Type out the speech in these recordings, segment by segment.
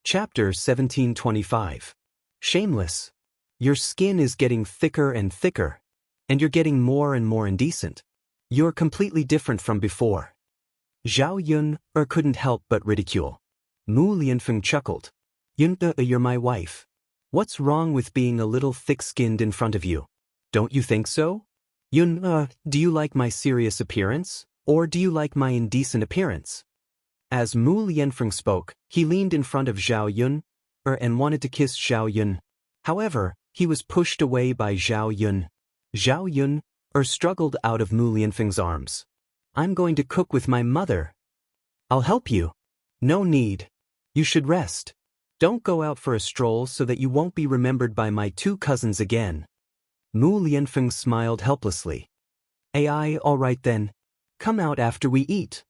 Chapter 1725. Shameless. Your skin is getting thicker and thicker, and you're getting more and more indecent. You're completely different from before. Zhao Yun couldn't help but ridicule. Mu Lianfeng chuckled. Yun, you're my wife. What's wrong with being a little thick-skinned in front of you? Don't you think so? Yun, do you like my serious appearance, or do you like my indecent appearance? As Mu Lianfeng spoke, he leaned in front of Zhao Yun and wanted to kiss Zhao Yun. However, he was pushed away by Zhao Yun. Zhao Yun struggled out of Mu Lianfeng's arms. I'm going to cook with my mother. I'll help you. No need. You should rest. Don't go out for a stroll so that you won't be remembered by my two cousins again. Mu Lianfeng smiled helplessly. Ai, all right then. Come out after we eat.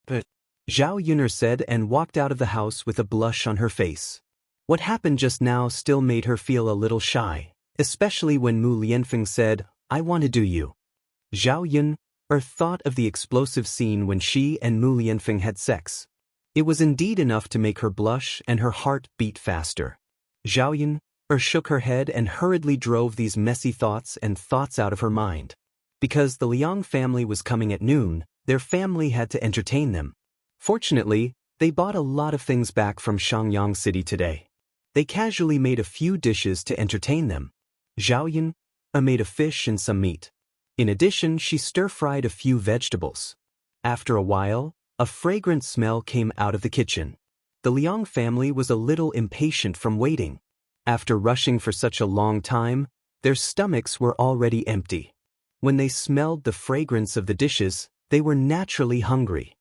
But Zhao Yun said and walked out of the house with a blush on her face. What happened just now still made her feel a little shy, especially when Mu Lianfeng said, I want to do you. Zhao Yun thought of the explosive scene when she and Mu Lianfeng had sex. It was indeed enough to make her blush and her heart beat faster. Zhao Yun shook her head and hurriedly drove these messy thoughts out of her mind. Because the Liang family was coming at noon, their family had to entertain them. Fortunately, they bought a lot of things back from Shangyang City today. They casually made a few dishes to entertain them. Zhao Yun made a fish and some meat. In addition, she stir-fried a few vegetables. After a while, a fragrant smell came out of the kitchen. The Liang family was a little impatient from waiting. After rushing for such a long time, their stomachs were already empty. When they smelled the fragrance of the dishes, they were naturally hungry.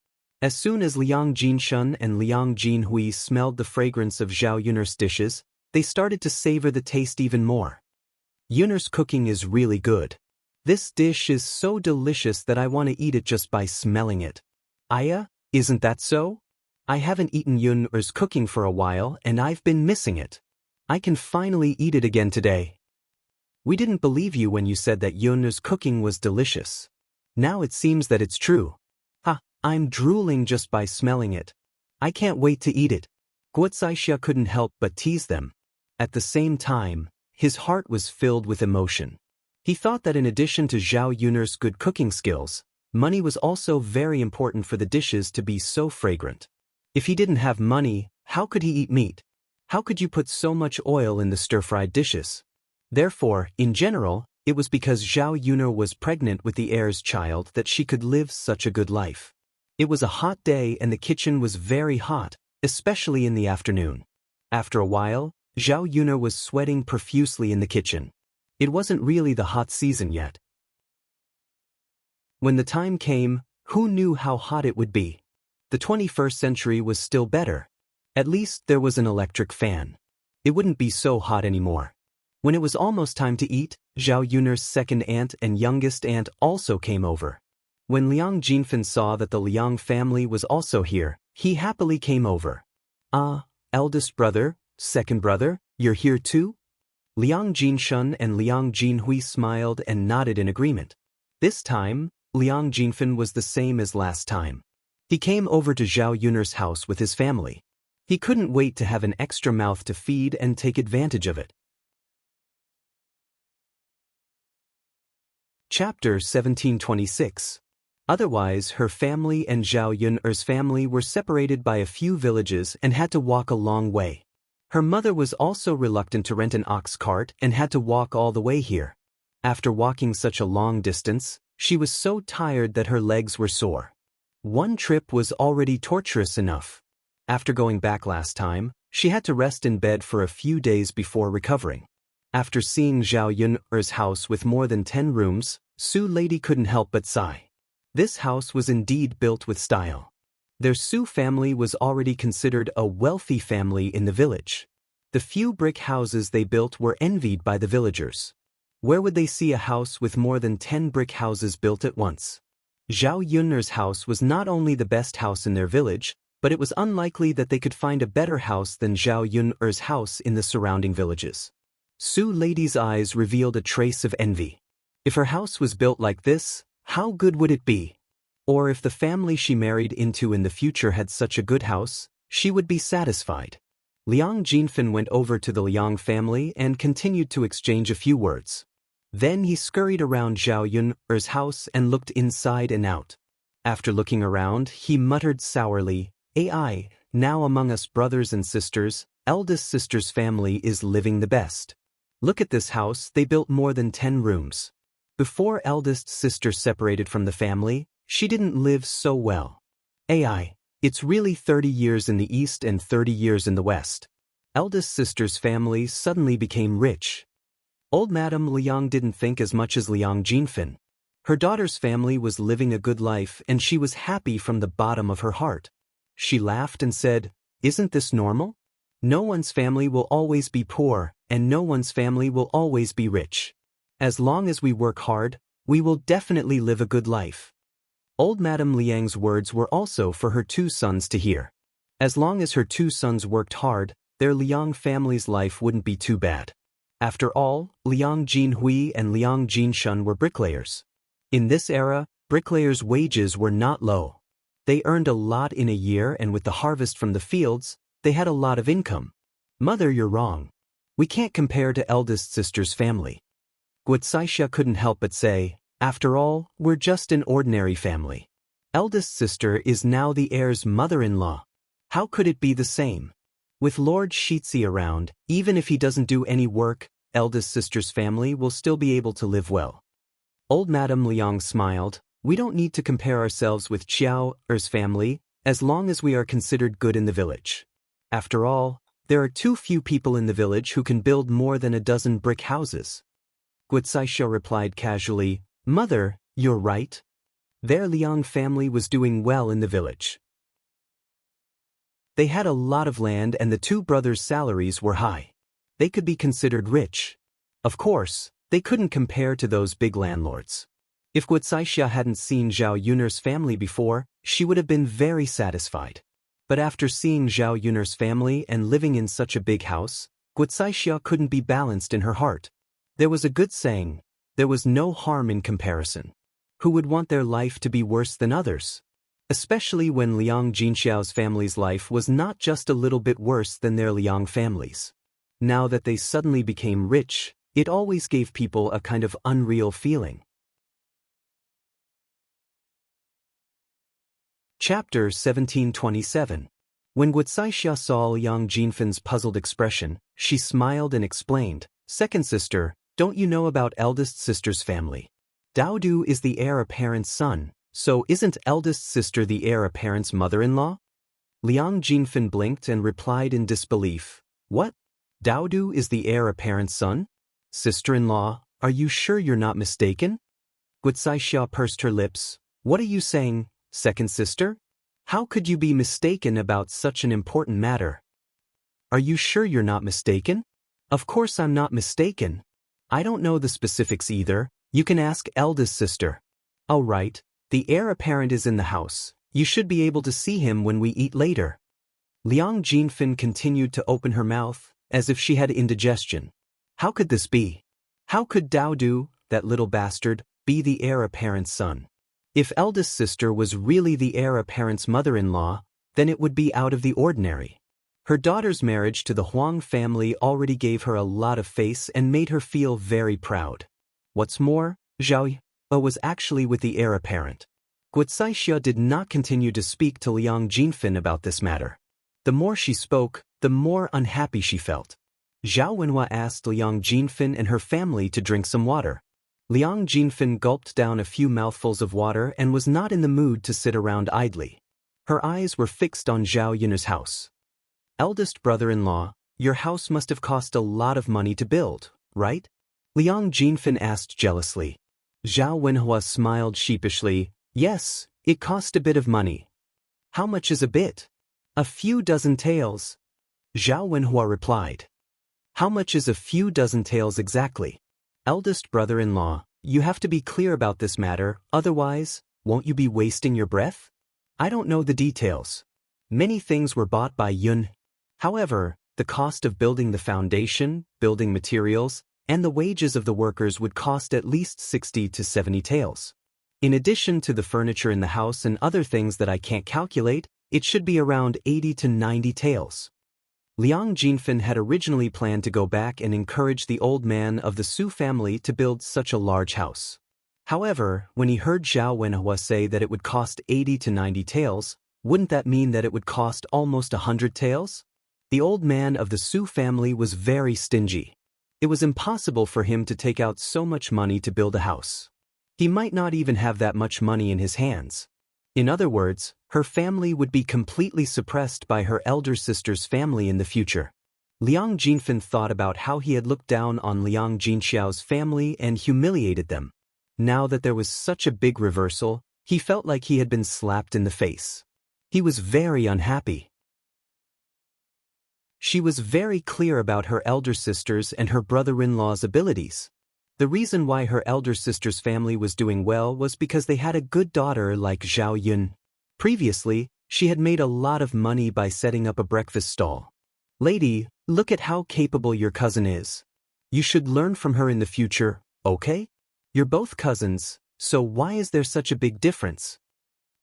As soon as Liang Jinshun and Liang Jinhui smelled the fragrance of Zhao Yun's dishes, they started to savor the taste even more. Yun's cooking is really good. This dish is so delicious that I want to eat it just by smelling it. Aya, isn't that so? I haven't eaten Yun's cooking for a while and I've been missing it. I can finally eat it again today. We didn't believe you when you said that Yun's cooking was delicious. Now it seems that it's true. I'm drooling just by smelling it. I can't wait to eat it. Guocaixia couldn't help but tease them. At the same time, his heart was filled with emotion. He thought that in addition to Zhao Yun's good cooking skills, money was also very important for the dishes to be so fragrant. If he didn't have money, how could he eat meat? How could you put so much oil in the stir-fried dishes? Therefore, in general, it was because Zhao Yun was pregnant with the heir's child that she could live such a good life. It was a hot day and the kitchen was very hot, especially in the afternoon. After a while, Zhao Yun was sweating profusely in the kitchen. It wasn't really the hot season yet. When the time came, who knew how hot it would be? The 21st century was still better. At least there was an electric fan. It wouldn't be so hot anymore. When it was almost time to eat, Zhao Yun's second aunt and youngest aunt also came over. When Liang Jinfen saw that the Liang family was also here, he happily came over. Eldest brother, second brother, you're here too? Liang Jinshun and Liang Jinhui smiled and nodded in agreement. This time, Liang Jinfen was the same as last time. He came over to Zhao Yun's house with his family. He couldn't wait to have an extra mouth to feed and take advantage of it. Chapter 1726. Otherwise, her family and Zhao Yun's family were separated by a few villages and had to walk a long way. Her mother was also reluctant to rent an ox cart and had to walk all the way here. After walking such a long distance, she was so tired that her legs were sore. One trip was already torturous enough. After going back last time, she had to rest in bed for a few days before recovering. After seeing Zhao Yun's house with more than 10 rooms, Su Lady couldn't help but sigh. This house was indeed built with style. Their Su family was already considered a wealthy family in the village. The few brick houses they built were envied by the villagers. Where would they see a house with more than 10 brick houses built at once? Zhao Yun's house was not only the best house in their village, but it was unlikely that they could find a better house than Zhao Yun's house in the surrounding villages. Su Lady's eyes revealed a trace of envy. If her house was built like this, how good would it be? Or if the family she married into in the future had such a good house, she would be satisfied. Liang Jinfen went over to the Liang family and continued to exchange a few words. Then he scurried around Zhao Yun's house and looked inside and out. After looking around, he muttered sourly, "AI, now among us brothers and sisters, eldest sister's family is living the best. Look at this house, they built more than 10 rooms. Before eldest sister separated from the family, she didn't live so well. AI, it's really 30 years in the east and 30 years in the west. Eldest sister's family suddenly became rich." Old Madame Liang didn't think as much as Liang Jinfen. Her daughter's family was living a good life and she was happy from the bottom of her heart. She laughed and said, "Isn't this normal? No one's family will always be poor, and no one's family will always be rich. As long as we work hard, we will definitely live a good life." Old Madame Liang's words were also for her 2 sons to hear. As long as her 2 sons worked hard, their Liang family's life wouldn't be too bad. After all, Liang Jinhui and Liang Jinshun were bricklayers. In this era, bricklayers' wages were not low. They earned a lot in a year, and with the harvest from the fields, they had a lot of income. "Mother, you're wrong. We can't compare to eldest sister's family." Guocaixia couldn't help but say, "After all, we're just an ordinary family. Eldest sister is now the heir's mother-in-law. How could it be the same? With Lord Shitzi around, even if he doesn't do any work, eldest sister's family will still be able to live well." Old Madame Liang smiled. "We don't need to compare ourselves with Qiao's family, as long as we are considered good in the village. After all, there are too few people in the village who can build more than a dozen brick houses." Guocaixia replied casually, "Mother, you're right. Their Liang family was doing well in the village. They had a lot of land and the 2 brothers' salaries were high. They could be considered rich. Of course, they couldn't compare to those big landlords." If Guocaixia hadn't seen Zhao Yun's family before, she would have been very satisfied. But after seeing Zhao Yun's family and living in such a big house, Guocaixia couldn't be balanced in her heart. There was a good saying, there was no harm in comparison. Who would want their life to be worse than others? Especially when Liang Jinxiao's family's life was not just a little bit worse than their Liang families. Now that they suddenly became rich, it always gave people a kind of unreal feeling. Chapter 1727. When Guocaixia saw Liang Jinfen's puzzled expression, she smiled and explained, "Second sister, don't you know about eldest sister's family? Daodu is the heir apparent's son, so isn't eldest sister the heir apparent's mother-in-law?" Liang Jinfen blinked and replied in disbelief, "What? Daodu is the heir apparent's son? Sister-in-law, are you sure you're not mistaken?" Guocaixia pursed her lips. "What are you saying, second sister? How could you be mistaken about such an important matter? Are you sure you're not mistaken?" "Of course I'm not mistaken. I don't know the specifics either. You can ask eldest sister." "All right, the heir apparent is in the house. You should be able to see him when we eat later." Liang Jinfen continued to open her mouth, as if she had indigestion. How could this be? How could Daodu, that little bastard, be the heir apparent's son? If eldest sister was really the heir apparent's mother-in-law, then it would be out of the ordinary. Her daughter's marriage to the Huang family already gave her a lot of face and made her feel very proud. What's more, Zhao was actually with the heir apparent. Guocaixia did not continue to speak to Liang Jinfen about this matter. The more she spoke, the more unhappy she felt. Zhao Wenhua asked Liang Jinfen and her family to drink some water. Liang Jinfen gulped down a few mouthfuls of water and was not in the mood to sit around idly. Her eyes were fixed on Zhao Yun's house. "Eldest brother-in-law, your house must have cost a lot of money to build, right?" Liang Jinfen asked jealously. Zhao Wenhua smiled sheepishly. "Yes, it cost a bit of money." "How much is a bit?" "A few dozen taels." Zhao Wenhua replied. "How much is a few dozen taels exactly?" "Eldest brother-in-law, you have to be clear about this matter, otherwise, won't you be wasting your breath?" "I don't know the details. Many things were bought by Yun. However, the cost of building the foundation, building materials, and the wages of the workers would cost at least 60 to 70 taels. In addition to the furniture in the house and other things that I can't calculate, it should be around 80 to 90 taels." Liang Jinfen had originally planned to go back and encourage the old man of the Su family to build such a large house. However, when he heard Zhao Wenhua say that it would cost 80 to 90 taels, wouldn't that mean that it would cost almost 100 taels? The old man of the Su family was very stingy. It was impossible for him to take out so much money to build a house. He might not even have that much money in his hands. In other words, her family would be completely suppressed by her elder sister's family in the future. Liang Jinfen thought about how he had looked down on Liang Jinxiao's family and humiliated them. Now that there was such a big reversal, he felt like he had been slapped in the face. He was very unhappy. She was very clear about her elder sister's and her brother-in-law's abilities. The reason why her elder sister's family was doing well was because they had a good daughter like Zhao Yun. Previously, she had made a lot of money by setting up a breakfast stall. Lady, look at how capable your cousin is. You should learn from her in the future, okay? You're both cousins, so why is there such a big difference?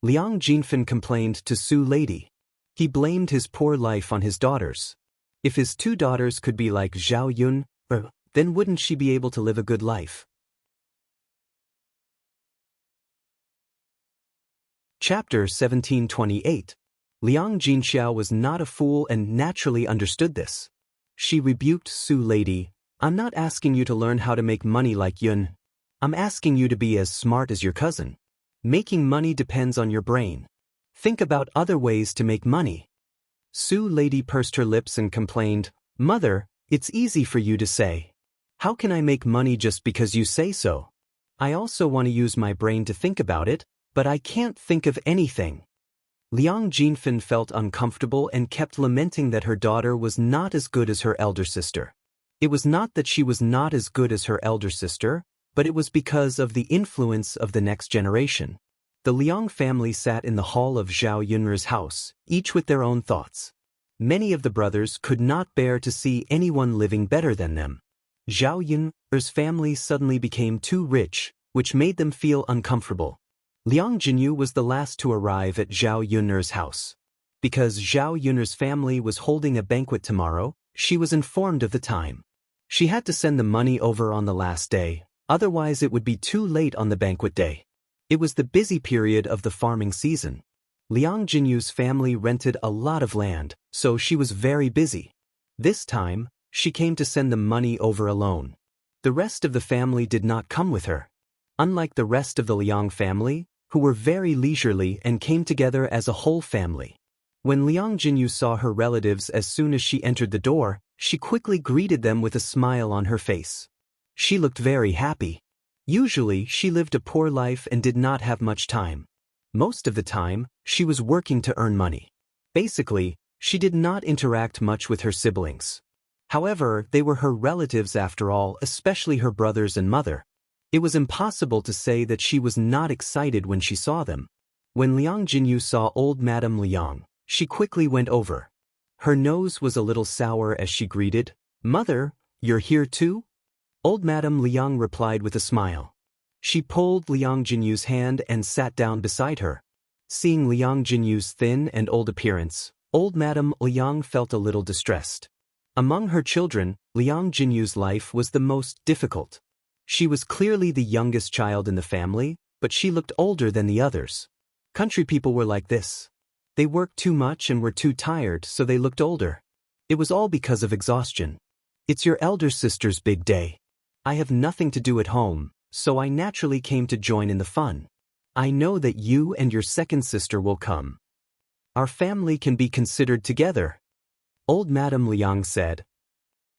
Liang Jinfen complained to Su Lady. He blamed his poor life on his daughters. If his two daughters could be like Zhao Yun, then wouldn't she be able to live a good life? Chapter 1728. Liang Jinxiao was not a fool and naturally understood this. She rebuked Su Lady. I'm not asking you to learn how to make money like Yun. I'm asking you to be as smart as your cousin. Making money depends on your brain. Think about other ways to make money. Su Lady pursed her lips and complained, Mother, it's easy for you to say. How can I make money just because you say so? I also want to use my brain to think about it, but I can't think of anything. Liang Jinfen felt uncomfortable and kept lamenting that her daughter was not as good as her elder sister. It was not that she was not as good as her elder sister, but it was because of the influence of the next generation. The Liang family sat in the hall of Zhao Yun'er's house, each with their own thoughts. Many of the brothers could not bear to see anyone living better than them. Zhao Yun'er's family suddenly became too rich, which made them feel uncomfortable. Liang Jinyu was the last to arrive at Zhao Yun'er's house. Because Zhao Yun'er's family was holding a banquet tomorrow, she was informed of the time. She had to send the money over on the last day, otherwise it would be too late on the banquet day. It was the busy period of the farming season. Liang Jinyu's family rented a lot of land, so she was very busy. This time, she came to send the money over alone. The rest of the family did not come with her. Unlike the rest of the Liang family, who were very leisurely and came together as a whole family. When Liang Jinyu saw her relatives as soon as she entered the door, she quickly greeted them with a smile on her face. She looked very happy. Usually, she lived a poor life and did not have much time. Most of the time, she was working to earn money. Basically, she did not interact much with her siblings. However, they were her relatives after all, especially her brothers and mother. It was impossible to say that she was not excited when she saw them. When Liang Jinyu saw old Madame Liang, she quickly went over. Her nose was a little sour as she greeted, "Mother, you're here too?" Old Madame Liang replied with a smile. She pulled Liang Jinyu's hand and sat down beside her. Seeing Liang Jinyu's thin and old appearance, old Madame Liang felt a little distressed. Among her children, Liang Jinyu's life was the most difficult. She was clearly the youngest child in the family, but she looked older than the others. Country people were like this. They worked too much and were too tired, so they looked older. It was all because of exhaustion. It's your elder sister's big day. I have nothing to do at home, so I naturally came to join in the fun. I know that you and your second sister will come. Our family can be considered together. Old Madame Liang said.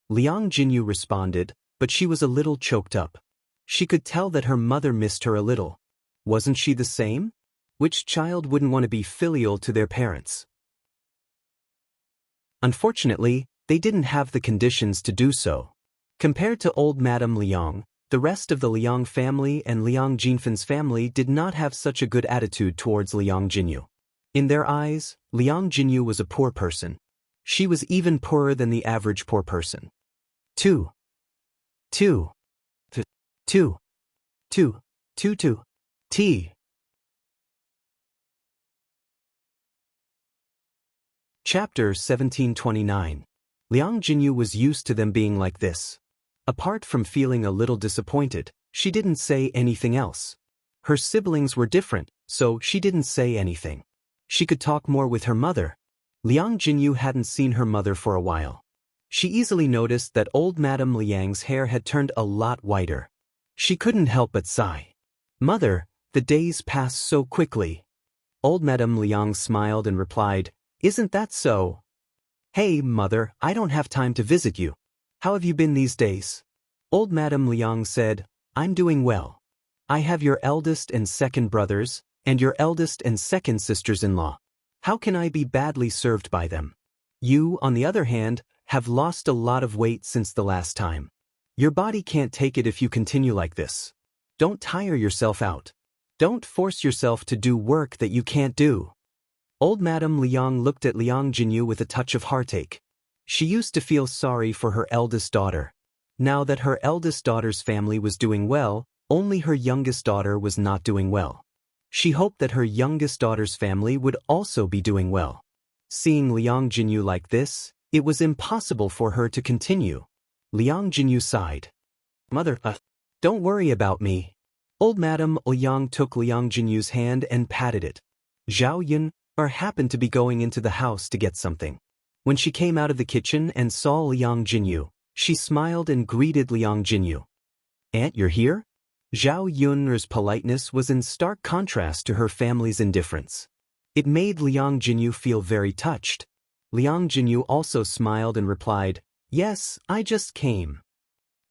Liang Jinyu responded, but she was a little choked up. She could tell that her mother missed her a little. Wasn't she the same? Which child wouldn't want to be filial to their parents? Unfortunately, they didn't have the conditions to do so. Compared to old Madame Liang, the rest of the Liang family and Liang Jinfen's family did not have such a good attitude towards Liang Jinyu. In their eyes, Liang Jinyu was a poor person. She was even poorer than the average poor person. 2. T. Chapter 1729. Liang Jinyu was used to them being like this. Apart from feeling a little disappointed, she didn't say anything else. Her siblings were different, so she didn't say anything. She could talk more with her mother. Liang Jinyu hadn't seen her mother for a while. She easily noticed that old Madame Liang's hair had turned a lot whiter. She couldn't help but sigh. "Mother, the days pass so quickly." Old Madame Liang smiled and replied, "Isn't that so?" "Hey, Mother, I don't have time to visit you. How have you been these days?" Old Madame Liang said, "I'm doing well. I have your eldest and second brothers, and your eldest and second sisters-in-law. How can I be badly served by them? You, on the other hand, have lost a lot of weight since the last time. Your body can't take it if you continue like this. Don't tire yourself out. Don't force yourself to do work that you can't do." Old Madame Liang looked at Liang Jinyu with a touch of heartache. She used to feel sorry for her eldest daughter. Now that her eldest daughter's family was doing well, only her youngest daughter was not doing well. She hoped that her youngest daughter's family would also be doing well. Seeing Liang Jinyu like this, it was impossible for her to continue. Liang Jinyu sighed. "Mother, don't worry about me." Old Madame Liang took Liang Jinyu's hand and patted it. Zhao Yun happened to be going into the house to get something. When she came out of the kitchen and saw Liang Jinyu, she smiled and greeted Liang Jinyu. "Aunt, you're here?" Zhao Yun's politeness was in stark contrast to her family's indifference. It made Liang Jinyu feel very touched. Liang Jinyu also smiled and replied, "Yes, I just came.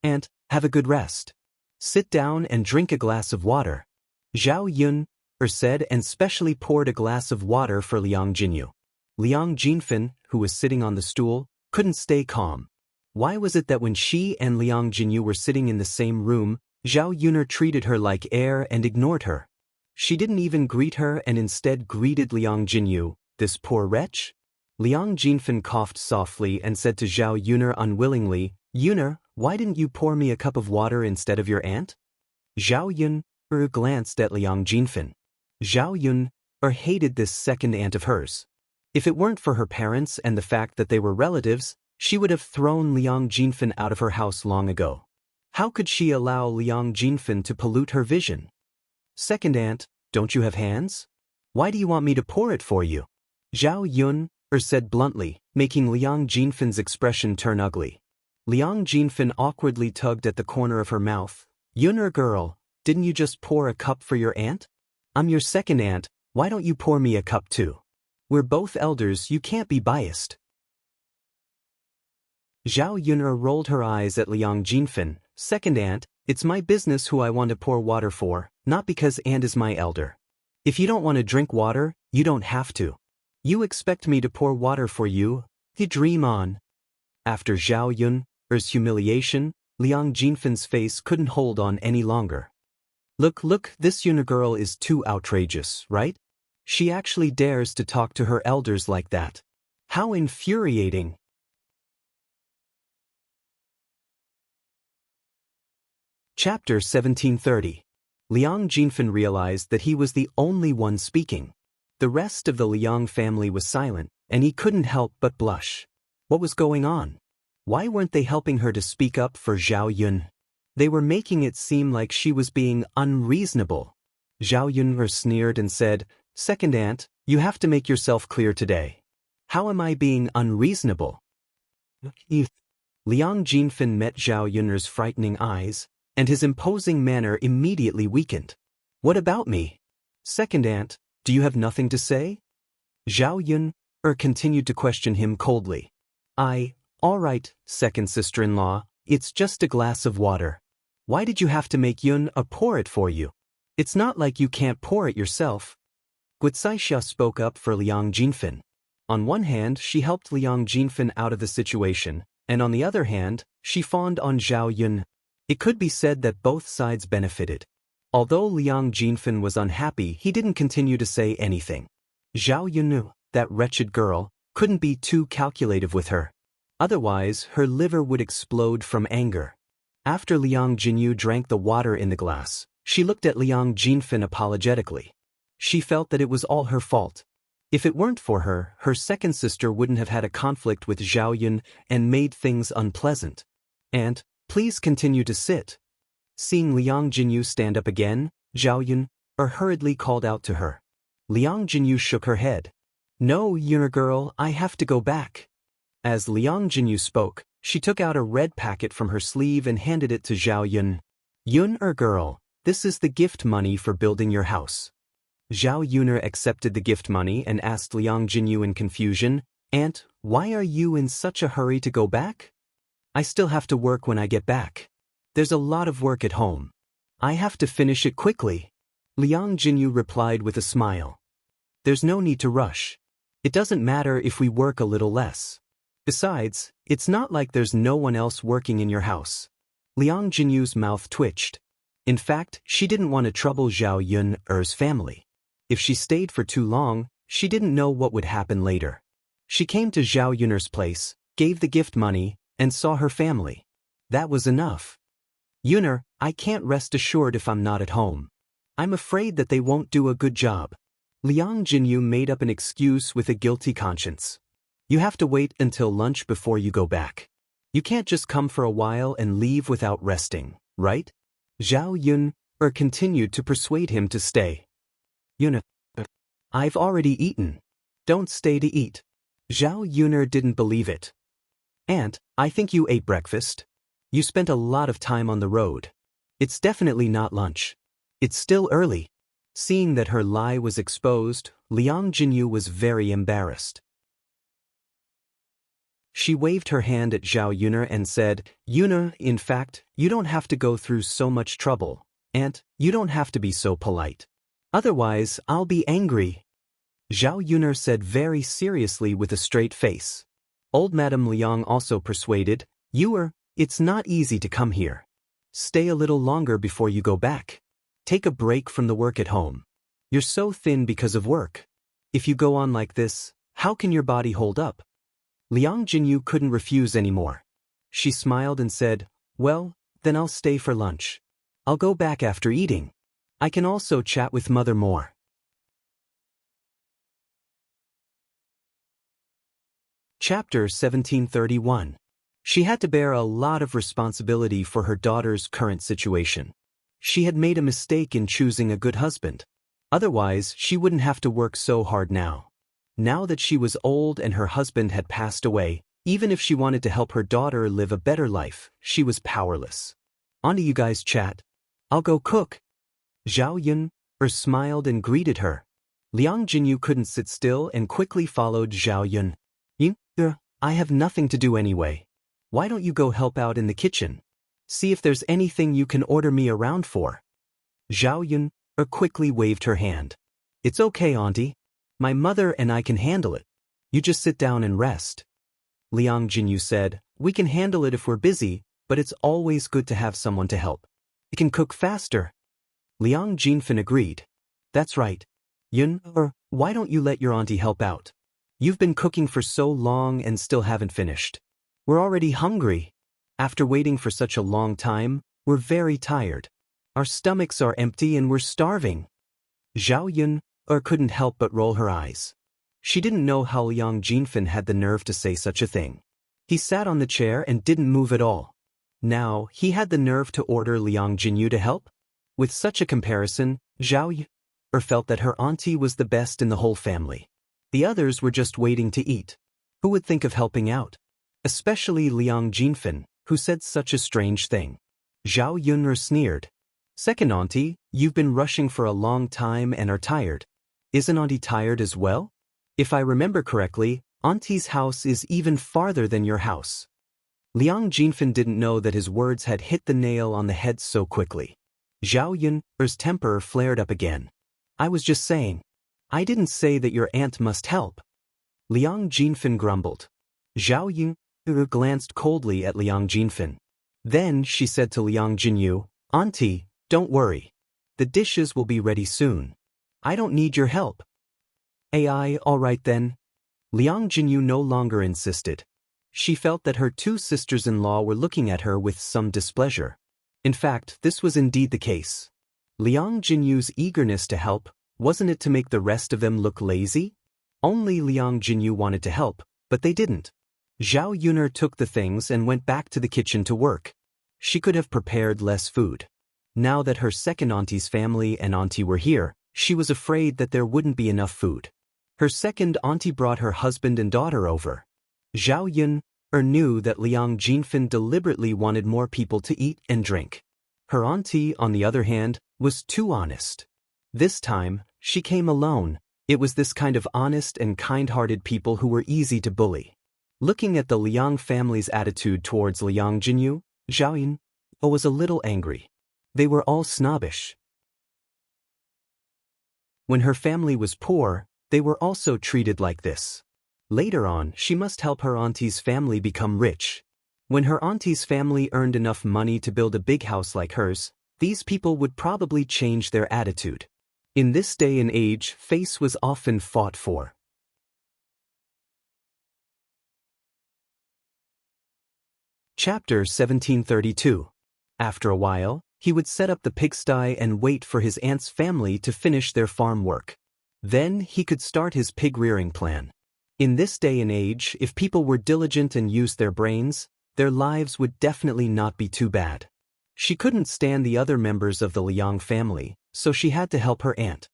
Aunt, have a good rest. Sit down and drink a glass of water." Zhao Yun said and specially poured a glass of water for Liang Jinyu. Liang Jinfen, who was sitting on the stool, couldn't stay calm. Why was it that when she and Liang Jinyu were sitting in the same room, Zhao Yun'er treated her like air and ignored her? She didn't even greet her and instead greeted Liang Jinyu, this poor wretch? Liang Jinfen coughed softly and said to Zhao Yun'er unwillingly, "Yun'er, why didn't you pour me a cup of water instead of your aunt?" Zhao Yun'er glanced at Liang Jinfen. Zhao Yun'er hated this second aunt of hers. If it weren't for her parents and the fact that they were relatives, she would have thrown Liang Jinfen out of her house long ago. How could she allow Liang Jinfen to pollute her vision? "Second aunt, don't you have hands? Why do you want me to pour it for you?" Zhao Yun'er said bluntly, making Liang Jinfen's expression turn ugly. Liang Jinfen awkwardly tugged at the corner of her mouth. "Yun'er girl, didn't you just pour a cup for your aunt? I'm your second aunt, why don't you pour me a cup too? We're both elders, you can't be biased." Zhao Yun'er rolled her eyes at Liang Jinfen. "Second aunt, it's my business who I want to pour water for, not because aunt is my elder. If you don't want to drink water, you don't have to. You expect me to pour water for you? You dream on." After Zhao Yun'er's humiliation, Liang Jinfen's face couldn't hold on any longer. Look, this Yun'er girl is too outrageous, right? She actually dares to talk to her elders like that. How infuriating. Chapter 1730. Liang Jinfen realized that he was the only one speaking. The rest of the Liang family was silent, and he couldn't help but blush. What was going on? Why weren't they helping her to speak up for Zhao Yun? They were making it seem like she was being unreasonable. Zhao Yun sneered and said, "Second aunt, you have to make yourself clear today. How am I being unreasonable?" Liang Jinfen met Zhao Yun's frightening eyes, and his imposing manner immediately weakened. "What about me? Second aunt, do you have nothing to say?" Zhao Yun continued to question him coldly. All right, second sister-in-law, it's just a glass of water. Why did you have to make Yun pour it for you? It's not like you can't pour it yourself." Guisaixia spoke up for Liang Jinfen. On one hand, she helped Liang Jinfen out of the situation, and on the other hand, she fawned on Zhao Yun. It could be said that both sides benefited. Although Liang Jinfen was unhappy, he didn't continue to say anything. Zhao Yun, that wretched girl, couldn't be too calculative with her. Otherwise, her liver would explode from anger. After Liang Jinyu drank the water in the glass, she looked at Liang Jinfen apologetically. She felt that it was all her fault. If it weren't for her, her second sister wouldn't have had a conflict with Zhao Yun and made things unpleasant. "Aunt, please continue to sit." Seeing Liang Jinyu stand up again, Zhao Yun hurriedly called out to her. Liang Jinyu shook her head. "No, Yun girl, I have to go back." As Liang Jinyu spoke, she took out a red packet from her sleeve and handed it to Zhao Yun. "Yun girl, this is the gift money for building your house." Zhao Yuner accepted the gift money and asked Liang Jinyu in confusion, "Aunt, why are you in such a hurry to go back?" "I still have to work when I get back. There's a lot of work at home. I have to finish it quickly." Liang Jinyu replied with a smile. "There's no need to rush. It doesn't matter if we work a little less. Besides, it's not like there's no one else working in your house." Liang Jinyu's mouth twitched. In fact, she didn't want to trouble Zhao Yun's family. If she stayed for too long, she didn't know what would happen later. She came to Zhao Yun's place, gave the gift money, and saw her family. That was enough. "Yuner, I can't rest assured if I'm not at home. I'm afraid that they won't do a good job." Liang Jinyu made up an excuse with a guilty conscience. "You have to wait until lunch before you go back. You can't just come for a while and leave without resting, right?" Zhao Yun continued to persuade him to stay. "Yuner, I've already eaten. Don't stay to eat." Zhao Yuner didn't believe it. "Aunt, I think you ate breakfast. You spent a lot of time on the road. It's definitely not lunch. It's still early." Seeing that her lie was exposed, Liang Jinyu was very embarrassed. She waved her hand at Zhao Yuner and said, "Yuner, in fact, you don't have to go through so much trouble. Aunt, you don't have to be so polite. Otherwise, I'll be angry." Zhao Yuner said very seriously with a straight face. Old Madame Liang also persuaded, "It's not easy to come here. Stay a little longer before you go back. Take a break from the work at home. You're so thin because of work. If you go on like this, how can your body hold up?" Liang Jinyu couldn't refuse anymore. She smiled and said, "Well, then I'll stay for lunch. I'll go back after eating. I can also chat with Mother more." Chapter 1731. She had to bear a lot of responsibility for her daughter's current situation. She had made a mistake in choosing a good husband. Otherwise, she wouldn't have to work so hard now. Now that she was old and her husband had passed away, even if she wanted to help her daughter live a better life, she was powerless. "On to you guys chat. I'll go cook." Zhao Yun smiled and greeted her. Liang Jinyu couldn't sit still and quickly followed Zhao Yun. "I have nothing to do anyway. Why don't you go help out in the kitchen? See if there's anything you can order me around for." Zhao Yun quickly waved her hand. "It's okay, Auntie. My mother and I can handle it. You just sit down and rest." Liang Jinyu said, "We can handle it if we're busy, but it's always good to have someone to help. It can cook faster." Liang Jinfin agreed. "That's right. Yun, why don't you let your auntie help out? You've been cooking for so long and still haven't finished. We're already hungry. After waiting for such a long time, we're very tired. Our stomachs are empty and we're starving." Zhao Yun couldn't help but roll her eyes. She didn't know how Liang Jinfin had the nerve to say such a thing. He sat on the chair and didn't move at all. Now, he had the nerve to order Liang Jinyu to help? With such a comparison, Zhao Yun felt that her auntie was the best in the whole family. The others were just waiting to eat. Who would think of helping out? Especially Liang Jinfin, who said such a strange thing. Zhao Yun sneered. "Second auntie, you've been rushing for a long time and are tired. Isn't auntie tired as well? If I remember correctly, auntie's house is even farther than your house." Liang Jinfin didn't know that his words had hit the nail on the head so quickly. Zhao Yun's temper flared up again. "I was just saying. I didn't say that your aunt must help." Liang Jinfin grumbled. Zhao Yun glanced coldly at Liang Jinfin. Then she said to Liang Jinyu, "Auntie, don't worry. The dishes will be ready soon. I don't need your help." "Ai, all right then." Liang Jinyu no longer insisted. She felt that her two sisters-in-law were looking at her with some displeasure. In fact, this was indeed the case. Liang Jinyu's eagerness to help, wasn't it to make the rest of them look lazy? Only Liang Jinyu wanted to help, but they didn't. Zhao Yuner took the things and went back to the kitchen to work. She could have prepared less food. Now that her second auntie's family and auntie were here, she was afraid that there wouldn't be enough food. Her second auntie brought her husband and daughter over. Zhao Yuner knew that Liang Jinfen deliberately wanted more people to eat and drink. Her auntie, on the other hand, was too honest. This time, she came alone. It was this kind of honest and kind-hearted people who were easy to bully. Looking at the Liang family's attitude towards Liang Jinyu, Zhao Yun was a little angry. They were all snobbish. When her family was poor, they were also treated like this. Later on, she must help her auntie's family become rich. When her auntie's family earned enough money to build a big house like hers, these people would probably change their attitude. In this day and age, face was often fought for. Chapter 1732. After a while, he would set up the pigsty and wait for his aunt's family to finish their farm work. Then he could start his pig-rearing plan. In this day and age, if people were diligent and used their brains, their lives would definitely not be too bad. She couldn't stand the other members of the Liang family, so she had to help her aunt.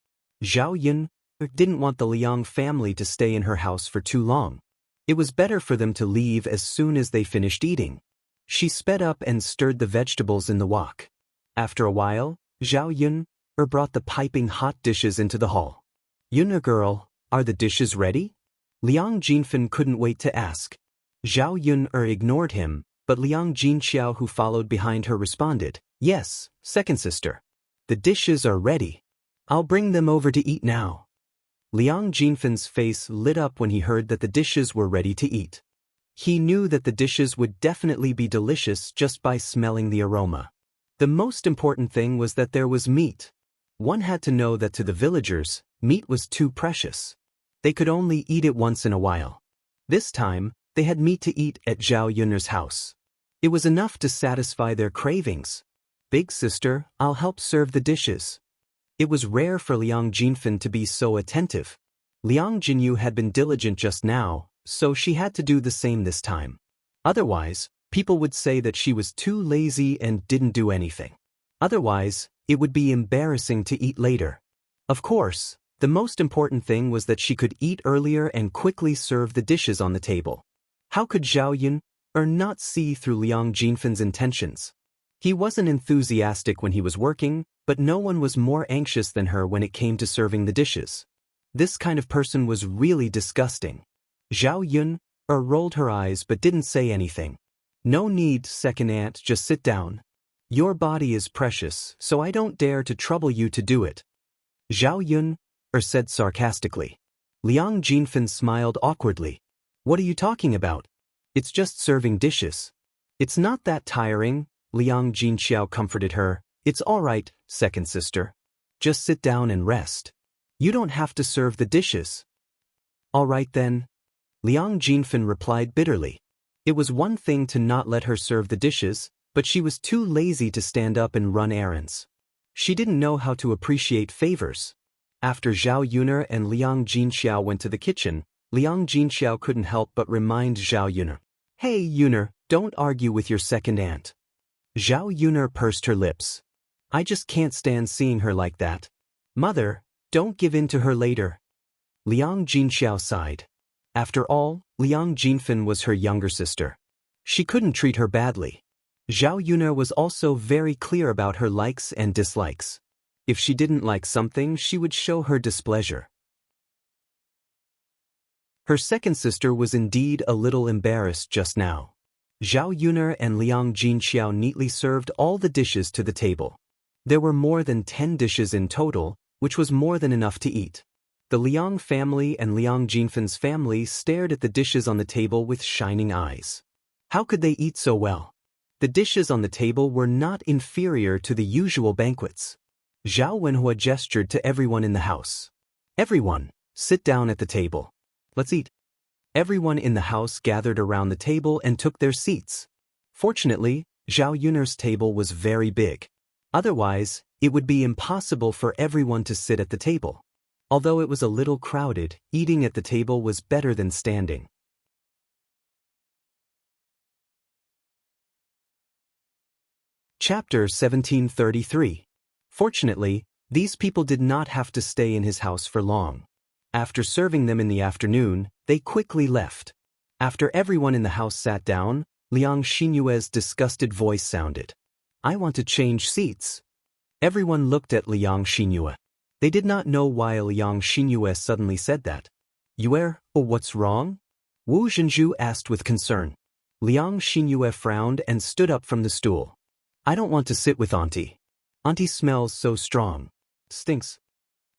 Zhao Yun didn't want the Liang family to stay in her house for too long. It was better for them to leave as soon as they finished eating. She sped up and stirred the vegetables in the wok. After a while, Zhao Yun brought the piping hot dishes into the hall. "Yun girl, are the dishes ready?" Liang Jinfen couldn't wait to ask. Zhao Yun ignored him, but Liang Jinxiao, who followed behind her, responded, "Yes, second sister. The dishes are ready. I'll bring them over to eat now." Liang Jinfen's face lit up when he heard that the dishes were ready to eat. He knew that the dishes would definitely be delicious just by smelling the aroma. The most important thing was that there was meat. One had to know that to the villagers, meat was too precious. They could only eat it once in a while. This time, they had meat to eat at Zhao Yuner's house. It was enough to satisfy their cravings. "Big sister, I'll help serve the dishes." It was rare for Liang Jinfen to be so attentive. Liang Jinyu had been diligent just now, so she had to do the same this time. Otherwise, people would say that she was too lazy and didn't do anything. Otherwise, it would be embarrassing to eat later. Of course, the most important thing was that she could eat earlier and quickly serve the dishes on the table. How could Zhao Yun not see through Liang Jinfen's intentions? He wasn't enthusiastic when he was working, but no one was more anxious than her when it came to serving the dishes. This kind of person was really disgusting. Zhao Yun rolled her eyes but didn't say anything. "No need, second aunt, just sit down. Your body is precious, so I don't dare to trouble you to do it." Zhao Yun said sarcastically. Liang Jinfen smiled awkwardly. "What are you talking about? It's just serving dishes." "It's not that tiring," Liang Jinxiao comforted her. "It's all right, second sister. Just sit down and rest. You don't have to serve the dishes." "All right then," Liang Jinfen replied bitterly. It was one thing to not let her serve the dishes, but she was too lazy to stand up and run errands. She didn't know how to appreciate favors. After Zhao Yuner and Liang Jinxiao went to the kitchen, Liang Jinxiao couldn't help but remind Zhao Yuner, "Hey Yuner, don't argue with your second aunt." Zhao Yuner pursed her lips. "I just can't stand seeing her like that. Mother, don't give in to her later." Liang Jinxiao sighed. After all, Liang Jinfen was her younger sister. She couldn't treat her badly. Zhao Yuner was also very clear about her likes and dislikes. If she didn't like something, she would show her displeasure. Her second sister was indeed a little embarrassed just now. Zhao Yuner and Liang Jinxiao neatly served all the dishes to the table. There were more than 10 dishes in total, which was more than enough to eat. The Liang family and Liang Jinfen's family stared at the dishes on the table with shining eyes. How could they eat so well? The dishes on the table were not inferior to the usual banquets. Zhao Wenhua gestured to everyone in the house. "Everyone, sit down at the table. Let's eat." Everyone in the house gathered around the table and took their seats. Fortunately, Zhao Yuner's table was very big. Otherwise, it would be impossible for everyone to sit at the table. Although it was a little crowded, eating at the table was better than standing. Chapter 1733. Fortunately, these people did not have to stay in his house for long. After serving them in the afternoon, they quickly left. After everyone in the house sat down, Liang Xinyue's disgusted voice sounded. "I want to change seats." Everyone looked at Liang Xinyue. They did not know why Liang Xinyue suddenly said that. What's wrong?" Wu Zhenju asked with concern. Liang Xinyue frowned and stood up from the stool. "I don't want to sit with Auntie. Auntie smells so strong. Stinks."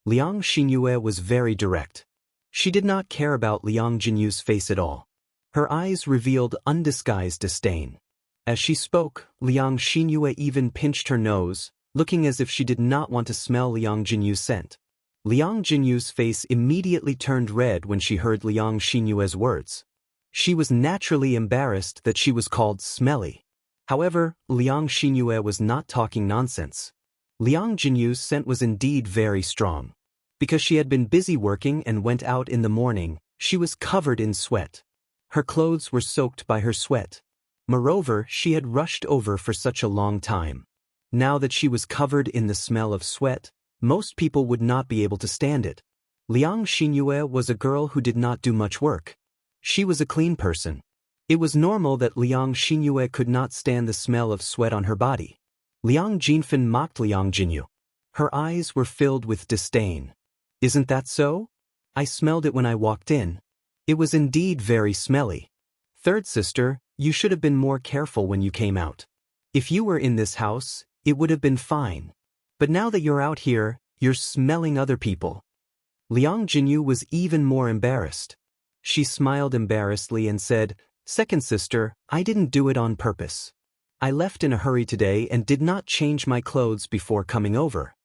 Liang Xinyue was very direct. She did not care about Liang Jinyu's face at all. Her eyes revealed undisguised disdain. As she spoke, Liang Xinyue even pinched her nose, looking as if she did not want to smell Liang Jinyu's scent. Liang Jinyu's face immediately turned red when she heard Liang Xinyue's words. She was naturally embarrassed that she was called smelly. However, Liang Xinyue was not talking nonsense. Liang Jinyu's scent was indeed very strong. Because she had been busy working and went out in the morning, she was covered in sweat. Her clothes were soaked by her sweat. Moreover, she had rushed over for such a long time. Now that she was covered in the smell of sweat, most people would not be able to stand it. Liang Xinyue was a girl who did not do much work. She was a clean person. It was normal that Liang Xinyue could not stand the smell of sweat on her body. Liang Jinfen mocked Liang Jinyu. Her eyes were filled with disdain. "Isn't that so? I smelled it when I walked in. It was indeed very smelly. Third sister, you should have been more careful when you came out. If you were in this house, it would have been fine. But now that you're out here, you're smelling other people." Liang Jinyu was even more embarrassed. She smiled embarrassedly and said, "Second sister, I didn't do it on purpose. I left in a hurry today and did not change my clothes before coming over."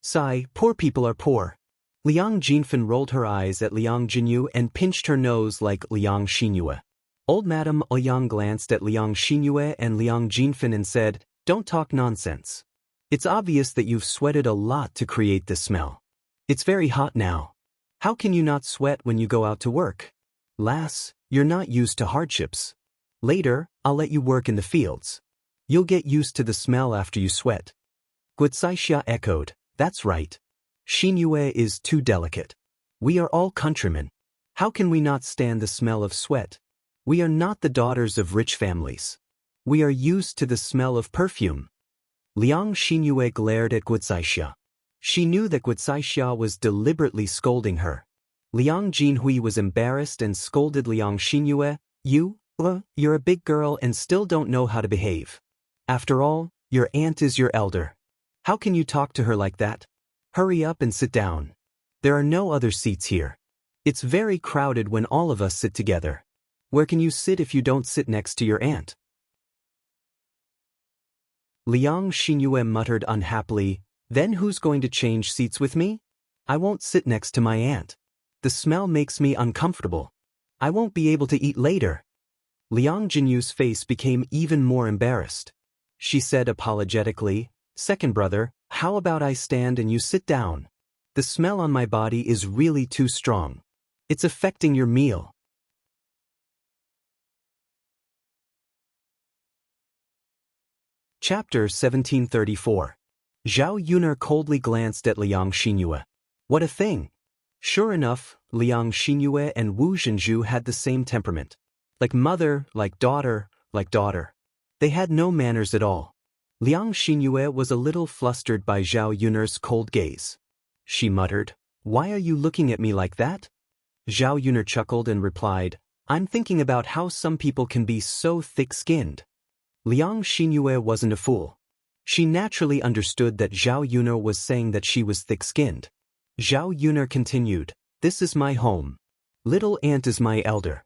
Sigh, poor people are poor. Liang Jinfen rolled her eyes at Liang Jinyu and pinched her nose like Liang Xinyue. Old Madame Ouyang glanced at Liang Xinyue and Liang Jinfen and said, "Don't talk nonsense. It's obvious that you've sweated a lot to create this smell. It's very hot now. How can you not sweat when you go out to work? Lass, you're not used to hardships. Later, I'll let you work in the fields. You'll get used to the smell after you sweat." Guocaixia echoed, "That's right. Xinyue is too delicate. We are all countrymen. How can we not stand the smell of sweat? We are not the daughters of rich families. We are used to the smell of perfume." Liang Xinyue glared at Guocaixia. She knew that Guocaixia was deliberately scolding her. Liang Jinhui was embarrassed and scolded Liang Xinyue, You're a big girl and still don't know how to behave. After all, your aunt is your elder. How can you talk to her like that? Hurry up and sit down. There are no other seats here. It's very crowded when all of us sit together. Where can you sit if you don't sit next to your aunt?" Liang Xinyue muttered unhappily, "Then who's going to change seats with me? I won't sit next to my aunt. The smell makes me uncomfortable. I won't be able to eat later." Liang Jinyu's face became even more embarrassed. She said apologetically, "Second brother, how about I stand and you sit down? The smell on my body is really too strong. It's affecting your meal." Chapter 1734. Zhao Yuner coldly glanced at Liang Xinyue. What a thing! Sure enough, Liang Xinyue and Wu Zhenju had the same temperament. Like mother, like daughter, like daughter. They had no manners at all. Liang Xinyue was a little flustered by Zhao Yuner's cold gaze. She muttered, "Why are you looking at me like that?" Zhao Yuner chuckled and replied, "I'm thinking about how some people can be so thick-skinned." Liang Xinyue wasn't a fool. She naturally understood that Zhao Yuner was saying that she was thick-skinned. Zhao Yuner continued, "This is my home. Little aunt is my elder.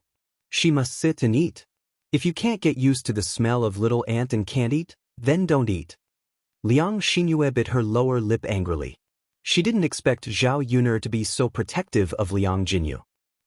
She must sit and eat. If you can't get used to the smell of little aunt and can't eat, then don't eat." Liang Xinyue bit her lower lip angrily. She didn't expect Zhao Yuner to be so protective of Liang Jinyu.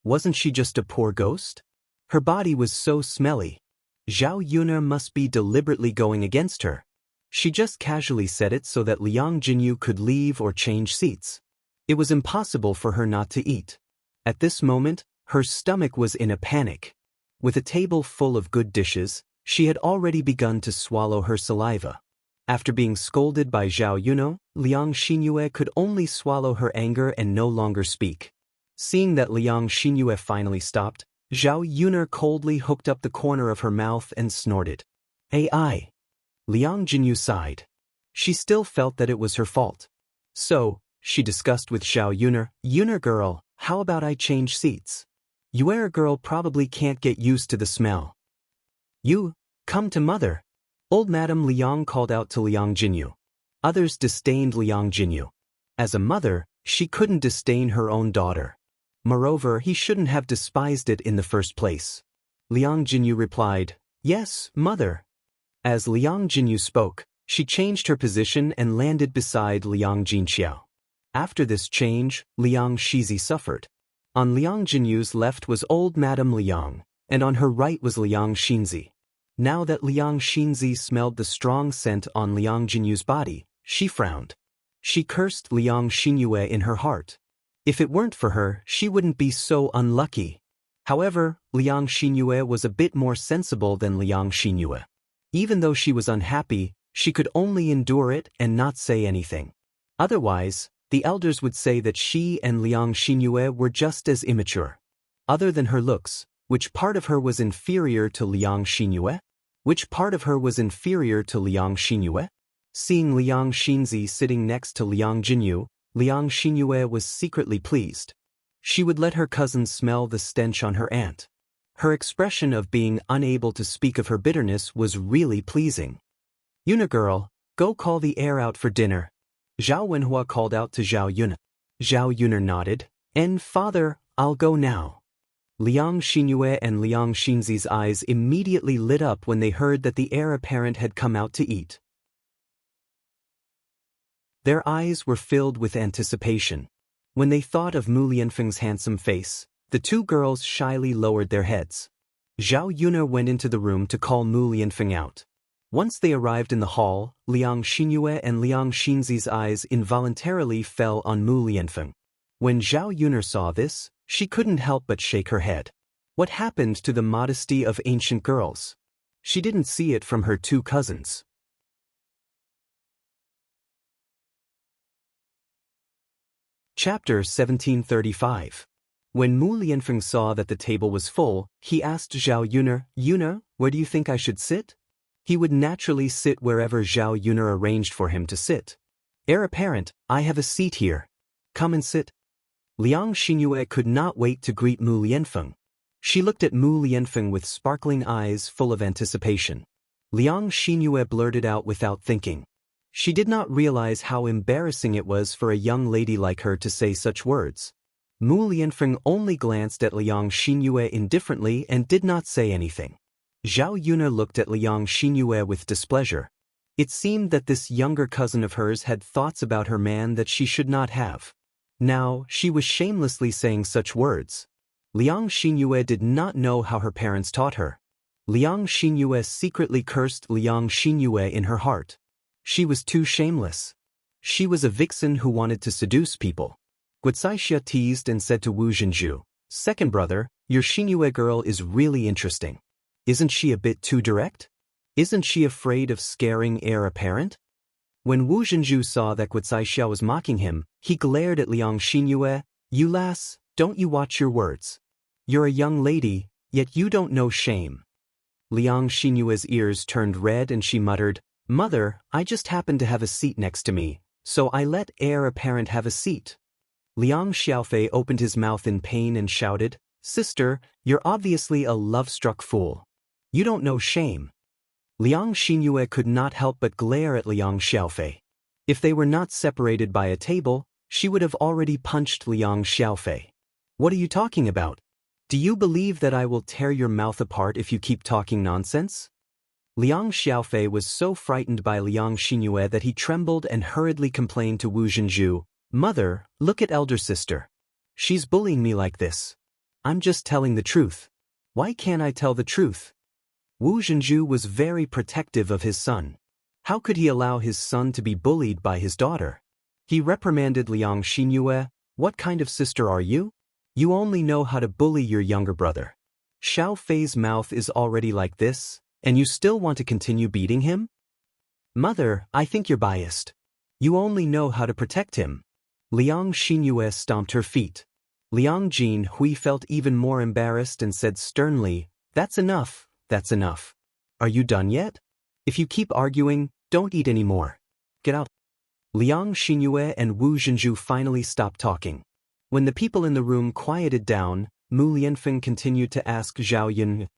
Wasn't she just a poor ghost? Her body was so smelly. Zhao Yuner must be deliberately going against her. She just casually said it so that Liang Jinyu could leave or change seats. It was impossible for her not to eat. At this moment, her stomach was in a panic. With a table full of good dishes, she had already begun to swallow her saliva. After being scolded by Zhao Yunhe, Liang Xinyue could only swallow her anger and no longer speak. Seeing that Liang Xinyue finally stopped, Zhao Yunhe coldly hooked up the corner of her mouth and snorted. "Ai." Liang Jinyu sighed. She still felt that it was her fault. So, she discussed with Zhao Yunhe, "Yunhe girl, how about I change seats? Yue girl probably can't get used to the smell." "You, come to mother." Old Madame Liang called out to Liang Jinyu. Others disdained Liang Jinyu. As a mother, she couldn't disdain her own daughter. Moreover, he shouldn't have despised it in the first place. Liang Jinyu replied, "Yes, mother." As Liang Jinyu spoke, she changed her position and landed beside Liang Jinxiao. After this change, Liang Shizi suffered. On Liang Jinyu's left was old Madame Liang, and on her right was Liang Xinzi. Now that Liang Xinzi smelled the strong scent on Liang Jinyu's body, she frowned. She cursed Liang Xinyue in her heart. If it weren't for her, she wouldn't be so unlucky. However, Liang Xinyue was a bit more sensible than Liang Xinyue. Even though she was unhappy, she could only endure it and not say anything. Otherwise, the elders would say that she and Liang Xinyue were just as immature. Other than her looks, which part of her was inferior to Liang Xinyue? Which part of her was inferior to Liang Xinyue? Seeing Liang Xinzi sitting next to Liang Jinyu, Liang Xinyue was secretly pleased. She would let her cousin smell the stench on her aunt. Her expression of being unable to speak of her bitterness was really pleasing. "Yunhe girl, go call the heir out for dinner." Zhao Wenhua called out to Zhao Yunhe. Zhao Yunhe nodded, "And father, I'll go now." Liang Xinyue and Liang Xinzi's eyes immediately lit up when they heard that the heir apparent had come out to eat. Their eyes were filled with anticipation. When they thought of Mu Lianfeng's handsome face, the two girls shyly lowered their heads. Zhao Yunhe went into the room to call Mu Lianfeng out. Once they arrived in the hall, Liang Xinyue and Liang Xinzi's eyes involuntarily fell on Mu Lianfeng. When Zhao Yunhe saw this, she couldn't help but shake her head. What happened to the modesty of ancient girls? She didn't see it from her two cousins. Chapter 1735. When Mu Lianfeng saw that the table was full, he asked Zhao Yunhe, "Yunhe, where do you think I should sit?" He would naturally sit wherever Zhao Yunhe arranged for him to sit. "Heir apparent, I have a seat here. Come and sit." Liang Xinyue could not wait to greet Mu Lianfeng. She looked at Mu Lianfeng with sparkling eyes full of anticipation. Liang Xinyue blurted out without thinking. She did not realize how embarrassing it was for a young lady like her to say such words. Mu Lianfeng only glanced at Liang Xinyue indifferently and did not say anything. Zhao Yunhe looked at Liang Xinyue with displeasure. It seemed that this younger cousin of hers had thoughts about her man that she should not have. Now, she was shamelessly saying such words. Liang Xinyue did not know how her parents taught her. Liang Xinyue secretly cursed Liang Xinyue in her heart. She was too shameless. She was a vixen who wanted to seduce people. Guocaixia teased and said to Wu Zhenju, "Second brother, your Xinyue girl is really interesting. Isn't she a bit too direct? Isn't she afraid of scaring heir apparent?" When Wu Zhenju saw that Guocaixia was mocking him, he glared at Liang Xinyue. "You lass, don't you watch your words? You're a young lady, yet you don't know shame." Liang Xinyue's ears turned red and she muttered, "Mother, I just happened to have a seat next to me, so I let heir apparent have a seat." Liang Xiaofei opened his mouth in pain and shouted, "Sister, you're obviously a love-struck fool. You don't know shame." Liang Xinyue could not help but glare at Liang Xiaofei. If they were not separated by a table, she would have already punched Liang Xiaofei. "What are you talking about? Do you believe that I will tear your mouth apart if you keep talking nonsense?" Liang Xiaofei was so frightened by Liang Xinyue that he trembled and hurriedly complained to Wu Zhenju, "Mother, look at elder sister. She's bullying me like this. I'm just telling the truth. Why can't I tell the truth?" Wu Zhenju was very protective of his son. How could he allow his son to be bullied by his daughter? He reprimanded Liang Xinyue, What kind of sister are you? You only know how to bully your younger brother. Xiao Fei's mouth is already like this, and you still want to continue beating him? Mother, I think you're biased. You only know how to protect him. Liang Xinyue stomped her feet. Liang Jinhui felt even more embarrassed and said sternly, "That's enough, that's enough. Are you done yet? If you keep arguing, don't eat anymore. Get out." Liang Xinyue and Wu Zhenju finally stopped talking. When the people in the room quieted down, Mu Lianfeng continued to ask Zhao Yun,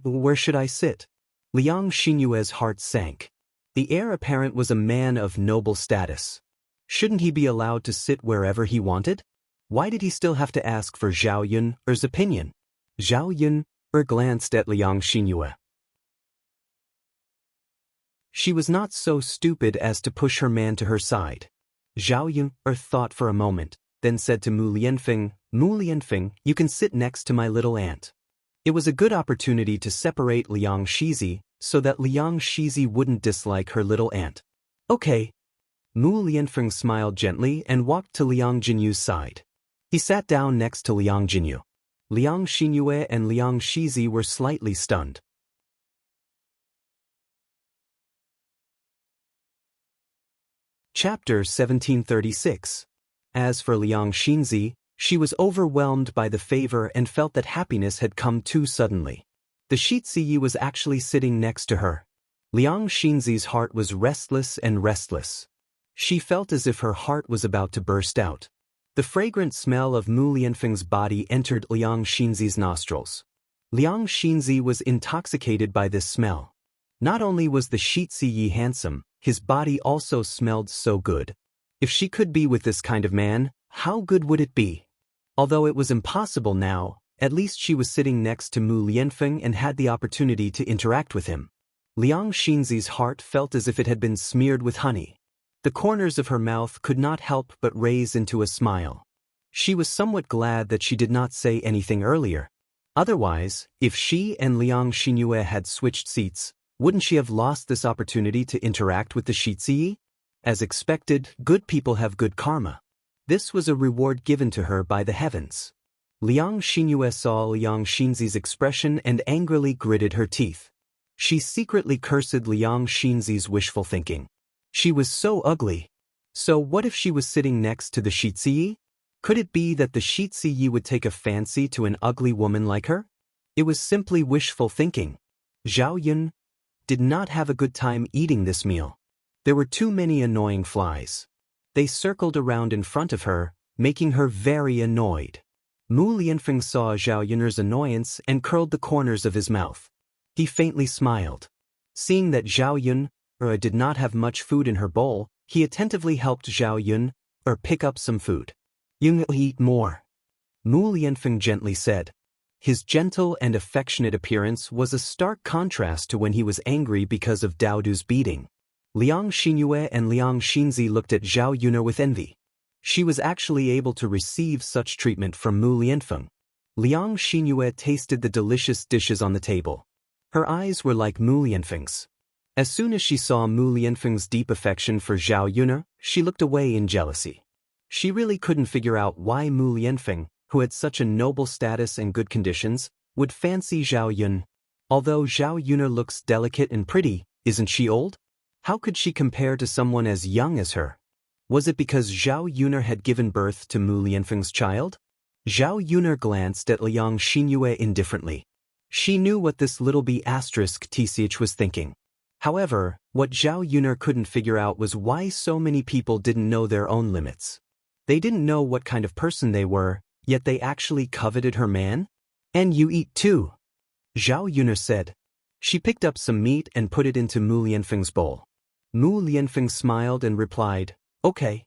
"Where should I sit?" Liang Xinyue's heart sank. The heir apparent was a man of noble status. Shouldn't he be allowed to sit wherever he wanted? Why did he still have to ask for Zhao Yun's opinion? Zhao Yun glanced at Liang Xinyue. She was not so stupid as to push her man to her side. Zhao Yun thought for a moment, then said to Mu Lianfeng, you can sit next to my little aunt. It was a good opportunity to separate Liang Shizi, so that Liang Shizi wouldn't dislike her little aunt. Okay. Mu Lianfeng smiled gently and walked to Liang Jinyu's side. He sat down next to Liang Jinyu. Liang Xinyue and Liang Shizi were slightly stunned. Chapter 1736. As for Liang Xinzi, she was overwhelmed by the favor and felt that happiness had come too suddenly. The Shiziyi was actually sitting next to her. Liang Xinzi's heart was restless and restless. She felt as if her heart was about to burst out. The fragrant smell of Mu Lianfeng's body entered Liang Xinzi's nostrils. Liang Xinzi was intoxicated by this smell. Not only was the Shiziyi handsome, his body also smelled so good. If she could be with this kind of man, how good would it be? Although it was impossible now, at least she was sitting next to Mu Lianfeng and had the opportunity to interact with him. Liang Xinzi's heart felt as if it had been smeared with honey. The corners of her mouth could not help but raise into a smile. She was somewhat glad that she did not say anything earlier. Otherwise, if she and Liang Xinyue had switched seats, wouldn't she have lost this opportunity to interact with the Shiziyi? As expected, good people have good karma. This was a reward given to her by the heavens. Liang Xinyue saw Liang Xinzi's expression and angrily gritted her teeth. She secretly cursed Liang Xinzi's wishful thinking. She was so ugly. So what if she was sitting next to the Shiziyi? Could it be that the Shiziyi would take a fancy to an ugly woman like her? It was simply wishful thinking. Zhao Yun did not have a good time eating this meal. There were too many annoying flies. They circled around in front of her, making her very annoyed. Mu Lianfeng saw Zhao Yun's annoyance and curled the corners of his mouth. He faintly smiled. Seeing that Zhao Yun did not have much food in her bowl, he attentively helped Zhao Yun pick up some food. "You'll eat more," Mu Lianfeng gently said. His gentle and affectionate appearance was a stark contrast to when he was angry because of Daodu's beating. Liang Xinyue and Liang Xinzi looked at Zhao Yun with envy. She was actually able to receive such treatment from Mu Lianfeng. Liang Xinyue tasted the delicious dishes on the table. Her eyes were like Mu Lianfeng's. As soon as she saw Mu Lianfeng's deep affection for Zhao Yun, she looked away in jealousy. She really couldn't figure out why Mu Lianfeng, who had such a noble status and good conditions, would fancy Zhao Yun. Although Zhao Yun looks delicate and pretty, isn't she old? How could she compare to someone as young as her? Was it because Zhao Yun had given birth to Mu Lianfeng's child? Zhao Yun glanced at Liang Xinyue indifferently. She knew what this little b***tch was thinking. However, what Zhao Yun couldn't figure out was why so many people didn't know their own limits. They didn't know what kind of person they were, yet they actually coveted her man? "And you eat too," Zhao Yun said. She picked up some meat and put it into Mu Lianfeng's bowl. Mu Lianfeng smiled and replied, "Okay."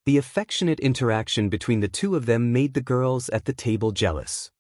The affectionate interaction between the two of them made the girls at the table jealous.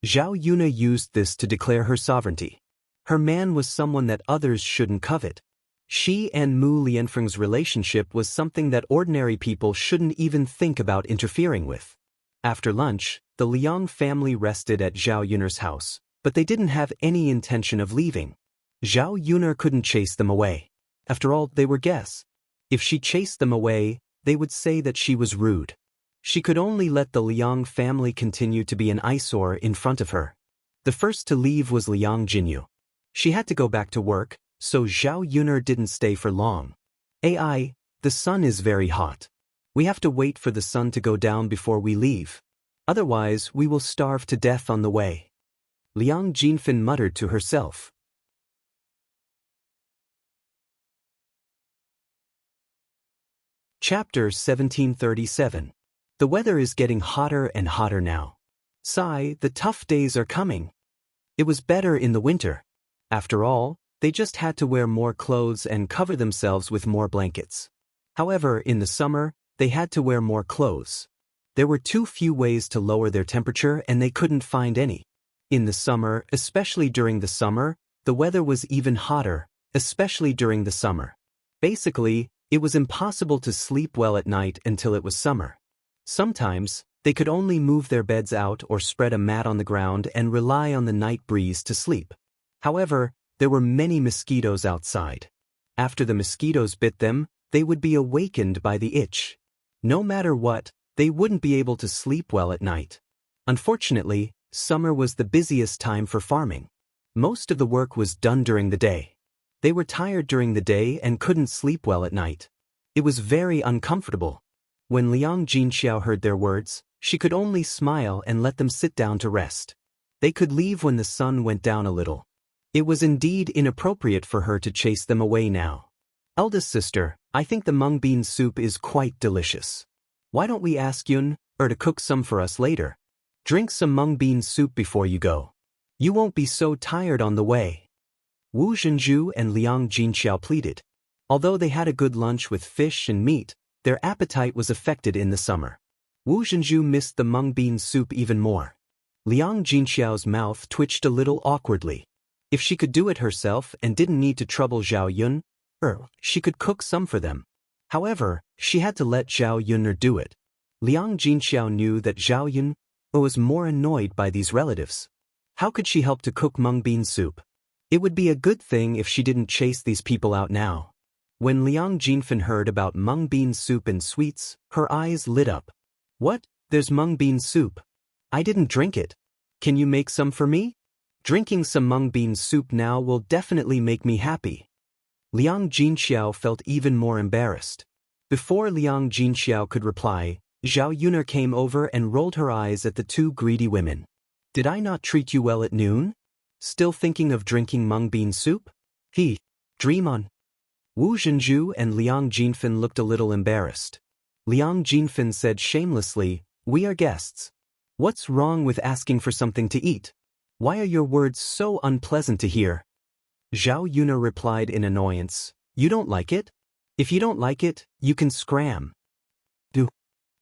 Zhao Yun used this to declare her sovereignty. Her man was someone that others shouldn't covet. She and Mu Lianfeng's relationship was something that ordinary people shouldn't even think about interfering with. After lunch, the Liang family rested at Zhao Yun's house, but they didn't have any intention of leaving. Zhao Yun couldn't chase them away. After all, they were guests. If she chased them away, they would say that she was rude. She could only let the Liang family continue to be an eyesore in front of her. The first to leave was Liang Jinyu. She had to go back to work, so Zhao Yuner didn't stay for long. "AI, the sun is very hot. We have to wait for the sun to go down before we leave. Otherwise, we will starve to death on the way." Liang Jinfin muttered to herself. Chapter 1737. The weather is getting hotter and hotter now. Sigh, the tough days are coming. It was better in the winter. After all, they just had to wear more clothes and cover themselves with more blankets. However, in the summer, they had to wear more clothes. There were too few ways to lower their temperature and they couldn't find any. In the summer, especially during the summer, the weather was even hotter, especially during the summer. Basically, it was impossible to sleep well at night until it was summer. Sometimes, they could only move their beds out or spread a mat on the ground and rely on the night breeze to sleep. However, there were many mosquitoes outside. After the mosquitoes bit them, they would be awakened by the itch. No matter what, they wouldn't be able to sleep well at night. Unfortunately, summer was the busiest time for farming. Most of the work was done during the day. They were tired during the day and couldn't sleep well at night. It was very uncomfortable. When Liang Jinxiao heard their words, she could only smile and let them sit down to rest. They could leave when the sun went down a little. It was indeed inappropriate for her to chase them away now. "Eldest sister, I think the mung bean soup is quite delicious. Why don't we ask Yun to cook some for us later? Drink some mung bean soup before you go. You won't be so tired on the way." Wu Zhenju and Liang Jinxiao pleaded. Although they had a good lunch with fish and meat, their appetite was affected in the summer. Wu Zhenju missed the mung bean soup even more. Liang Jinxiao's mouth twitched a little awkwardly. If she could do it herself and didn't need to trouble Zhao Yun, she could cook some for them. However, she had to let Zhao Yun do it. Liang Jinxiao knew that Zhao Yun was more annoyed by these relatives. How could she help to cook mung bean soup? It would be a good thing if she didn't chase these people out now. When Liang Jinfin heard about mung bean soup and sweets, her eyes lit up. "What? There's mung bean soup. I didn't drink it. Can you make some for me? Drinking some mung bean soup now will definitely make me happy." Liang Jinxiao felt even more embarrassed. Before Liang Jinxiao could reply, Zhao Yuner came over and rolled her eyes at the two greedy women. "Did I not treat you well at noon? Still thinking of drinking mung bean soup? Dream on." Wu Zhenju and Liang Jinfin looked a little embarrassed. Liang Jinfin said shamelessly, "We are guests. What's wrong with asking for something to eat? Why are your words so unpleasant to hear?" Zhao Yuner replied in annoyance, "You don't like it? If you don't like it, you can scram."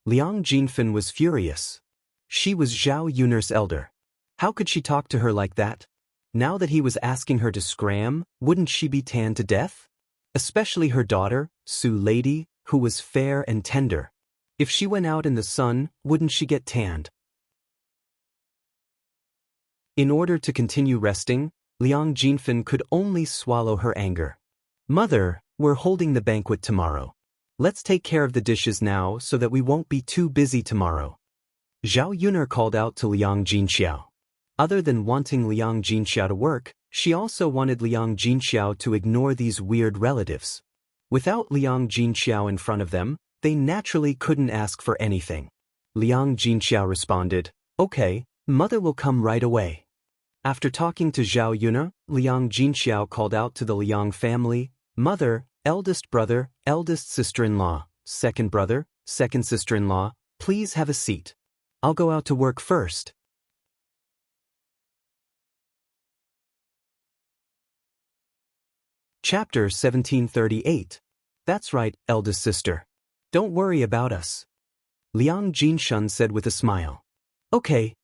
Liang Jinfin was furious. She was Zhao Yuner's elder. How could she talk to her like that? Now that he was asking her to scram, wouldn't she be tanned to death? Especially her daughter, Su Lady, who was fair and tender. If she went out in the sun, wouldn't she get tanned? In order to continue resting, Liang Jinfin could only swallow her anger. "Mother, we're holding the banquet tomorrow. Let's take care of the dishes now so that we won't be too busy tomorrow." Zhao Yuner called out to Liang Jinxiao. Other than wanting Liang Jinxiao to work, she also wanted Liang Jinxiao to ignore these weird relatives. Without Liang Jinxiao in front of them, they naturally couldn't ask for anything. Liang Jinxiao responded, "Okay, mother will come right away." After talking to Zhao Yuner, Liang Jinxiao called out to the Liang family, "Mother, eldest brother, eldest sister-in-law, second brother, second sister-in-law, please have a seat. I'll go out to work first." Chapter 1738. That's right, eldest sister. Don't worry about us. Liang Jinshun said with a smile. Okay.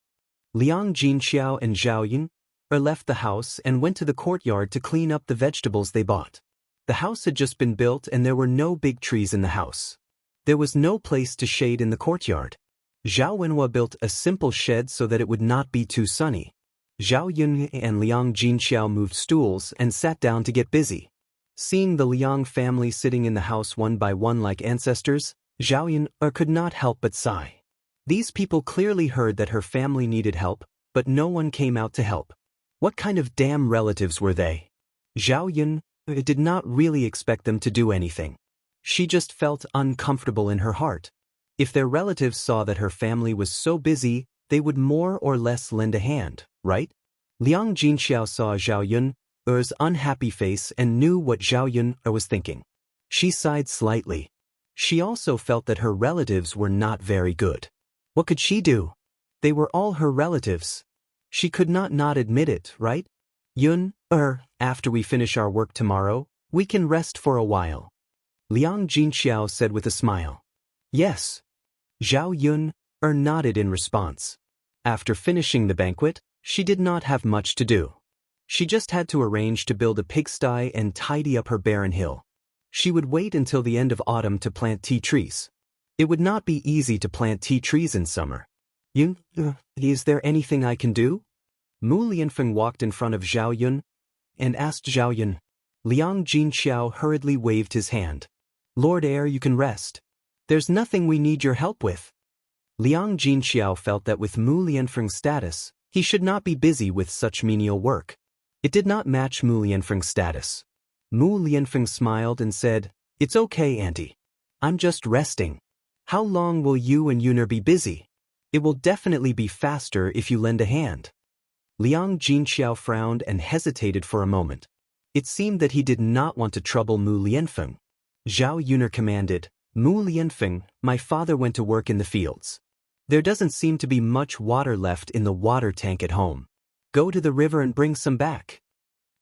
Liang Jinxiao and Zhao Yun left the house and went to the courtyard to clean up the vegetables they bought. The house had just been built and there were no big trees in the house. There was no place to shade in the courtyard. Zhao Wenhua built a simple shed so that it would not be too sunny. Zhao Yun and Liang Jinxiao moved stools and sat down to get busy. Seeing the Liang family sitting in the house one by one like ancestors, Zhao Yun could not help but sigh. These people clearly heard that her family needed help, but no one came out to help. What kind of damn relatives were they? Zhao Yun did not really expect them to do anything. She just felt uncomfortable in her heart. If their relatives saw that her family was so busy, they would more or less lend a hand, right? Liang Jinxiao saw Zhao Yun's unhappy face and knew what Zhao Yun was thinking. She sighed slightly. She also felt that her relatives were not very good. What could she do? They were all her relatives. She could not admit it, right? Yun, after we finish our work tomorrow, we can rest for a while. Liang Jinxiao said with a smile. Yes. Zhao Yun nodded in response. After finishing the banquet, she did not have much to do. She just had to arrange to build a pigsty and tidy up her barren hill. She would wait until the end of autumn to plant tea trees. It would not be easy to plant tea trees in summer. Yun, is there anything I can do? Mu Lianfeng walked in front of Zhao Yun and asked Zhao Yun. Liang Jinxiao hurriedly waved his hand. Lord Heir, you can rest. There's nothing we need your help with. Liang Jinxiao felt that with Mu Lianfeng's status, he should not be busy with such menial work. It did not match Mu Lianfeng's status. Mu Lianfeng smiled and said, It's okay, Auntie. I'm just resting. How long will you and Yuner be busy? It will definitely be faster if you lend a hand. Liang Jinxiao frowned and hesitated for a moment. It seemed that he did not want to trouble Mu Lianfeng. Zhao Yuner commanded, Mu Lianfeng, my father went to work in the fields. There doesn't seem to be much water left in the water tank at home. Go to the river and bring some back.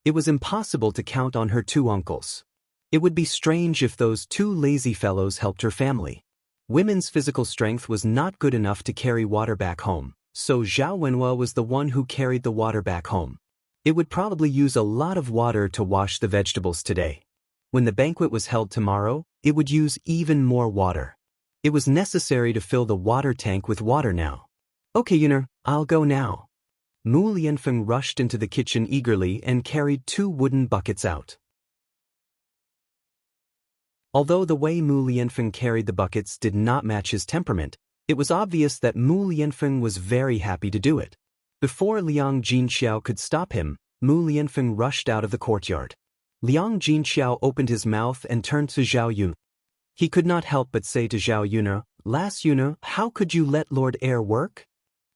It was impossible to count on her two uncles. It would be strange if those two lazy fellows helped her family. Women's physical strength was not good enough to carry water back home, so Zhao Wenhua was the one who carried the water back home. It would probably use a lot of water to wash the vegetables today. When the banquet was held tomorrow, it would use even more water. It was necessary to fill the water tank with water now. Okay, Yuner, I'll go now. Mu Lianfeng rushed into the kitchen eagerly and carried 2 wooden buckets out. Although the way Mu Lianfeng carried the buckets did not match his temperament, it was obvious that Mu Lianfeng was very happy to do it. Before Liang Jinxiao could stop him, Mu Lianfeng rushed out of the courtyard. Liang Jinxiao opened his mouth and turned to Zhao Yun. He could not help but say to Zhao Yuner, Last Yuner, how could you let Lord Heir work?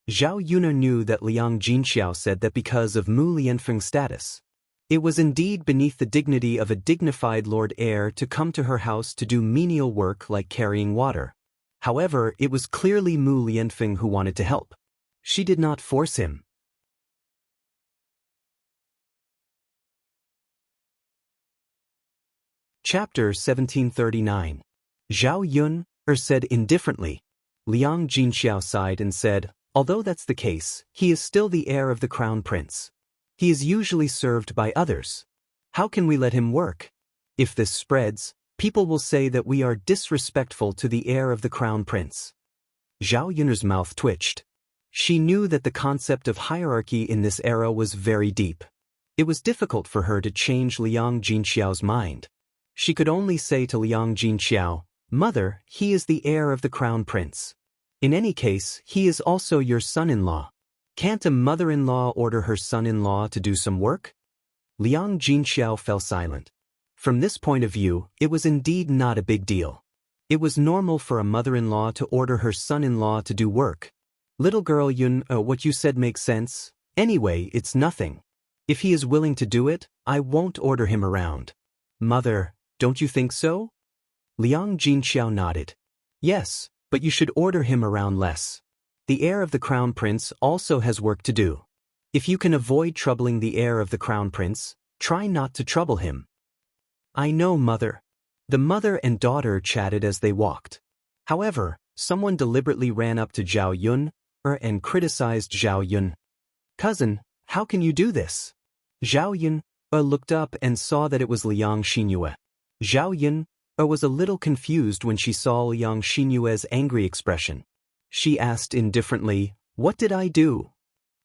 Zhao Yuner knew that Liang Jinxiao said that because of Mu Lianfeng's status. It was indeed beneath the dignity of a dignified Lord Heir to come to her house to do menial work like carrying water. However, it was clearly Mu Lianfeng who wanted to help. She did not force him. Chapter 1739. Zhao Yun said indifferently. Liang Jinxiao sighed and said, Although that's the case, he is still the heir of the crown prince. He is usually served by others. How can we let him work? If this spreads, people will say that we are disrespectful to the heir of the crown prince. Zhao Yun's mouth twitched. She knew that the concept of hierarchy in this era was very deep. It was difficult for her to change Liang Jinxiao's mind. She could only say to Liang Jinxiao, Mother, he is the heir of the crown prince. In any case, he is also your son-in-law. Can't a mother-in-law order her son-in-law to do some work? Liang Jinxiao fell silent. From this point of view, it was indeed not a big deal. It was normal for a mother-in-law to order her son-in-law to do work. Little girl Yun, what you said makes sense. Anyway, it's nothing. If he is willing to do it, I won't order him around. Mother, don't you think so? Liang Jinxiao nodded. Yes, but you should order him around less. The heir of the crown prince also has work to do. If you can avoid troubling the heir of the crown prince, try not to trouble him. I know, Mother. The mother and daughter chatted as they walked. However, someone deliberately ran up to Zhao Yun and criticized Zhao Yun. Cousin, how can you do this? Zhao Yun looked up and saw that it was Liang Xinyue. Zhao Yun was a little confused when she saw Liang Xinyue's angry expression. She asked indifferently, What did I do?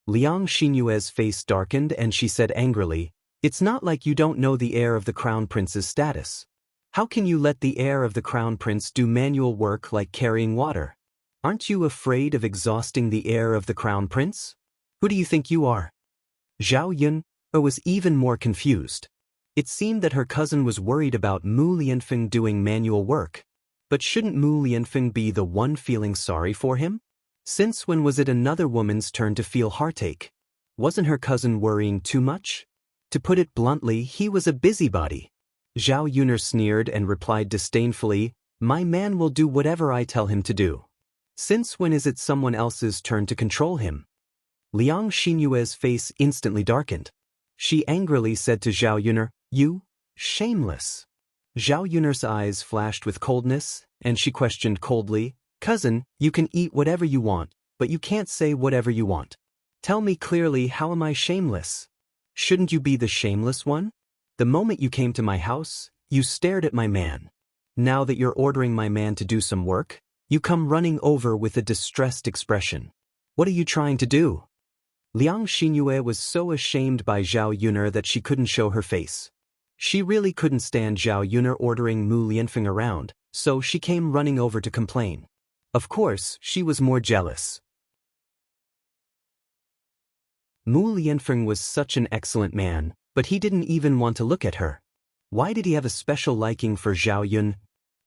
Liang Xinyue's face darkened and she said angrily, It's not like you don't know the heir of the crown prince's status. How can you let the heir of the crown prince do manual work like carrying water? Aren't you afraid of exhausting the heir of the crown prince? Who do you think you are? Zhao Yun was even more confused. It seemed that her cousin was worried about Mu Lianfeng doing manual work. But shouldn't Mu Lianfeng be the one feeling sorry for him? Since when was it another woman's turn to feel heartache? Wasn't her cousin worrying too much? To put it bluntly, he was a busybody. Zhao Yun'er sneered and replied disdainfully, "My man will do whatever I tell him to do. Since when is it someone else's turn to control him?" Liang Xinyue's face instantly darkened. She angrily said to Zhao Yun'er, "You, shameless." Zhao Yun'er's eyes flashed with coldness, and she questioned coldly, "Cousin, you can eat whatever you want, but you can't say whatever you want. Tell me clearly, how am I shameless? Shouldn't you be the shameless one? The moment you came to my house, you stared at my man. Now that you're ordering my man to do some work, you come running over with a distressed expression. What are you trying to do?" Liang Xinyue was so ashamed by Zhao Yun'er that she couldn't show her face. She really couldn't stand Zhao Yun'er ordering Mu Lianfeng around, so she came running over to complain. Of course, she was more jealous. Mu Lianfeng was such an excellent man, but he didn't even want to look at her. Why did he have a special liking for Zhao Yun?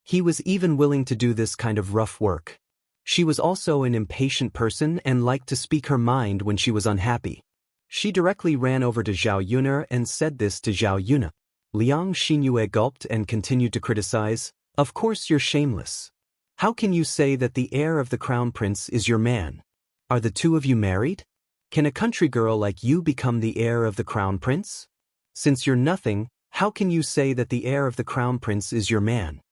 He was even willing to do this kind of rough work. She was also an impatient person and liked to speak her mind when she was unhappy. She directly ran over to Zhao Yun'er and said this to Zhao Yun'er. Liang Xinyue gulped and continued to criticize, "Of course you're shameless. How can you say that the heir of the crown prince is your man? Are the two of you married? Can a country girl like you become the heir of the crown prince? Since you're nothing, how can you say that the heir of the crown prince is your man?"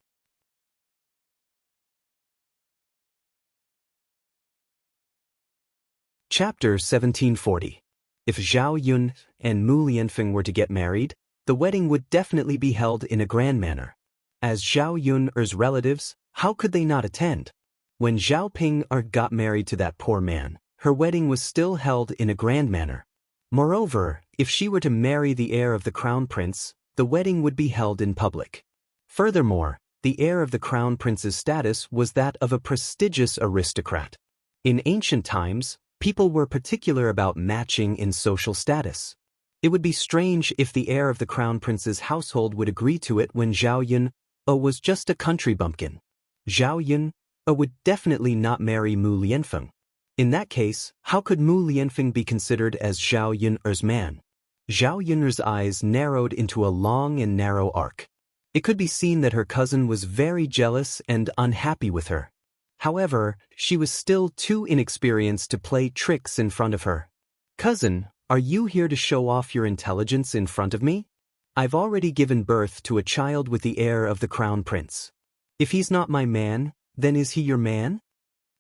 Chapter 1740. If Zhao Yun and Mu Lianfeng were to get married, the wedding would definitely be held in a grand manner. As Zhao Yun'er's relatives, how could they not attend? When Zhao Ping-er got married to that poor man, her wedding was still held in a grand manner. Moreover, if she were to marry the heir of the crown prince, the wedding would be held in public. Furthermore, the heir of the crown prince's status was that of a prestigious aristocrat. In ancient times, people were particular about matching in social status. It would be strange if the heir of the crown prince's household would agree to it when Zhao Yun was just a country bumpkin. Zhao Yun would definitely not marry Mu Lianfeng. In that case, how could Mu Lianfeng be considered as Zhao Yun'er's man? Zhao Yun'er's eyes narrowed into a long and narrow arc. It could be seen that her cousin was very jealous and unhappy with her. However, she was still too inexperienced to play tricks in front of her. "Cousin, are you here to show off your intelligence in front of me? I've already given birth to a child with the heir of the crown prince. If he's not my man, then is he your man?"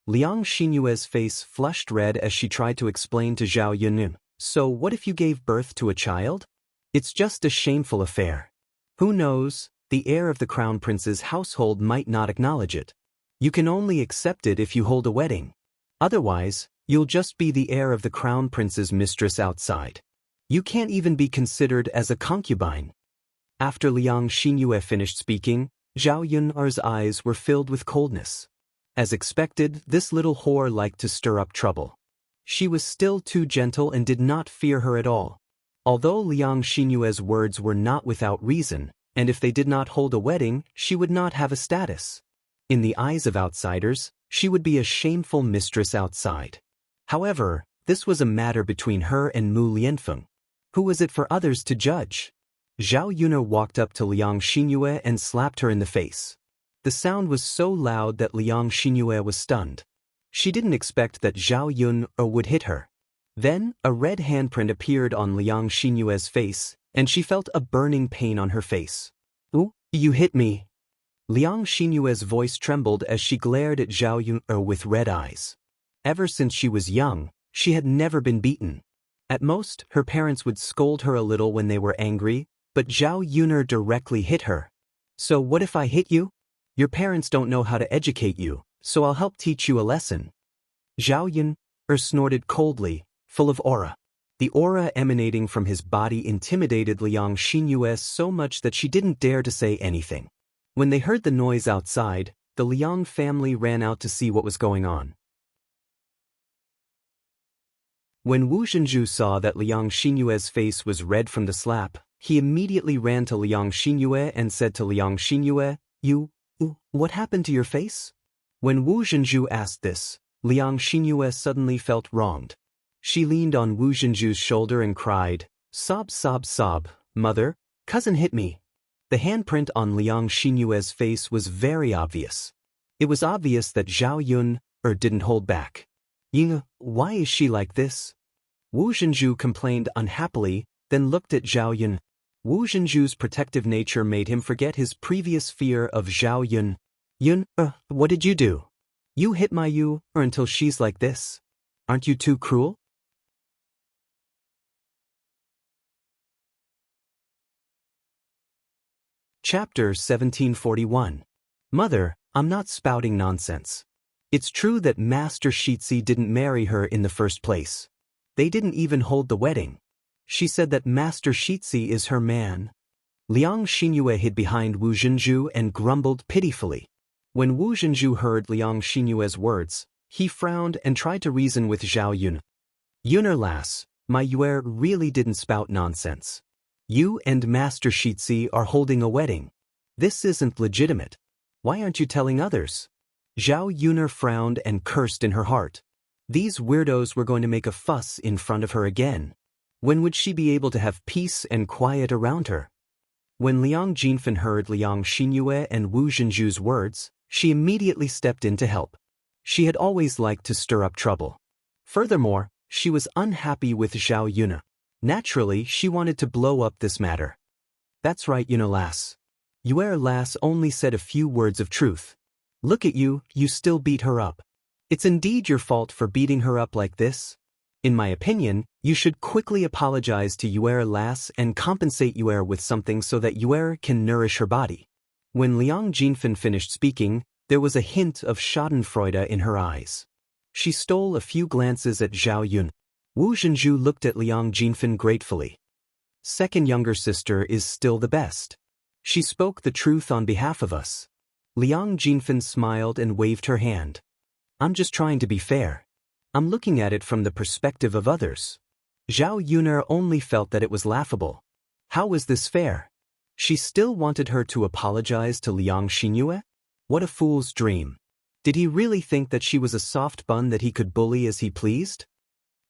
Liang Xinyue's face flushed red as she tried to explain to Zhao Yun, "So what if you gave birth to a child? It's just a shameful affair. Who knows, the heir of the crown prince's household might not acknowledge it. You can only accept it if you hold a wedding. Otherwise, you'll just be the heir of the crown prince's mistress outside. You can't even be considered as a concubine." After Liang Xinyue finished speaking, Zhao Yun'er's eyes were filled with coldness. As expected, this little whore liked to stir up trouble. She was still too gentle and did not fear her at all. Although Liang Xinyue's words were not without reason, and if they did not hold a wedding, she would not have a status. In the eyes of outsiders, she would be a shameful mistress outside. However, this was a matter between her and Mu Lianfeng. Who was it for others to judge? Zhao Yun'er walked up to Liang Xinyue and slapped her in the face. The sound was so loud that Liang Xinyue was stunned. She didn't expect that Zhao Yun would hit her. Then, a red handprint appeared on Liang Xinyue's face, and she felt a burning pain on her face. "Ooh, you hit me." Liang Xinyue's voice trembled as she glared at Zhao Yun with red eyes. Ever since she was young, she had never been beaten. At most, her parents would scold her a little when they were angry, but Zhao Yun'er directly hit her. "So what if I hit you? Your parents don't know how to educate you, so I'll help teach you a lesson." Zhao Yun'er snorted coldly, full of aura. The aura emanating from his body intimidated Liang Xinyue so much that she didn't dare to say anything. When they heard the noise outside, the Liang family ran out to see what was going on. When Wu Zhenju saw that Liang Xinyue's face was red from the slap, he immediately ran to Liang Xinyue and said to Liang Xinyue, What happened to your face? When Wu Zhenju asked this, Liang Xinyue suddenly felt wronged. She leaned on Wu Zhenju's shoulder and cried, Sob, sob, sob, mother, cousin hit me. The handprint on Liang Xinyue's face was very obvious. It was obvious that Zhao Yun didn't hold back. Ying, why is she like this? Wu Zhenju complained unhappily, then looked at Zhao Yun. Wu Zhenju's protective nature made him forget his previous fear of Zhao Yun. Yun, what did you do? You hit my Yu until she's like this. Aren't you too cruel? Chapter 1741. Mother, I'm not spouting nonsense. It's true that Master Shitsi didn't marry her in the first place. They didn't even hold the wedding. She said that Master Shitsi is her man. Liang Xinyue hid behind Wu Zhenju and grumbled pitifully. When Wu Zhenju heard Liang Xinyue's words, he frowned and tried to reason with Zhao Yun. Yuner lass, my Yue really didn't spout nonsense. You and Master Shitsi are holding a wedding. This isn't legitimate. Why aren't you telling others? Zhao Yuner frowned and cursed in her heart. These weirdos were going to make a fuss in front of her again. When would she be able to have peace and quiet around her? When Liang Jinfen heard Liang Xinyue and Wu Zhenju's words, she immediately stepped in to help. She had always liked to stir up trouble. Furthermore, she was unhappy with Zhao Yuna. Naturally, she wanted to blow up this matter. That's right, Yuna lass. Yue lass only said a few words of truth. Look at you, you still beat her up. It's indeed your fault for beating her up like this. In my opinion, you should quickly apologize to Yue lass and compensate Yue with something so that Yue can nourish her body. When Liang Jinfen finished speaking, there was a hint of schadenfreude in her eyes. She stole a few glances at Zhao Yun. Wu Zhenju looked at Liang Jinfen gratefully. Second younger sister is still the best. She spoke the truth on behalf of us. Liang Jinfen smiled and waved her hand. I'm just trying to be fair. I'm looking at it from the perspective of others. Zhao Yuner only felt that it was laughable. How was this fair? She still wanted her to apologize to Liang Xinyue? What a fool's dream. Did he really think that she was a soft bun that he could bully as he pleased?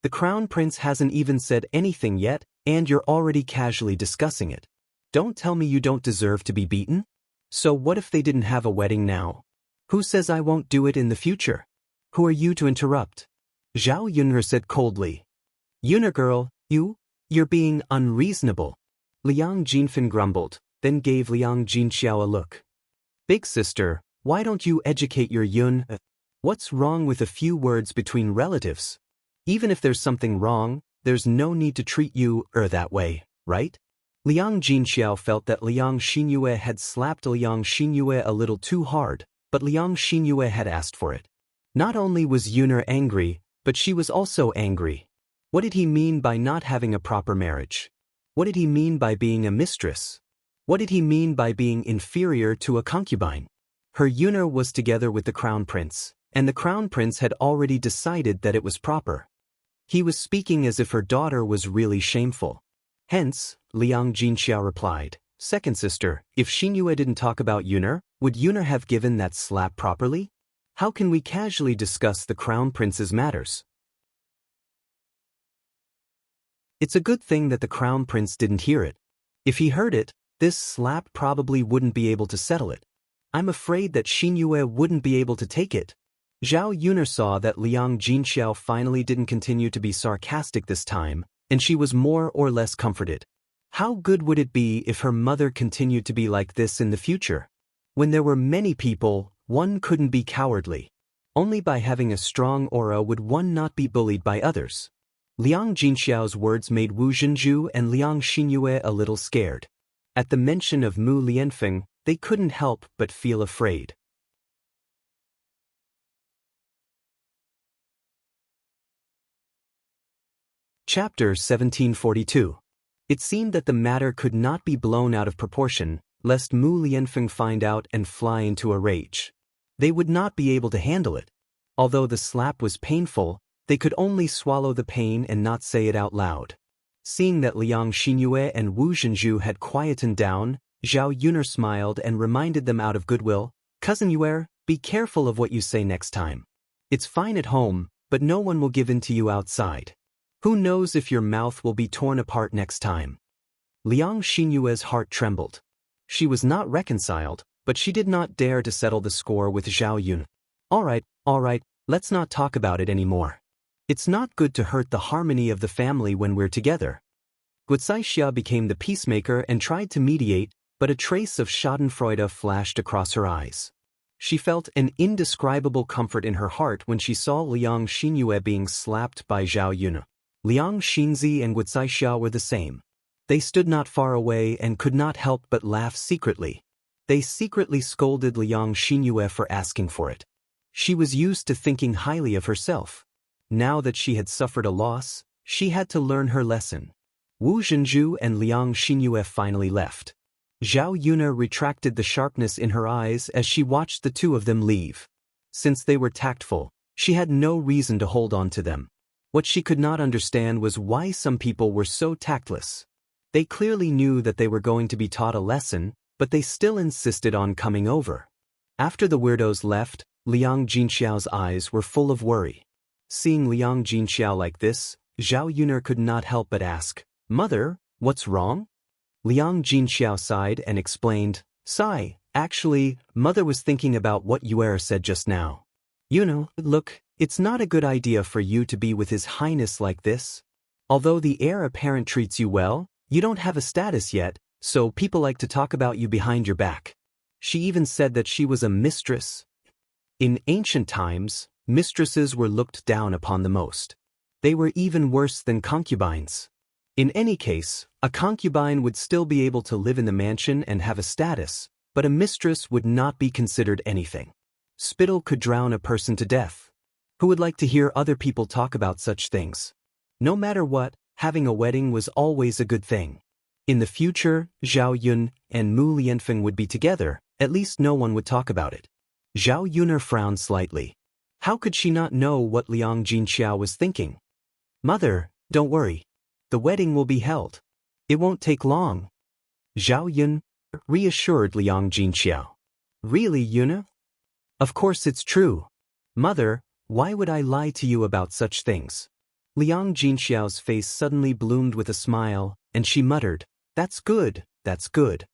The Crown Prince hasn't even said anything yet, and you're already casually discussing it. Don't tell me you don't deserve to be beaten? So what if they didn't have a wedding now? Who says I won't do it in the future? Who are you to interrupt? Zhao Yunher said coldly. Yuner girl, you're being unreasonable. Liang Jinfen grumbled, then gave Liang Jinxiao a look. Big sister, why don't you educate your Yun? What's wrong with a few words between relatives? Even if there's something wrong, there's no need to treat you that way, right? Liang Jinxiao felt that Liang Xinyue had slapped Liang Xinyue a little too hard, but Liang Xinyue had asked for it. Not only was Yuner angry, but she was also angry. What did he mean by not having a proper marriage? What did he mean by being a mistress? What did he mean by being inferior to a concubine? Her Yuner was together with the Crown Prince, and the Crown Prince had already decided that it was proper. He was speaking as if her daughter was really shameful. Hence, Liang Jinxiao replied, Second sister, if Xinyue didn't talk about Yuner, would Yuner have given that slap properly? How can we casually discuss the Crown Prince's matters? It's a good thing that the Crown Prince didn't hear it. If he heard it, this slap probably wouldn't be able to settle it. I'm afraid that Xinyue wouldn't be able to take it. Zhao Yuner saw that Liang Jinxiao finally didn't continue to be sarcastic this time, and she was more or less comforted. How good would it be if her mother continued to be like this in the future? When there were many people, one couldn't be cowardly. Only by having a strong aura would one not be bullied by others. Liang Jinxiao's words made Wu Zhenju and Liang Xinyue a little scared. At the mention of Mu Lianfeng, they couldn't help but feel afraid. Chapter 1742. It seemed that the matter could not be blown out of proportion. lest Mu Lianfeng find out and fly into a rage. They would not be able to handle it. Although the slap was painful, they could only swallow the pain and not say it out loud. Seeing that Liang Xinyue and Wu Zhenju had quietened down, Zhao Yuner smiled and reminded them out of goodwill, "Cousin Yuer, be careful of what you say next time. It's fine at home, but no one will give in to you outside. Who knows if your mouth will be torn apart next time." Liang Xinyue's heart trembled. She was not reconciled, but she did not dare to settle the score with Zhao Yun. All right, let's not talk about it anymore. It's not good to hurt the harmony of the family when we're together. Guocai Xia became the peacemaker and tried to mediate, but a trace of schadenfreude flashed across her eyes. She felt an indescribable comfort in her heart when she saw Liang Xinyue being slapped by Zhao Yun. Liang Xinzi and Guocai Xia were the same. They stood not far away and could not help but laugh secretly. They secretly scolded Liang Xinyue for asking for it. She was used to thinking highly of herself. Now that she had suffered a loss, she had to learn her lesson. Wu Zhenju and Liang Xinyue finally left. Zhao Yuner retracted the sharpness in her eyes as she watched the two of them leave. Since they were tactful, she had no reason to hold on to them. What she could not understand was why some people were so tactless. They clearly knew that they were going to be taught a lesson, but they still insisted on coming over. After the weirdos left, Liang Jinxiao's eyes were full of worry. Seeing Liang Jinxiao like this, Zhao Yuner could not help but ask, "Mother, what's wrong?" Liang Jinxiao sighed and explained, "Sigh, actually, Mother was thinking about what Yuer said just now. Look, it's not a good idea for you to be with His Highness like this. Although the heir apparent treats you well, you don't have a status yet, so people like to talk about you behind your back." She even said that she was a mistress. In ancient times, mistresses were looked down upon the most. They were even worse than concubines. In any case, a concubine would still be able to live in the mansion and have a status, but a mistress would not be considered anything. Spittle could drown a person to death. Who would like to hear other people talk about such things? No matter what, having a wedding was always a good thing. In the future, Zhao Yun and Mu Lianfeng would be together, at least no one would talk about it. Zhao Yuner frowned slightly. How could she not know what Liang Jinxiao was thinking? "Mother, don't worry. The wedding will be held. It won't take long." Zhao Yun reassured Liang Jinxiao. "Really, Yuna? Of course it's true. Mother, why would I lie to you about such things?" Liang Jinxiao's face suddenly bloomed with a smile, and she muttered, "That's good, that's good."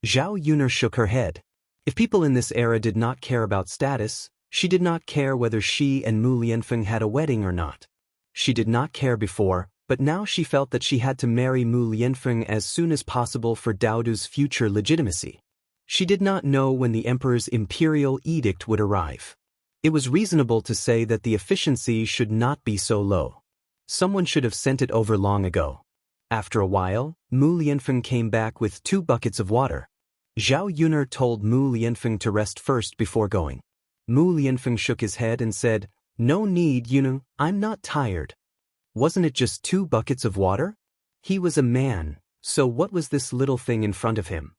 Zhao Yuner shook her head. If people in this era did not care about status, she did not care whether she and Mu Lianfeng had a wedding or not. She did not care before, but now she felt that she had to marry Mu Lianfeng as soon as possible for Daodu's future legitimacy. She did not know when the emperor's imperial edict would arrive. It was reasonable to say that the efficiency should not be so low. Someone should have sent it over long ago. After a while, Mu Lianfeng came back with 2 buckets of water. Zhao Yuner told Mu Lianfeng to rest first before going. Mu Lianfeng shook his head and said, "No need, Yunu, I'm not tired." Wasn't it just 2 buckets of water? He was a man, so what was this little thing in front of him?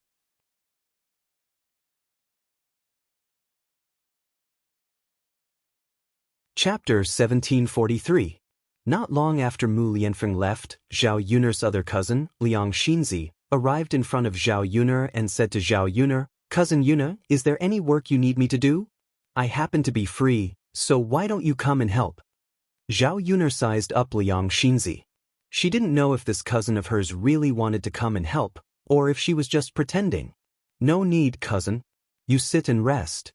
Chapter 1743. Not long after Mu Lianfeng left, Zhao Yuner's other cousin, Liang Xinzi, arrived in front of Zhao Yuner and said to Zhao Yuner, "Cousin Yuna, is there any work you need me to do? I happen to be free, so why don't you come and help?" Zhao Yuner sized up Liang Xinzi. She didn't know if this cousin of hers really wanted to come and help, or if she was just pretending. "No need, cousin. You sit and rest."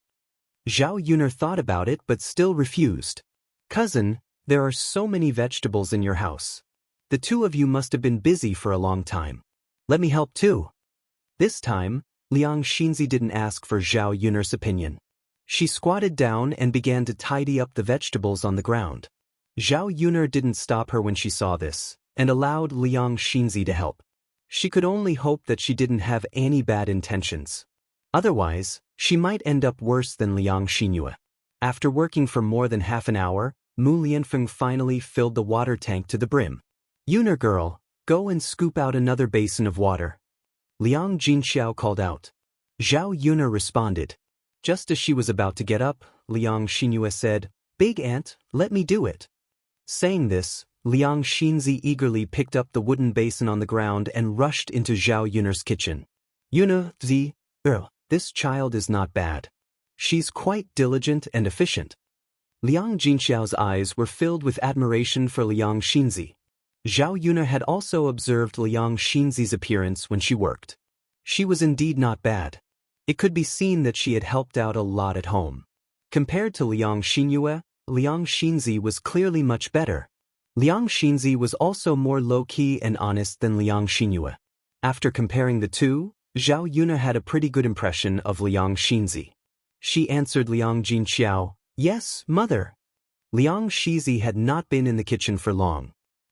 Zhao Yuner thought about it but still refused. "Cousin, there are so many vegetables in your house. The two of you must have been busy for a long time. Let me help too." This time, Liang Xinzi didn't ask for Zhao Yuner's opinion. She squatted down and began to tidy up the vegetables on the ground. Zhao Yuner didn't stop her when she saw this, and allowed Liang Xinzi to help. She could only hope that she didn't have any bad intentions. Otherwise, she might end up worse than Liang Xinyue. After working for more than half an hour, Mu Lianfeng finally filled the water tank to the brim. "Yuner girl, Go and scoop out another basin of water. Liang Jinxiao called out. Zhao Yuna responded. Just as she was about to get up, Liang Xinyue said, Big Ant, let me do it. Saying this, Liang Xinzi eagerly picked up the wooden basin on the ground and rushed into Zhao Yuner's kitchen. Yuna, this child is not bad. She's quite diligent and efficient. Liang Jinxiao's eyes were filled with admiration for Liang Xinzi. Zhao Yuna had also observed Liang Xinzi's appearance when she worked. She was indeed not bad. It could be seen that she had helped out a lot at home. Compared to Liang Xinyue, Liang Xinzi was clearly much better. Liang Xinzi was also more low-key and honest than Liang Xinyue. After comparing the two, Zhao Yuna had a pretty good impression of Liang Xinzi. She answered Liang Jinxiao, Yes, mother. Liang Xinzi had not been in the kitchen for long.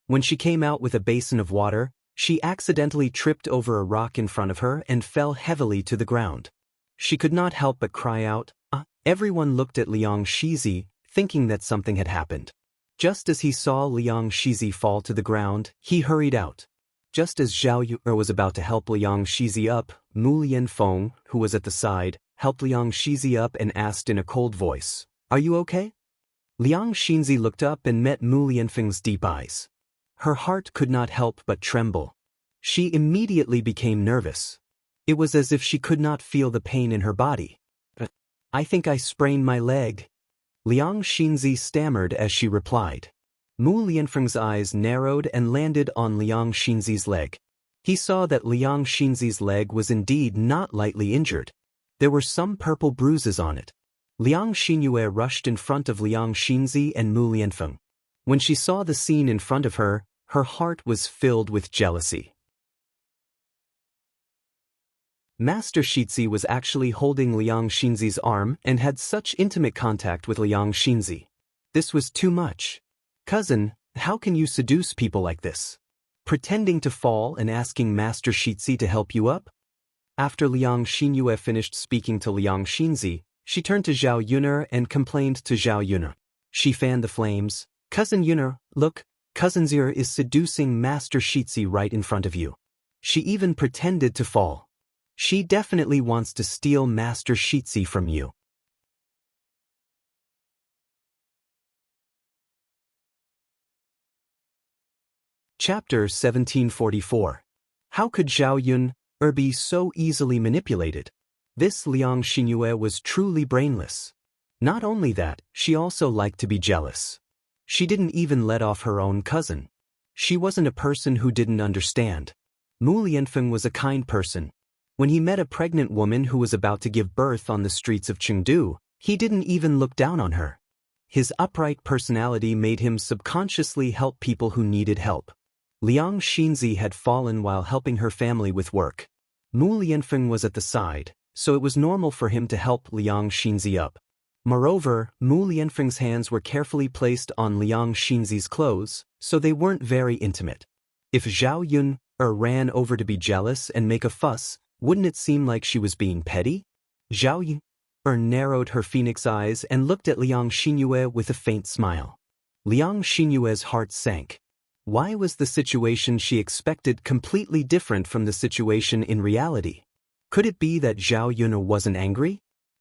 When she came out with a basin of water, she accidentally tripped over a rock in front of her and fell heavily to the ground. She could not help but cry out, Everyone looked at Liang Xinzi, thinking that something had happened. Just as he saw Liang Xinzi fall to the ground, he hurried out. Just as Zhao Yuna was about to help Liang Xinzi up, Mu Lianfeng, who was at the side, helped Liang Xinzi up and asked in a cold voice, Are you okay? Liang Xinzi looked up and met Mu Lianfeng's deep eyes. Her heart could not help but tremble. She immediately became nervous. It was as if she could not feel the pain in her body. I think I sprained my leg. Liang Xinzi stammered as she replied. Mu Lianfeng's eyes narrowed and landed on Liang Xinzi's leg. He saw that Liang Xinzi's leg was indeed not lightly injured. There were some purple bruises on it. Liang Xinyue rushed in front of Liang Xinzi and Mu Lianfeng. When she saw the scene in front of her heart was filled with jealousy. Master Shitzi was actually holding Liang Xinzi's arm and had such intimate contact with Liang Xinzi. This was too much. Cousin, how can you seduce people like this? Pretending to fall and asking Master Shitzi to help you up? After Liang Xinyue finished speaking to Liang Xinzi, she turned to Zhao Yuner and complained to Zhao Yuner. She fanned the flames. Cousin Yuner, look, Cousin Zir is seducing Master Shitzi right in front of you. She even pretended to fall. She definitely wants to steal Master Shitzi from you. Chapter 1744. How could Zhao Yun be so easily manipulated? This Liang Xinyue was truly brainless. Not only that, she also liked to be jealous. She didn't even let off her own cousin. She wasn't a person who didn't understand. Mu Lianfeng was a kind person. When he met a pregnant woman who was about to give birth on the streets of Chengdu, he didn't even look down on her. His upright personality made him subconsciously help people who needed help. Liang Xinzi had fallen while helping her family with work. Mu Lianfeng was at the side, so it was normal for him to help Liang Xinzi up. Moreover, Mu Lianfeng's hands were carefully placed on Liang Xinzi's clothes, so they weren't very intimate. If Zhao Yun ran over to be jealous and make a fuss, wouldn't it seem like she was being petty? Zhao Yun narrowed her phoenix eyes and looked at Liang Xinyue with a faint smile. Liang Xinyue's heart sank. Why was the situation she expected completely different from the situation in reality? Could it be that Zhao Yun wasn't angry?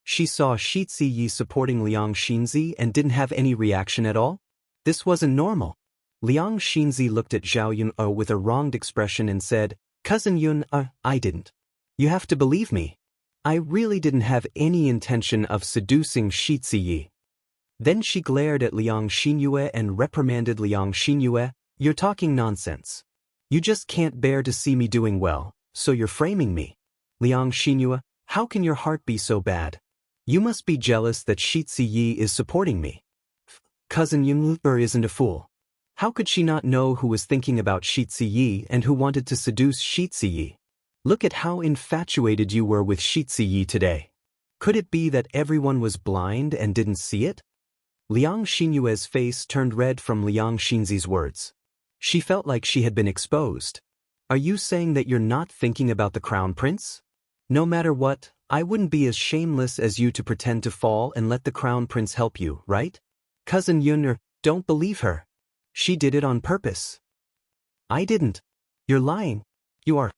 She saw Shitzi Yi supporting Liang Xinzi and didn't have any reaction at all? This wasn't normal. Liang Xinzi looked at Zhao Yun with a wronged expression and said, Cousin Yun, I didn't. You have to believe me. I really didn't have any intention of seducing Shitzi Yi. Then she glared at Liang Xinyue and reprimanded Liang Xinyue, You're talking nonsense. You just can't bear to see me doing well, so you're framing me. Liang Xinyue, how can your heart be so bad? You must be jealous that Shitzi Yi is supporting me. Cousin Yun isn't a fool. How could she not know who was thinking about Shitzi Yi and who wanted to seduce Shitzi Yi? Look at how infatuated you were with Shitzi Yi today. Could it be that everyone was blind and didn't see it? Liang Xinyue's face turned red from Liang Xinzi's words. She felt like she had been exposed. Are you saying that you're not thinking about the crown prince? No matter what, I wouldn't be as shameless as you to pretend to fall and let the crown prince help you, right? Cousin Yun, don't believe her. She did it on purpose. I didn't. You're lying. You are.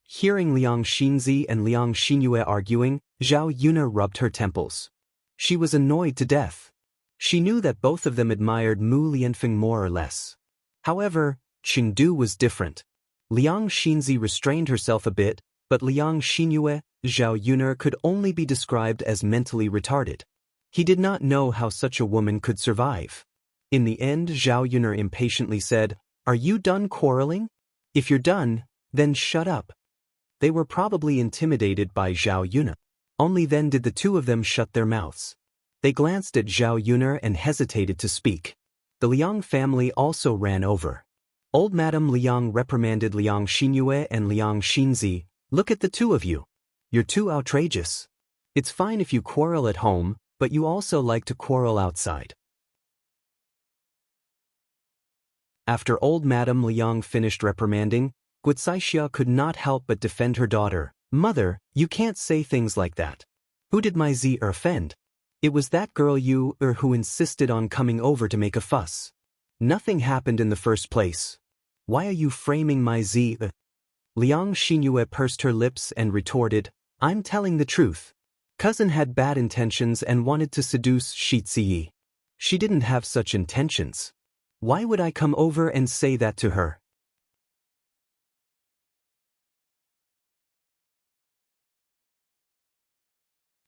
Hearing Liang Xinzi and Liang Xinyue arguing, Zhao Yuna rubbed her temples. She was annoyed to death. She knew that both of them admired Mu Lianfeng more or less. However, Chengdu was different. Liang Xinzi restrained herself a bit, but Liang Xinyue, Zhao Yuna could only be described as mentally retarded. He did not know how such a woman could survive. In the end, Zhao Yuna impatiently said, "Are you done quarreling? If you're done, then shut up." They were probably intimidated by Zhao Yuna. Only then did the two of them shut their mouths. They glanced at Zhao Yuna and hesitated to speak. The Liang family also ran over. Old Madame Liang reprimanded Liang Xinyue and Liang Xinzi. "Look at the two of you. You're too outrageous. It's fine if you quarrel at home, but you also like to quarrel outside." After old Madame Liang finished reprimanding, Guicaixia could not help but defend her daughter. "Mother, you can't say things like that. Who did my Zi offend? It was that girl who insisted on coming over to make a fuss. Nothing happened in the first place. Why are you framing my Zi?" Liang Xinyue pursed her lips and retorted, "I'm telling the truth. Cousin had bad intentions and wanted to seduce Shi Ziyi. She didn't have such intentions. Why would I come over and say that to her?"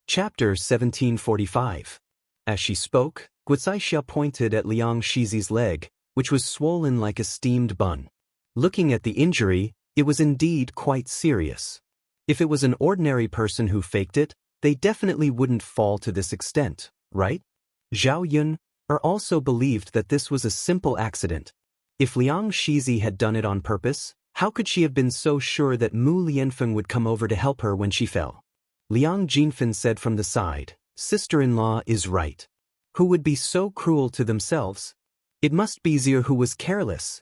Chapter 1745. As she spoke, Guicaixia pointed at Liang Shizi's leg, which was swollen like a steamed bun. Looking at the injury, it was indeed quite serious. If it was an ordinary person who faked it, they definitely wouldn't fall to this extent, right? Zhao Yun also believed that this was a simple accident. If Liang Shizi had done it on purpose, how could she have been so sure that Mu Lianfeng would come over to help her when she fell? Liang Jinfen said from the side, "Sister-in-law is right. Who would be so cruel to themselves? It must be Zir who was careless."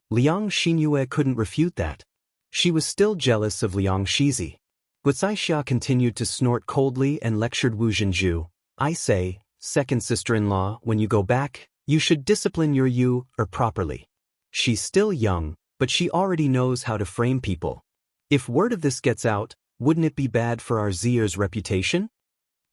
Liang Xinyue couldn't refute that. She was still jealous of Liang Shizi. Guicaixia continued to snort coldly and lectured Wu Zhenju. "I say, second sister-in-law, when you go back, you should discipline your properly. She's still young, but she already knows how to frame people. If word of this gets out, wouldn't it be bad for our Zir's reputation?"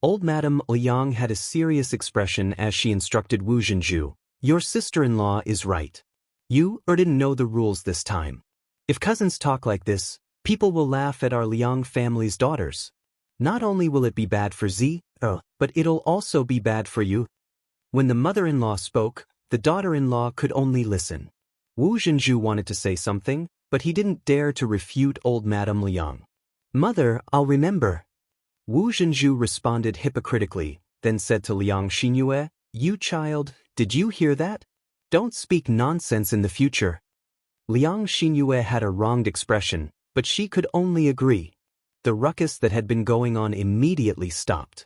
Old Madame Liang had a serious expression as she instructed Wu Zhenju. "Your sister-in-law is right. You didn't know the rules this time. If cousins talk like this, people will laugh at our Liang family's daughters. Not only will it be bad for Zi, but it'll also be bad for you." When the mother-in-law spoke, the daughter-in-law could only listen. Wu Zhenju wanted to say something, but he didn't dare to refute old Madame Liang. "Mother, I'll remember." Wu Zhenju responded hypocritically, then said to Liang Xinyue, "You child, did you hear that? Don't speak nonsense in the future." Liang Xinyue had a wronged expression, but she could only agree. The ruckus that had been going on immediately stopped.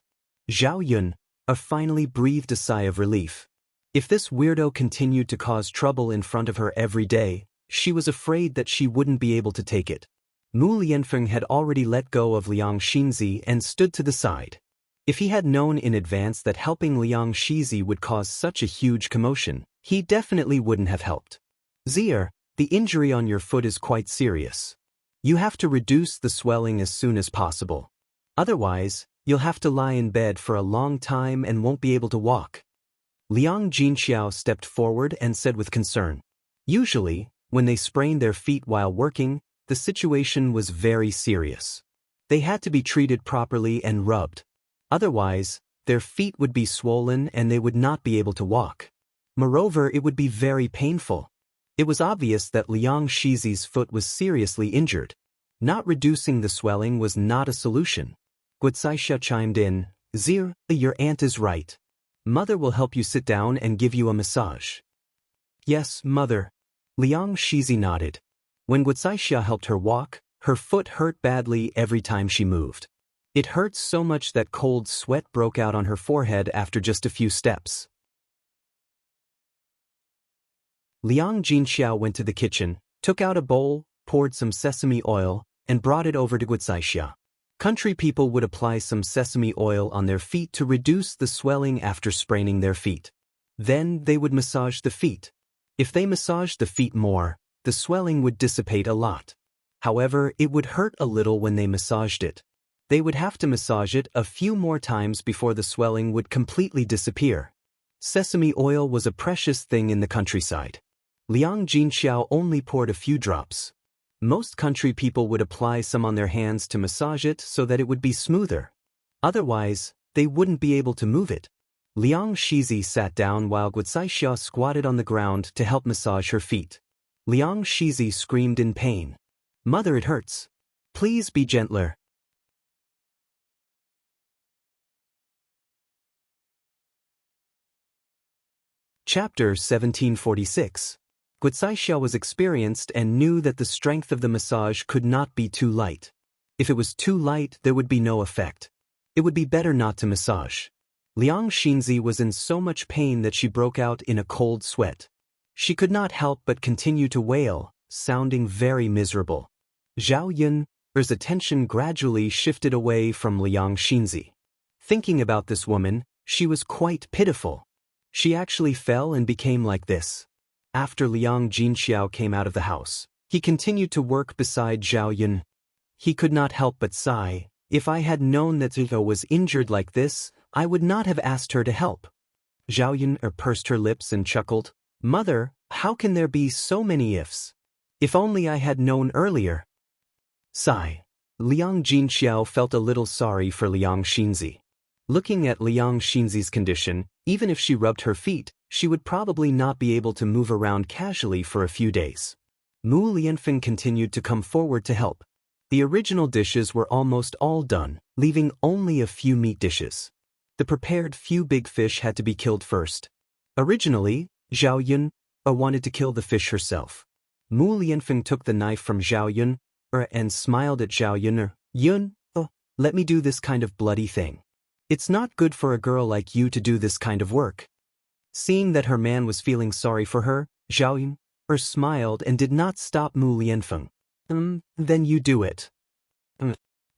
Zhao Yun finally breathed a sigh of relief. If this weirdo continued to cause trouble in front of her every day, she was afraid that she wouldn't be able to take it. Mu Lianfeng had already let go of Liang Xinzi and stood to the side. If he had known in advance that helping Liang Shizi would cause such a huge commotion, he definitely wouldn't have helped. "Zir, the injury on your foot is quite serious. You have to reduce the swelling as soon as possible. Otherwise, you'll have to lie in bed for a long time and won't be able to walk." Liang Jinxiao stepped forward and said with concern. Usually, when they sprained their feet while working, the situation was very serious. They had to be treated properly and rubbed. Otherwise, their feet would be swollen and they would not be able to walk. Moreover, it would be very painful. It was obvious that Liang Shizi's foot was seriously injured. Not reducing the swelling was not a solution. Guicaixia chimed in, "Zir, your aunt is right. Mother will help you sit down and give you a massage." "Yes, mother." Liang Shizi nodded. When Guicaixia helped her walk, her foot hurt badly every time she moved. It hurt so much that cold sweat broke out on her forehead after just a few steps. Liang Jinxiao went to the kitchen, took out a bowl, poured some sesame oil, and brought it over to Guicaixia. Country people would apply some sesame oil on their feet to reduce the swelling after spraining their feet. Then they would massage the feet. If they massaged the feet more, the swelling would dissipate a lot. However, it would hurt a little when they massaged it. They would have to massage it a few more times before the swelling would completely disappear. Sesame oil was a precious thing in the countryside. Liang Jinxiao only poured a few drops. Most country people would apply some on their hands to massage it so that it would be smoother. Otherwise, they wouldn't be able to move it. Liang Shizi sat down while Guocaixia squatted on the ground to help massage her feet. Liang Shizi screamed in pain. "Mother, it hurts. Please be gentler." Chapter 1746. Guocaixia was experienced and knew that the strength of the massage could not be too light. If it was too light, there would be no effect. It would be better not to massage. Liang Xinzi was in so much pain that she broke out in a cold sweat. She could not help but continue to wail, sounding very miserable. Zhao Yun's attention gradually shifted away from Liang Xinzi. Thinking about this woman, she was quite pitiful. She actually fell and became like this. After Liang Jinxiao came out of the house, he continued to work beside Zhao Yun. He could not help but sigh. "If I had known that Zhao was injured like this, I would not have asked her to help." Zhao Yun pursed her lips and chuckled. "Mother, how can there be so many ifs? If only I had known earlier." Sigh. Liang Jinxiao felt a little sorry for Liang Xinzi. Looking at Liang Xinzi's condition, even if she rubbed her feet, she would probably not be able to move around casually for a few days. Mu Lianfeng continued to come forward to help. The original dishes were almost all done, leaving only a few meat dishes. The prepared few big fish had to be killed first. Originally, Zhao Yun wanted to kill the fish herself. Mu Lianfeng took the knife from Zhao Yun and smiled at Zhao Yun. "Yun, let me do this kind of bloody thing. It's not good for a girl like you to do this kind of work." Seeing that her man was feeling sorry for her, Zhao Yun smiled and did not stop Mu Lianfeng. Then you do it."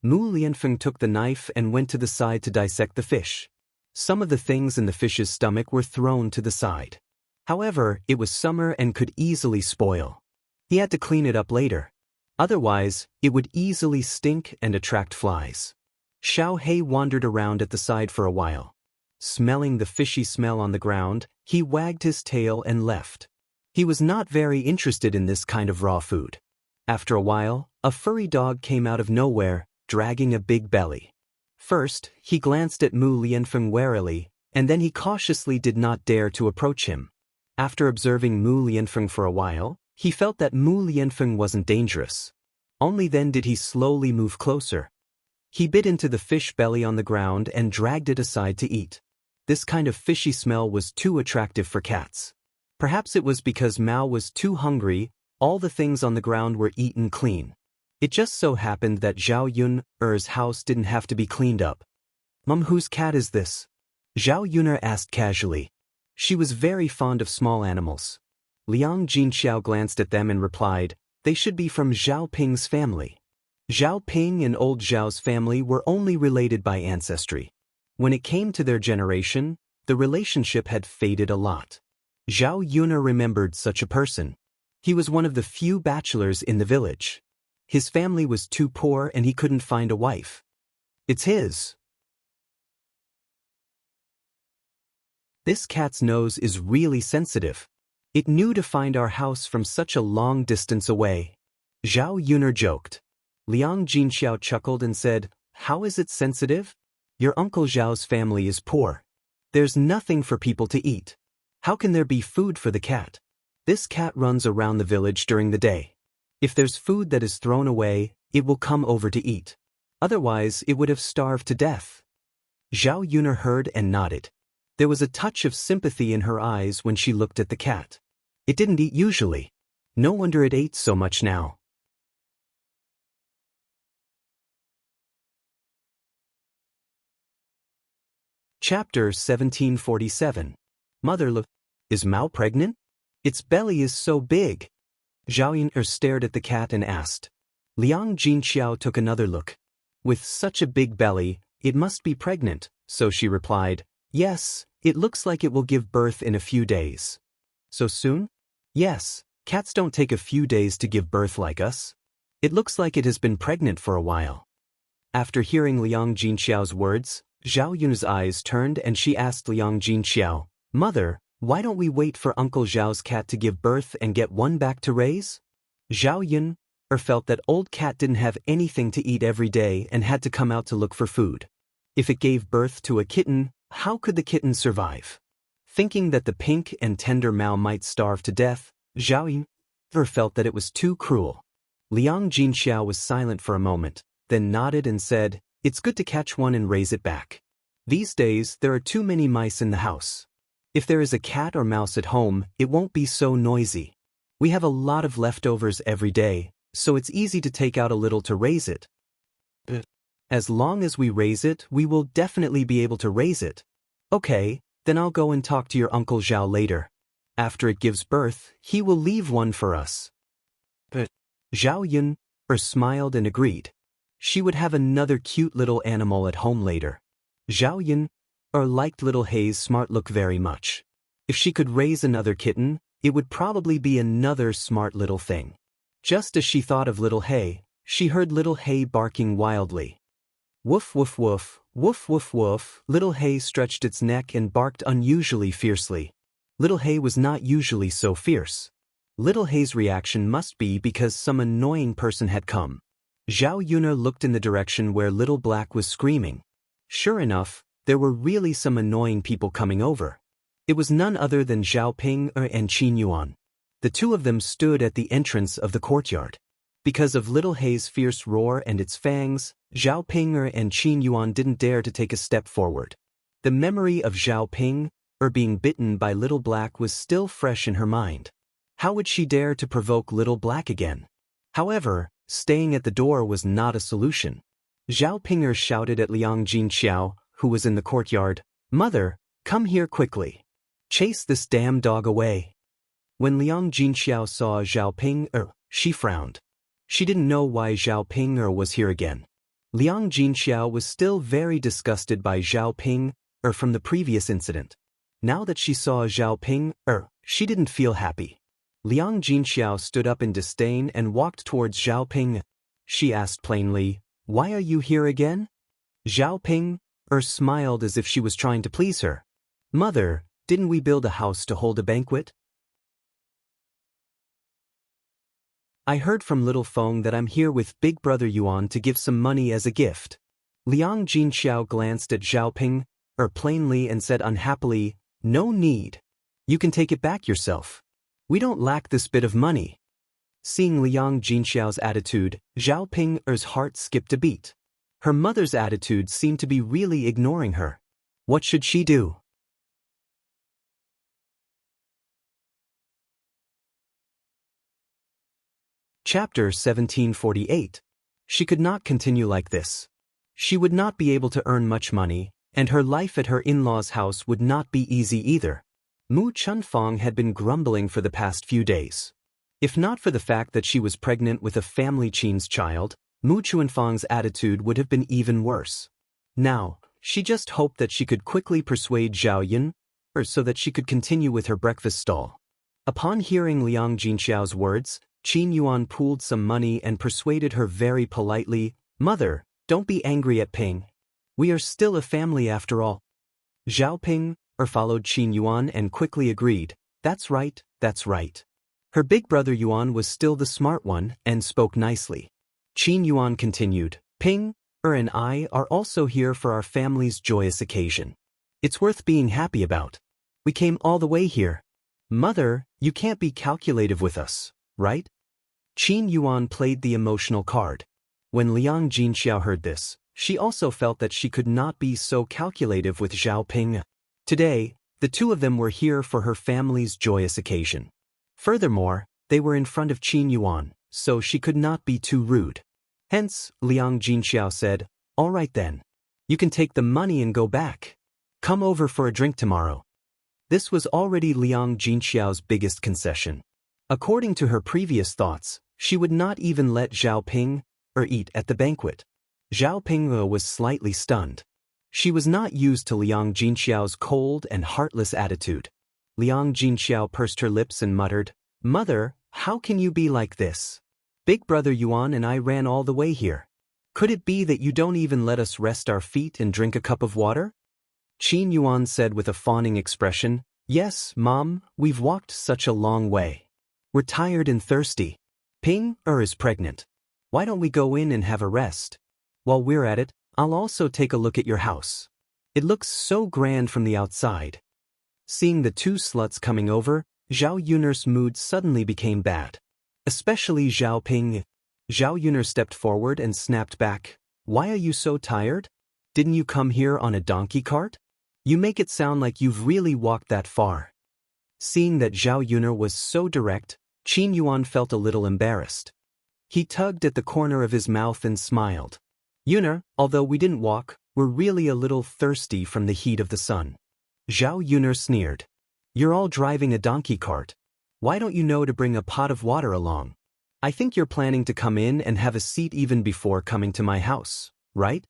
Mu Lianfeng took the knife and went to the side to dissect the fish. Some of the things in the fish's stomach were thrown to the side. However, it was summer and could easily spoil. He had to clean it up later. Otherwise, it would easily stink and attract flies. Xiao He wandered around at the side for a while. Smelling the fishy smell on the ground, he wagged his tail and left. He was not very interested in this kind of raw food. After a while, a furry dog came out of nowhere, dragging a big belly. First, he glanced at Mu Lianfeng warily, and then he cautiously did not dare to approach him. After observing Mu Lianfeng for a while, he felt that Mu Lianfeng wasn't dangerous. Only then did he slowly move closer. He bit into the fish belly on the ground and dragged it aside to eat. This kind of fishy smell was too attractive for cats. Perhaps it was because Mao was too hungry. All the things on the ground were eaten clean. It just so happened that Zhao Yun's house didn't have to be cleaned up. "Mom, whose cat is this?" Zhao Yun asked casually. She was very fond of small animals. Liang Jinxiao glanced at them and replied, "They should be from Zhao Ping's family." Zhao Ping and old Zhao's family were only related by ancestry. When it came to their generation, the relationship had faded a lot. Zhao Yun remembered such a person. He was one of the few bachelors in the village. His family was too poor and he couldn't find a wife. "It's his. This cat's nose is really sensitive. It knew to find our house from such a long distance away." Zhao Yun joked. Liang Jinxiao chuckled and said, "How is it sensitive? Your Uncle Zhao's family is poor. There's nothing for people to eat. How can there be food for the cat? This cat runs around the village during the day. If there's food that is thrown away, it will come over to eat. Otherwise, it would have starved to death." Zhao Yun heard and nodded. There was a touch of sympathy in her eyes when she looked at the cat. It didn't eat usually. No wonder it ate so much now. Chapter 1747. Mother, look. Is Mao pregnant? Its belly is so big. Zhao Yun stared at the cat and asked. Liang Jinxiao took another look. With such a big belly, it must be pregnant, so she replied, "Yes, it looks like it will give birth in a few days." "So soon?" "Yes, Cats don't take a few days to give birth like us. It looks like it has been pregnant for a while. After hearing Liang Jinxiao's words, Zhao Yun's eyes turned and she asked Liang Jinxiao, "Mother, why don't we wait for Uncle Zhao's cat to give birth and get one back to raise?" Zhao Yun felt that old cat didn't have anything to eat every day and had to come out to look for food. If it gave birth to a kitten, how could the kitten survive? Thinking that the pink and tender Mao might starve to death, Zhao Yun felt that it was too cruel. Liang Jinxiao was silent for a moment, then nodded and said, "It's good to catch one and raise it back. These days, there are too many mice in the house. If there is a cat or mouse at home, it won't be so noisy. We have a lot of leftovers every day, so it's easy to take out a little to raise it. As long as we raise it, we will definitely be able to raise it. Okay, then I'll go and talk to your Uncle Zhao later. After it gives birth, he will leave one for us." Zhao Yun smiled and agreed. She would have another cute little animal at home later. Zhao Yun liked little Hei's smart look very much. If she could raise another kitten, it would probably be another smart little thing. Just as she thought of little Hei, she heard little Hei barking wildly. Woof woof woof, woof woof woof. Little Hei stretched its neck and barked unusually fiercely. Little Hei was not usually so fierce. Little Hei's reaction must be because some annoying person had come. Zhao Yuna looked in the direction where Little Black was screaming. Sure enough, there were really some annoying people coming over. It was none other than Zhao Ping and Qin Yuan. The two of them stood at the entrance of the courtyard. Because of Little Hei's fierce roar and its fangs, Zhao Ping and Qin Yuan didn't dare to take a step forward. The memory of Zhao Ping being bitten by Little Black was still fresh in her mind. How would she dare to provoke Little Black again? However, staying at the door was not a solution. Zhao Ping shouted at Liang Jinxiao, who was in the courtyard, "Mother, come here quickly. Chase this damn dog away." When Liang Jinxiao saw Zhao Ping, she frowned. She didn't know why Zhao Ping was here again. Liang Jinxiao was still very disgusted by Zhao Ping from the previous incident. Now that she saw Zhao Ping, she didn't feel happy. Liang Jinxiao stood up in disdain and walked towards Zhao Ping. She asked plainly, "Why are you here again?" Zhao Ping smiled as if she was trying to please her. "Mother, didn't we build a house to hold a banquet? I heard from Little Feng that I'm here with Big Brother Yuan to give some money as a gift." Liang Jinxiao glanced at Zhao Ping plainly and said unhappily, "No need. You can take it back yourself. We don't lack this bit of money." Seeing Liang Jinxiao's attitude, Zhao Ping's heart skipped a beat. Her mother's attitude seemed to be really ignoring her. What should she do? Chapter 1748. She could not continue like this. She would not be able to earn much money, and her life at her in-laws' house would not be easy either. Mu Chunfang had been grumbling for the past few days. If not for the fact that she was pregnant with a family Qin's child, Mu Chunfang's attitude would have been even worse. Now, she just hoped that she could quickly persuade Zhao Yun, so that she could continue with her breakfast stall. Upon hearing Liang Jinxiao's words, Qin Yuan pooled some money and persuaded her very politely, "Mother, don't be angry at Ping. We are still a family after all." Zhao Ping followed Qin Yuan and quickly agreed, "That's right, that's right." Her big brother Yuan was still the smart one and spoke nicely. Qin Yuan continued, "Ping and I are also here for our family's joyous occasion. It's worth being happy about. We came all the way here. Mother, you can't be calculative with us, right?" Qin Yuan played the emotional card. When Liang Jinxiao heard this, she also felt that she could not be so calculative with Zhao Ping. Today, the two of them were here for her family's joyous occasion. Furthermore, they were in front of Qin Yuan, so she could not be too rude. Hence, Liang Jinxiao said, "All right then. You can take the money and go back. Come over for a drink tomorrow." This was already Liang Jinxiao's biggest concession. According to her previous thoughts, she would not even let Zhao Ping eat at the banquet. Zhao Ping was slightly stunned. She was not used to Liang Jinxiao's cold and heartless attitude. Liang Jinxiao pursed her lips and muttered, "Mother, How can you be like this? Big brother Yuan and I ran all the way here. Could it be that you don't even let us rest our feet and drink a cup of water? Qin Yuan said with a fawning expression, Yes, Mom, we've walked such a long way. We're tired and thirsty. Ping is pregnant. Why don't we go in and have a rest? While we're at it, I'll also take a look at your house. It looks so grand from the outside. Seeing the two sluts coming over, Zhao Yun'er's mood suddenly became bad. Especially Zhao Ping. Zhao Yun'er stepped forward and snapped back. Why are you so tired? Didn't you come here on a donkey cart? You make it sound like you've really walked that far. Seeing that Zhao Yun'er was so direct, Qin Yuan felt a little embarrassed. He tugged at the corner of his mouth and smiled. Yun'er, although we didn't walk, we're really a little thirsty from the heat of the sun. Zhao Yun'er sneered. You're all driving a donkey cart. Why don't you know to bring a pot of water along? I think you're planning to come in and have a seat even before coming to my house, right?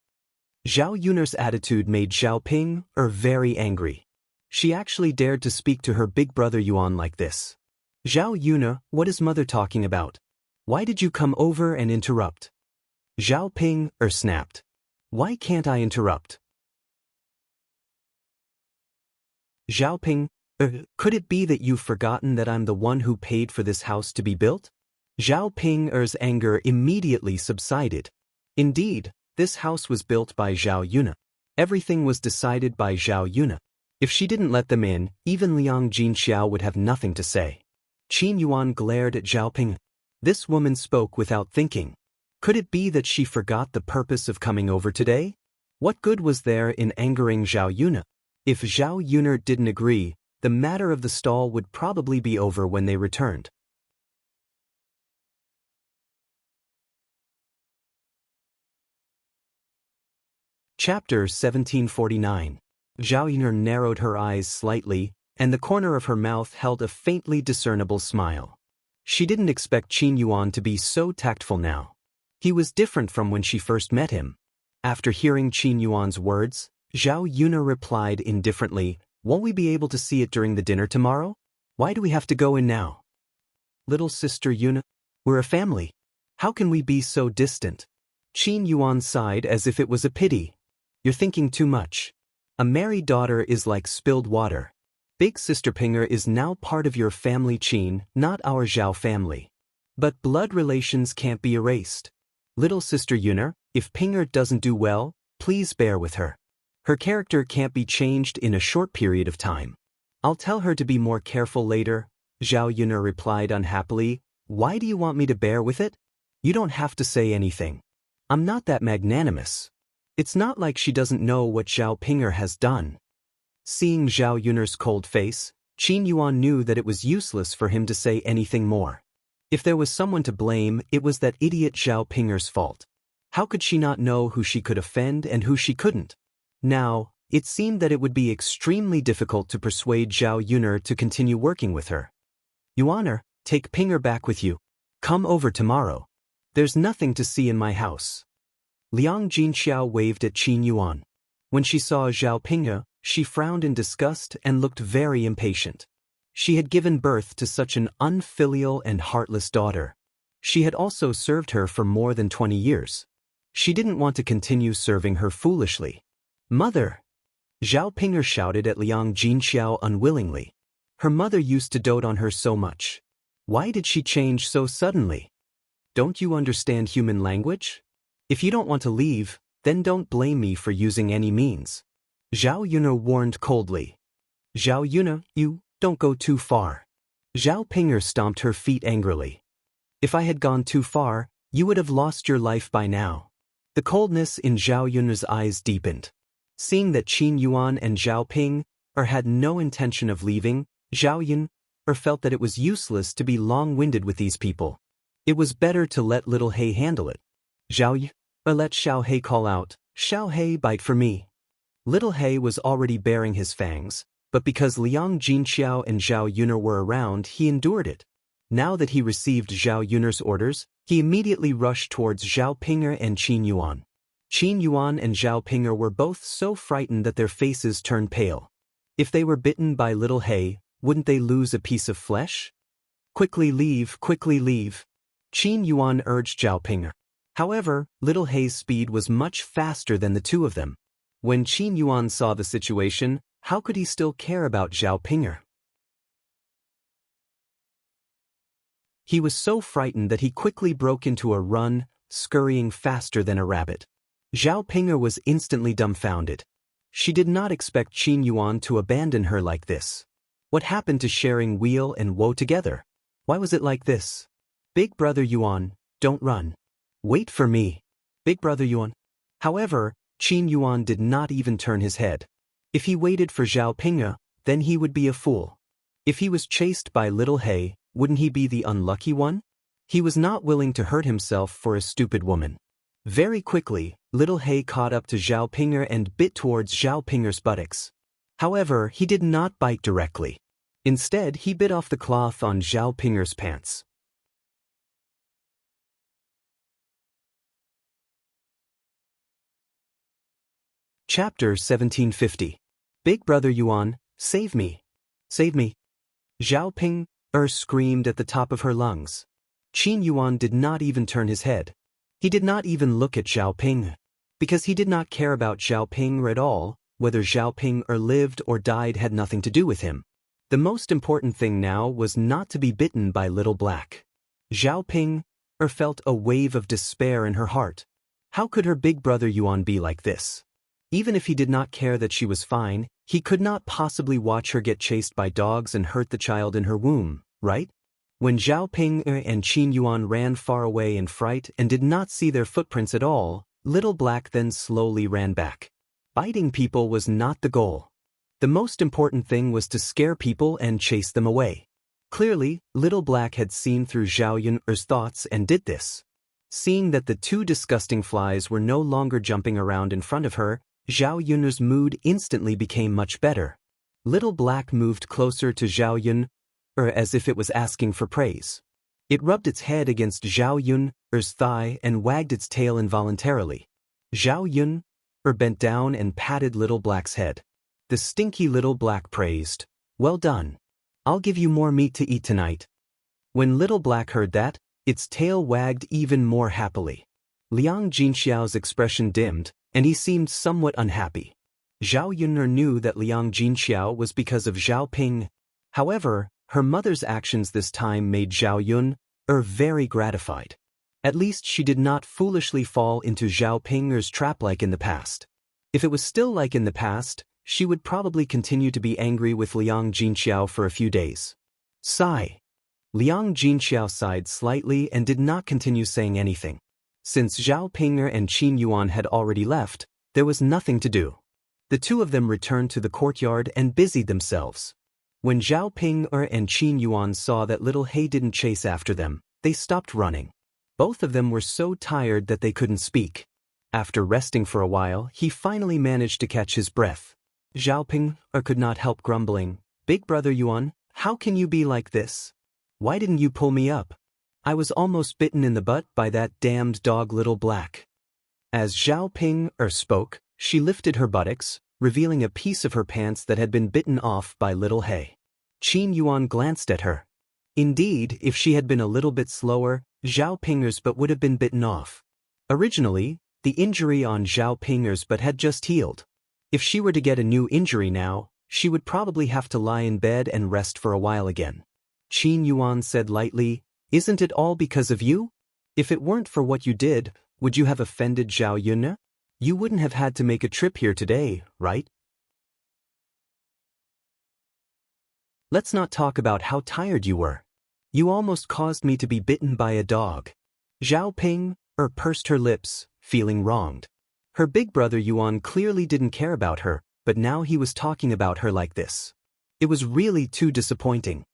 Zhao Yun'er's attitude made Zhao Ping very angry. She actually dared to speak to her big brother Yuan like this. Zhao Yun'er, what is mother talking about? Why did you come over and interrupt? Zhao Ping snapped. Why can't I interrupt? Zhao Ping, could it be that you've forgotten that I'm the one who paid for this house to be built? Zhao Ping's anger immediately subsided. Indeed, this house was built by Zhao Yun'er. Everything was decided by Zhao Yun'er. If she didn't let them in, even Liang Jinxiao would have nothing to say. Qin Yuan glared at Zhao Ping. This woman spoke without thinking. Could it be that she forgot the purpose of coming over today? What good was there in angering Zhao Yun'er? If Zhao Yun'er didn't agree, the matter of the stall would probably be over when they returned. Chapter 1749. Zhao Yun'er narrowed her eyes slightly, and the corner of her mouth held a faintly discernible smile. She didn't expect Qin Yuan to be so tactful now. He was different from when she first met him. After hearing Qin Yuan's words, Zhao Yun'er replied indifferently, Won't we be able to see it during the dinner tomorrow? Why do we have to go in now? Little sister Yun'er, we're a family. How can we be so distant? Qin Yuan sighed as if it was a pity. You're thinking too much. A married daughter is like spilled water. Big sister Pinger is now part of your family Qin, not our Zhao family. But blood relations can't be erased. Little sister Yun'er, if Pinger doesn't do well, please bear with her. Her character can't be changed in a short period of time. I'll tell her to be more careful later, Zhao Yun'er replied unhappily. Why do you want me to bear with it? You don't have to say anything. I'm not that magnanimous. It's not like she doesn't know what Zhao Pinger has done. Seeing Zhao Yun'er's cold face, Qin Yuan knew that it was useless for him to say anything more. If there was someone to blame, it was that idiot Zhao Pinger's fault. How could she not know who she could offend and who she couldn't? Now, it seemed that it would be extremely difficult to persuade Zhao Yun'er to continue working with her. Yuaner, take Pinger back with you. Come over tomorrow. There's nothing to see in my house. Liang Jinxiao waved at Qin Yuan. When she saw Zhao Pinger, she frowned in disgust and looked very impatient. She had given birth to such an unfilial and heartless daughter. She had also served her for more than 20 years. She didn't want to continue serving her foolishly. Mother! Zhao Pinger shouted at Liang Jinxiao unwillingly. Her mother used to dote on her so much. Why did she change so suddenly? Don't you understand human language? If you don't want to leave, then don't blame me for using any means. Zhao Yun'er warned coldly. Zhao Yun'er, you don't go too far. Zhao Pinger stomped her feet angrily. If I had gone too far, you would have lost your life by now. The coldness in Zhao Yun'er's eyes deepened. Seeing that Qin Yuan and Zhao Ping had no intention of leaving, Zhao Yun'er felt that it was useless to be long-winded with these people. It was better to let little He handle it. Zhao Yun'er let Xiao He call out, Xiao He, bite for me. Little He was already baring his fangs, but because Liang Jinxiao and Zhao Yun'er were around, he endured it. Now that he received Zhao Yun'er's orders, he immediately rushed towards Zhao Pinger and Qin Yuan. Qin Yuan and Zhao Pinger were both so frightened that their faces turned pale. If they were bitten by little He, wouldn't they lose a piece of flesh? Quickly leave, quickly leave. Qin Yuan urged Zhao Ping. However, Little Hei's speed was much faster than the two of them. When Qin Yuan saw the situation, how could he still care about Zhao Ping? He was so frightened that he quickly broke into a run, scurrying faster than a rabbit. Zhao Ping was instantly dumbfounded. She did not expect Qin Yuan to abandon her like this. What happened to sharing weal and woe together? Why was it like this? Big brother Yuan, don't run. Wait for me. Big brother Yuan. However, Qin Yuan did not even turn his head. If he waited for Zhao Ping, then he would be a fool. If he was chased by Little Hei, wouldn't he be the unlucky one? He was not willing to hurt himself for a stupid woman. Very quickly, Little Hei caught up to Zhao Ping and bit towards Zhao Ping's buttocks. However, he did not bite directly. Instead, he bit off the cloth on Zhao Ping's pants. Chapter 1750. Big brother Yuan, save me. Save me. Zhao Ping screamed at the top of her lungs. Qin Yuan did not even turn his head. He did not even look at Zhao Ping. Because he did not care about Zhao Ping at all, whether Zhao Ping lived or died had nothing to do with him. The most important thing now was not to be bitten by Little Black. Zhao Ping felt a wave of despair in her heart. How could her big brother Yuan be like this? Even if he did not care that she was fine, he could not possibly watch her get chased by dogs and hurt the child in her womb, right? When Zhao Ping and Qin Yuan ran far away in fright and did not see their footprints at all, Little Black then slowly ran back. Biting people was not the goal. The most important thing was to scare people and chase them away. Clearly, Little Black had seen through Zhao Yun's thoughts and did this. Seeing that the two disgusting flies were no longer jumping around in front of her, Zhao Yun's mood instantly became much better. Little Black moved closer to Zhao Yun, as if it was asking for praise. It rubbed its head against Zhao Yun's thigh and wagged its tail involuntarily. Zhao Yun bent down and patted Little Black's head. The stinky Little Black praised, "Well done. I'll give you more meat to eat tonight." When Little Black heard that, its tail wagged even more happily. Liang Jinxiao's expression dimmed, and he seemed somewhat unhappy. Zhao Yun knew that Liang Jinxiao was because of Zhao Ping. However, her mother's actions this time made Zhao Yun very gratified. At least she did not foolishly fall into Zhao Ping's trap like in the past. If it was still like in the past, she would probably continue to be angry with Liang Jinxiao for a few days. Sigh. Liang Jinxiao sighed slightly and did not continue saying anything. Since Zhao Ping and Qin Yuan had already left, there was nothing to do. The two of them returned to the courtyard and busied themselves. When Zhao Ping and Qin Yuan saw that Little Hei didn't chase after them, they stopped running. Both of them were so tired that they couldn't speak. After resting for a while, he finally managed to catch his breath. Zhao Ping could not help grumbling, "Big brother Yuan, how can you be like this? Why didn't you pull me up? I was almost bitten in the butt by that damned dog Little Black." As Zhao Ping spoke, she lifted her buttocks, revealing a piece of her pants that had been bitten off by Little Hei. Qin Yuan glanced at her. Indeed, if she had been a little bit slower, Zhao Ping's butt would have been bitten off. Originally, the injury on Zhao Ping's butt had just healed. If she were to get a new injury now, she would probably have to lie in bed and rest for a while again. Qin Yuan said lightly, "Isn't it all because of you? If it weren't for what you did, would you have offended Zhao Yun? You wouldn't have had to make a trip here today, right?" Let's not talk about how tired you were. You almost caused me to be bitten by a dog. Zhao Ping pursed her lips, feeling wronged. Her big brother Yuan clearly didn't care about her, but now he was talking about her like this. It was really too disappointing.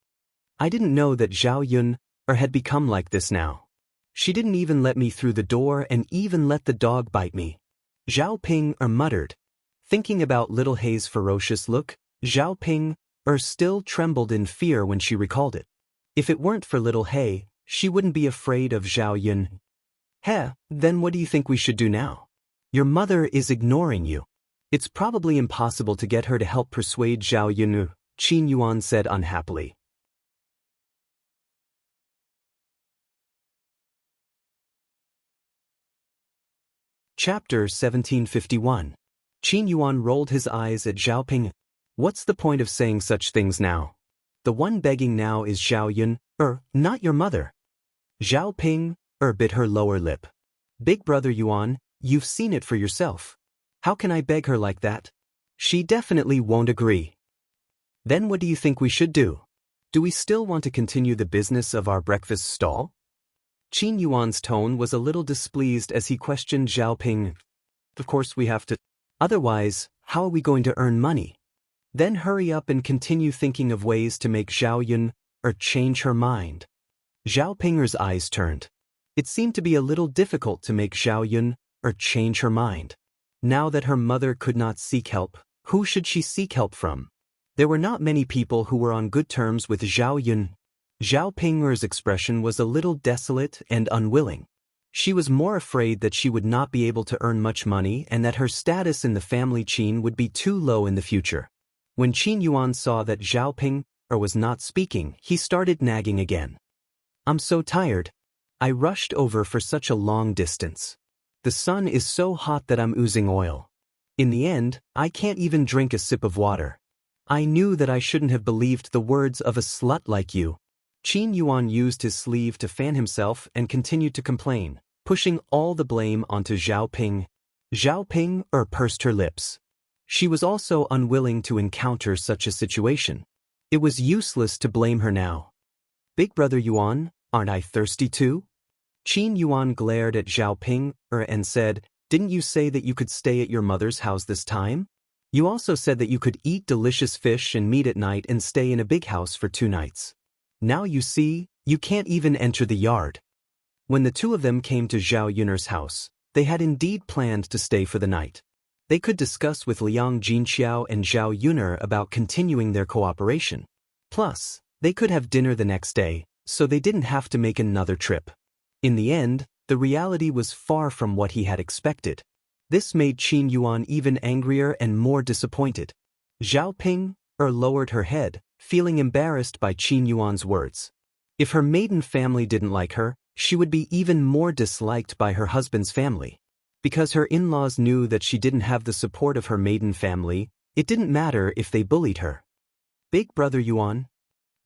I didn't know that Zhao Yun had become like this now. She didn't even let me through the door and even let the dog bite me. Zhao Ping muttered. Thinking about Little Hei's ferocious look, Zhao Ping still trembled in fear when she recalled it. If it weren't for Little Hei, she wouldn't be afraid of Zhao Yun. Then what do you think we should do now? Your mother is ignoring you. It's probably impossible to get her to help persuade Zhao Yun, Qin Yuan said unhappily. Chapter 1751. Qin Yuan rolled his eyes at Zhao Ping. What's the point of saying such things now? The one begging now is Zhao Yun, not your mother. Zhao Ping, bit her lower lip. Big brother Yuan, you've seen it for yourself. How can I beg her like that? She definitely won't agree. Then what do you think we should do? Do we still want to continue the business of our breakfast stall? Qin Yuan's tone was a little displeased as he questioned Zhao Ping. Of course we have to. Otherwise, how are we going to earn money? Then hurry up and continue thinking of ways to make Zhao Yun, change her mind. Zhao Pinger's eyes turned. It seemed to be a little difficult to make Zhao Yun, change her mind. Now that her mother could not seek help, who should she seek help from? There were not many people who were on good terms with Zhao Yun. Zhao Pinger's expression was a little desolate and unwilling. She was more afraid that she would not be able to earn much money and that her status in the family Qin would be too low in the future. When Qin Yuan saw that Zhao Ping was not speaking, he started nagging again. I'm so tired. I rushed over for such a long distance. The sun is so hot that I'm oozing oil. In the end, I can't even drink a sip of water. I knew that I shouldn't have believed the words of a slut like you. Qin Yuan used his sleeve to fan himself and continued to complain, pushing all the blame onto Zhao Ping. Zhao Ping pursed her lips. She was also unwilling to encounter such a situation. It was useless to blame her now. Big brother Yuan, aren't I thirsty too? Qin Yuan glared at Zhao Ping and said, didn't you say that you could stay at your mother's house this time? You also said that you could eat delicious fish and meat at night and stay in a big house for 2 nights. Now you see, you can't even enter the yard. When the two of them came to Zhao Yun's house, they had indeed planned to stay for the night. They could discuss with Liang Jinqiao and Zhao Yun about continuing their cooperation. Plus, they could have dinner the next day, so they didn't have to make another trip. In the end, the reality was far from what he had expected. This made Qin Yuan even angrier and more disappointed. Zhao Ping lowered her head, feeling embarrassed by Qin Yuan's words. If her maiden family didn't like her, she would be even more disliked by her husband's family. Because her in-laws knew that she didn't have the support of her maiden family, it didn't matter if they bullied her. Big brother Yuan?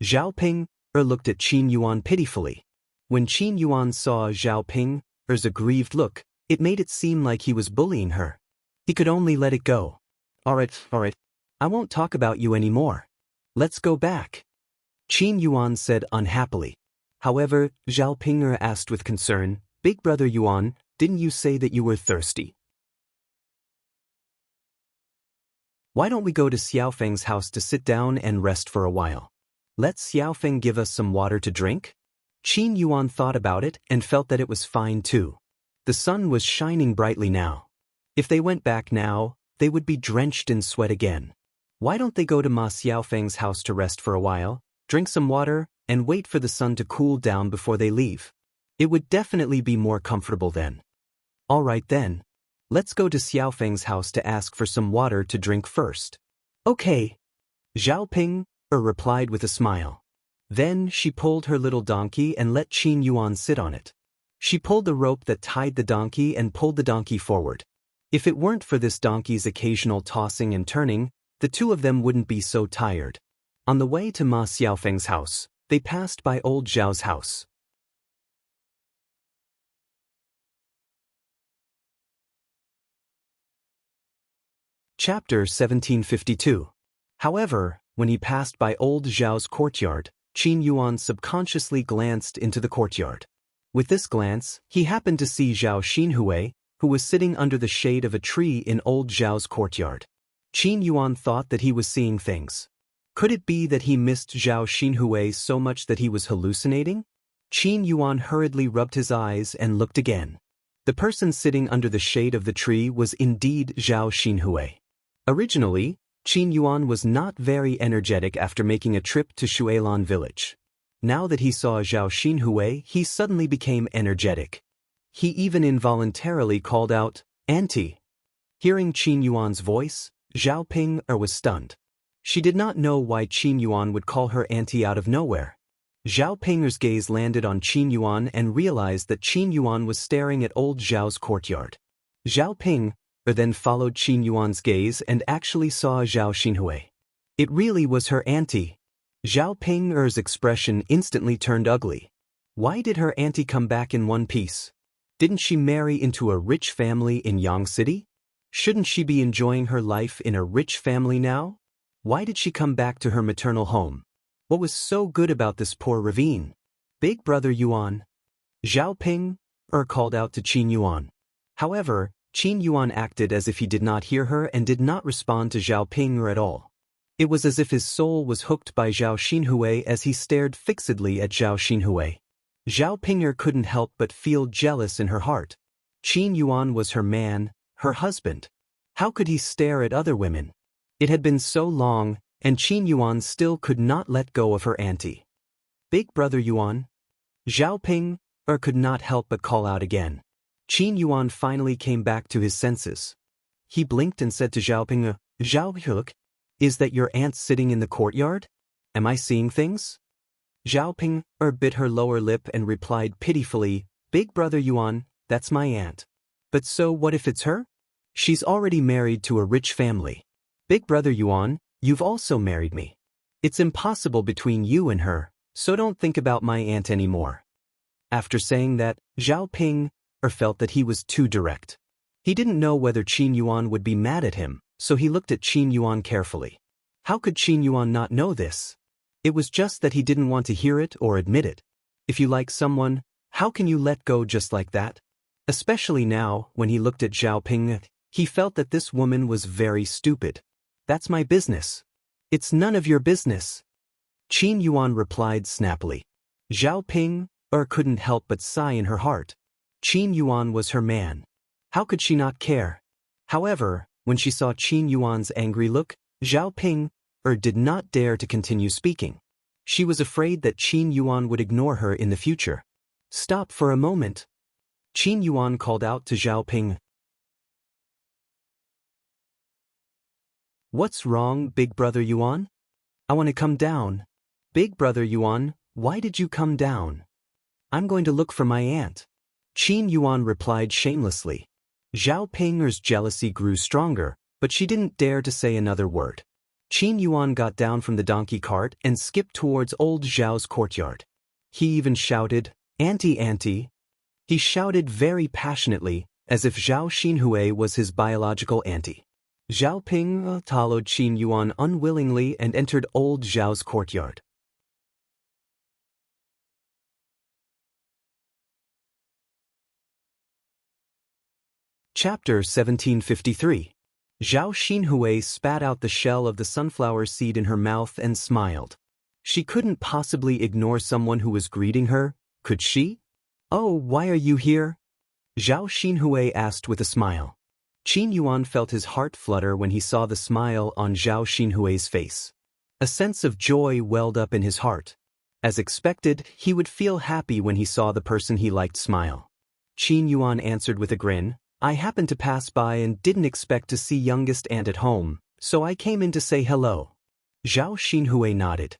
Zhao Ping looked at Qin Yuan pitifully. When Qin Yuan saw Zhao Ping's aggrieved look, it made it seem like he was bullying her. He could only let it go. Alright, I won't talk about you anymore. Let's go back. Qin Yuan said unhappily. However, Zhao Ping asked with concern, Big brother Yuan, didn't you say that you were thirsty? Why don't we go to Xiaofeng's house to sit down and rest for a while? Let Xiaofeng give us some water to drink? Qin Yuan thought about it and felt that it was fine too. The sun was shining brightly now. If they went back now, they would be drenched in sweat again. Why don't they go to Ma Xiaofeng's house to rest for a while, drink some water, and wait for the sun to cool down before they leave? It would definitely be more comfortable then. Alright then. Let's go to Xiaofeng's house to ask for some water to drink first. Okay. Zhao Ping replied with a smile. Then she pulled her little donkey and let Qin Yuan sit on it. She pulled the rope that tied the donkey and pulled the donkey forward. If it weren't for this donkey's occasional tossing and turning, the two of them wouldn't be so tired. On the way to Ma Xiaofeng's house, they passed by old Zhao's house. Chapter 1752. However, when he passed by old Zhao's courtyard, Qin Yuan subconsciously glanced into the courtyard. With this glance, he happened to see Zhao Xinhui, who was sitting under the shade of a tree in old Zhao's courtyard. Qin Yuan thought that he was seeing things. Could it be that he missed Zhao Xinhui so much that he was hallucinating? Qin Yuan hurriedly rubbed his eyes and looked again. The person sitting under the shade of the tree was indeed Zhao Xinhui. Originally, Qin Yuan was not very energetic after making a trip to Shuilan village. Now that he saw Zhao Xinhui, he suddenly became energetic. He even involuntarily called out, "Auntie." Hearing Qin Yuan's voice, Zhao Ping was stunned. She did not know why Qin Yuan would call her auntie out of nowhere. Zhao Ping's gaze landed on Qin Yuan and realized that Qin Yuan was staring at old Zhao's courtyard. Zhao Ping then followed Qin Yuan's gaze and actually saw Zhao Xinhui. It really was her auntie. Zhao Ping's expression instantly turned ugly. Why did her auntie come back in one piece? Didn't she marry into a rich family in Yang City? Shouldn't she be enjoying her life in a rich family now? Why did she come back to her maternal home? What was so good about this poor ravine? Big brother Yuan. Zhao Ping called out to Qin Yuan. However, Qin Yuan acted as if he did not hear her and did not respond to Zhao Ping at all. It was as if his soul was hooked by Zhao Xinhui as he stared fixedly at Zhao Xinhui. Zhao Ping couldn't help but feel jealous in her heart. Qin Yuan was her man, her husband. How could he stare at other women? It had been so long, and Qin Yuan still could not let go of her auntie. Big brother Yuan. Zhao Ping could not help but call out again. Qin Yuan finally came back to his senses. He blinked and said to Zhao Ping, Zhao Huk, is that your aunt sitting in the courtyard? Am I seeing things? Zhao Ping bit her lower lip and replied pitifully, Big brother Yuan, that's my aunt. But so what if it's her? She's already married to a rich family. Big brother Yuan, you've also married me. It's impossible between you and her, so don't think about my aunt anymore. After saying that, Zhao Ping felt that he was too direct. He didn't know whether Qin Yuan would be mad at him, so he looked at Qin Yuan carefully. How could Qin Yuan not know this? It was just that he didn't want to hear it or admit it. If you like someone, how can you let go just like that? Especially now, when he looked at Zhao Ping, he felt that this woman was very stupid. That's my business. It's none of your business. Qin Yuan replied snappily. Zhao Ping couldn't help but sigh in her heart. Qin Yuan was her man. How could she not care? However, when she saw Qin Yuan's angry look, Zhao Ping did not dare to continue speaking. She was afraid that Qin Yuan would ignore her in the future. Stop for a moment. Qin Yuan called out to Zhao Ping. What's wrong, big brother Yuan? I want to come down. Big brother Yuan, why did you come down? I'm going to look for my aunt. Qin Yuan replied shamelessly. Zhao Ping's jealousy grew stronger, but she didn't dare to say another word. Qin Yuan got down from the donkey cart and skipped towards old Zhao's courtyard. He even shouted, Auntie, auntie. He shouted very passionately, as if Zhao Xinhui was his biological auntie. Zhao Ping followed Qin Yuan unwillingly and entered old Zhao's courtyard. Chapter 1753. Zhao Xinhui spat out the shell of the sunflower seed in her mouth and smiled. She couldn't possibly ignore someone who was greeting her, could she? Oh, why are you here? Zhao Xinhui asked with a smile. Qin Yuan felt his heart flutter when he saw the smile on Zhao Xinhui's face. A sense of joy welled up in his heart. As expected, he would feel happy when he saw the person he liked smile. Qin Yuan answered with a grin, I happened to pass by and didn't expect to see youngest aunt at home, so I came in to say hello. Zhao Xinhui nodded.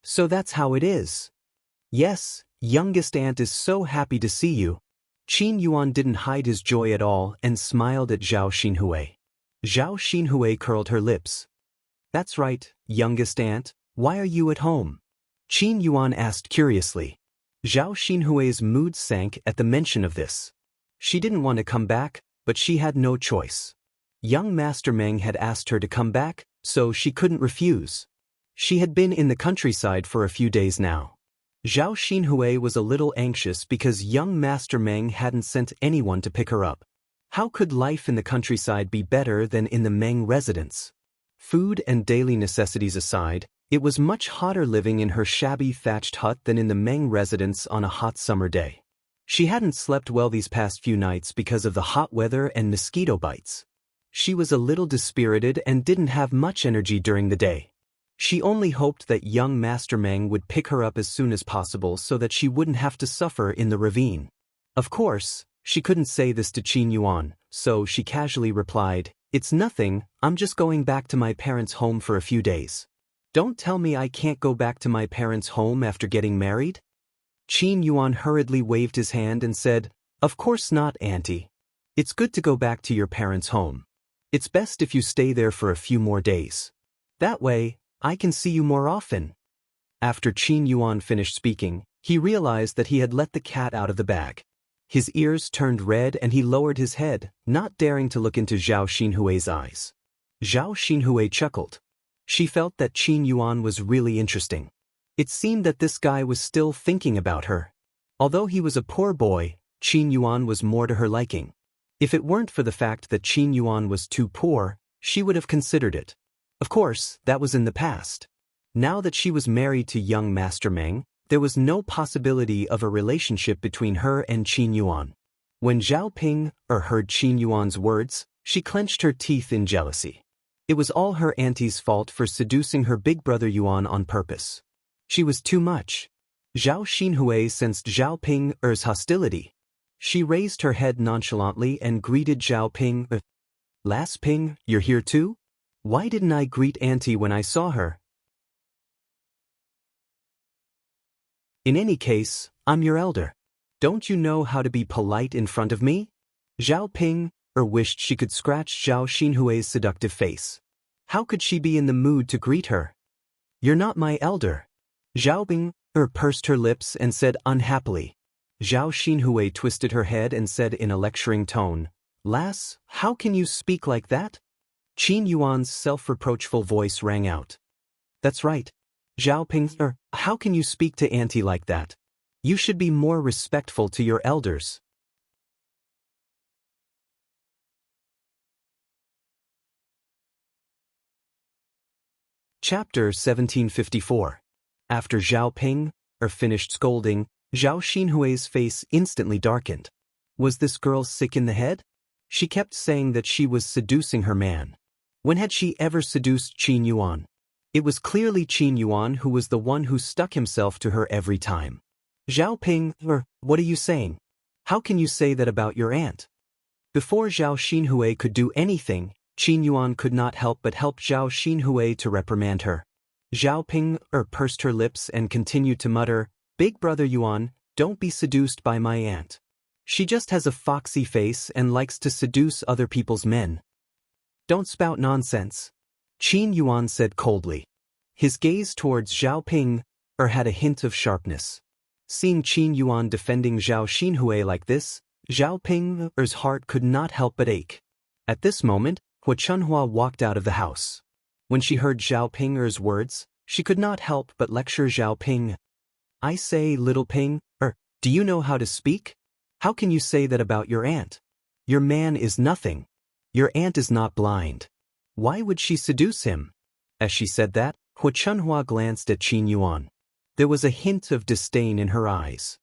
So that's how it is. Yes, youngest aunt is so happy to see you. Qin Yuan didn't hide his joy at all and smiled at Zhao Xinhui. Zhao Xinhui curled her lips. That's right, youngest aunt, why are you at home? Qin Yuan asked curiously. Zhao Xinhui's mood sank at the mention of this. She didn't want to come back, but she had no choice. Young Master Meng had asked her to come back, so she couldn't refuse. She had been in the countryside for a few days now. Zhao Xinhui was a little anxious because young Master Meng hadn't sent anyone to pick her up. How could life in the countryside be better than in the Meng residence? Food and daily necessities aside, it was much hotter living in her shabby thatched hut than in the Meng residence on a hot summer day. She hadn't slept well these past few nights because of the hot weather and mosquito bites. She was a little dispirited and didn't have much energy during the day. She only hoped that young Master Meng would pick her up as soon as possible so that she wouldn't have to suffer in the ravine. Of course, she couldn't say this to Qin Yuan, so she casually replied, It's nothing, I'm just going back to my parents' home for a few days. Don't tell me I can't go back to my parents' home after getting married? Qin Yuan hurriedly waved his hand and said, Of course not, auntie. It's good to go back to your parents' home. It's best if you stay there for a few more days. That way, I can see you more often. After Qin Yuan finished speaking, he realized that he had let the cat out of the bag. His ears turned red and he lowered his head, not daring to look into Zhao Xinhui's eyes. Zhao Xinhui chuckled. She felt that Qin Yuan was really interesting. It seemed that this guy was still thinking about her. Although he was a poor boy, Qin Yuan was more to her liking. If it weren't for the fact that Qin Yuan was too poor, she would have considered it. Of course, that was in the past. Now that she was married to young Master Meng, there was no possibility of a relationship between her and Qin Yuan. When Zhao Ping heard Qin Yuan's words, she clenched her teeth in jealousy. It was all her auntie's fault for seducing her big brother Yuan on purpose. She was too much. Zhao Xinhui sensed Zhao Ping's hostility. She raised her head nonchalantly and greeted Zhao Ping. Lass Ping, you're here too? Why didn't I greet Auntie when I saw her? In any case, I'm your elder. Don't you know how to be polite in front of me? Zhao Ping wished she could scratch Zhao Xinhui's seductive face. How could she be in the mood to greet her? You're not my elder. Zhao Ping pursed her lips and said unhappily. Zhao Xinhui twisted her head and said in a lecturing tone, Lass, how can you speak like that? Qin Yuan's self-reproachful voice rang out. That's right. Zhao Ping, how can you speak to Auntie like that? You should be more respectful to your elders. Chapter 1754. After Zhao Ping finished scolding, Zhao Xinhui's face instantly darkened. Was this girl sick in the head? She kept saying that she was seducing her man. When had she ever seduced Qin Yuan? It was clearly Qin Yuan who was the one who stuck himself to her every time. Zhao Ping, what are you saying? How can you say that about your aunt? Before Zhao Xinhui could do anything, Qin Yuan could not help but help Zhao Xinhui to reprimand her. Zhao Ping pursed her lips and continued to mutter, Big brother Yuan, don't be seduced by my aunt. She just has a foxy face and likes to seduce other people's men. Don't spout nonsense. Qin Yuan said coldly. His gaze towards Zhao Ping had a hint of sharpness. Seeing Qin Yuan defending Zhao Xinhui like this, Zhao Ping's heart could not help but ache. At this moment, Hua Chunhua walked out of the house. When she heard Zhao Ping's words, she could not help but lecture Zhao Ping. I say, little Ping, do you know how to speak? How can you say that about your aunt? Your man is nothing. Your aunt is not blind. Why would she seduce him? As she said that, Hua Chunhua glanced at Qin Yuan. There was a hint of disdain in her eyes.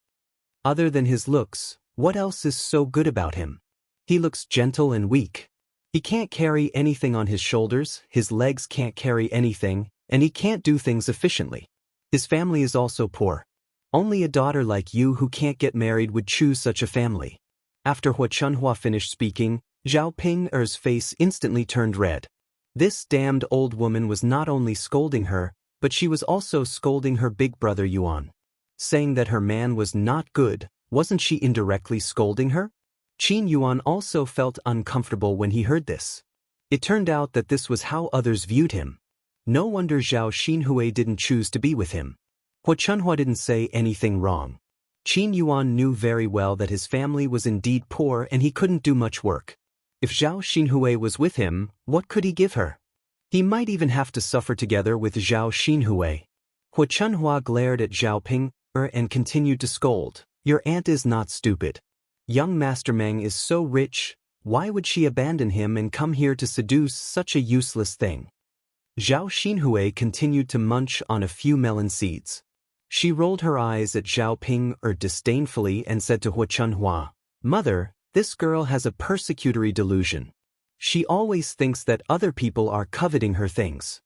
Other than his looks, what else is so good about him? He looks gentle and weak. He can't carry anything on his shoulders, his legs can't carry anything, and he can't do things efficiently. His family is also poor. Only a daughter like you who can't get married would choose such a family. After Hua Chunhua finished speaking, Zhao Ping's face instantly turned red. This damned old woman was not only scolding her, but she was also scolding her big brother Yuan. Saying that her man was not good, wasn't she indirectly scolding her? Qin Yuan also felt uncomfortable when he heard this. It turned out that this was how others viewed him. No wonder Zhao Xinhui didn't choose to be with him. Hua Chunhua didn't say anything wrong. Qin Yuan knew very well that his family was indeed poor and he couldn't do much work. If Zhao Xinhui was with him, what could he give her? He might even have to suffer together with Zhao Xinhui. Hua Chunhua glared at Zhao Ping and continued to scold. Your aunt is not stupid. Young Master Meng is so rich, why would she abandon him and come here to seduce such a useless thing? Zhao Xinhui continued to munch on a few melon seeds. She rolled her eyes at Zhao Ping disdainfully and said to Hua Chunhua, Mother, this girl has a persecutory delusion. She always thinks that other people are coveting her things.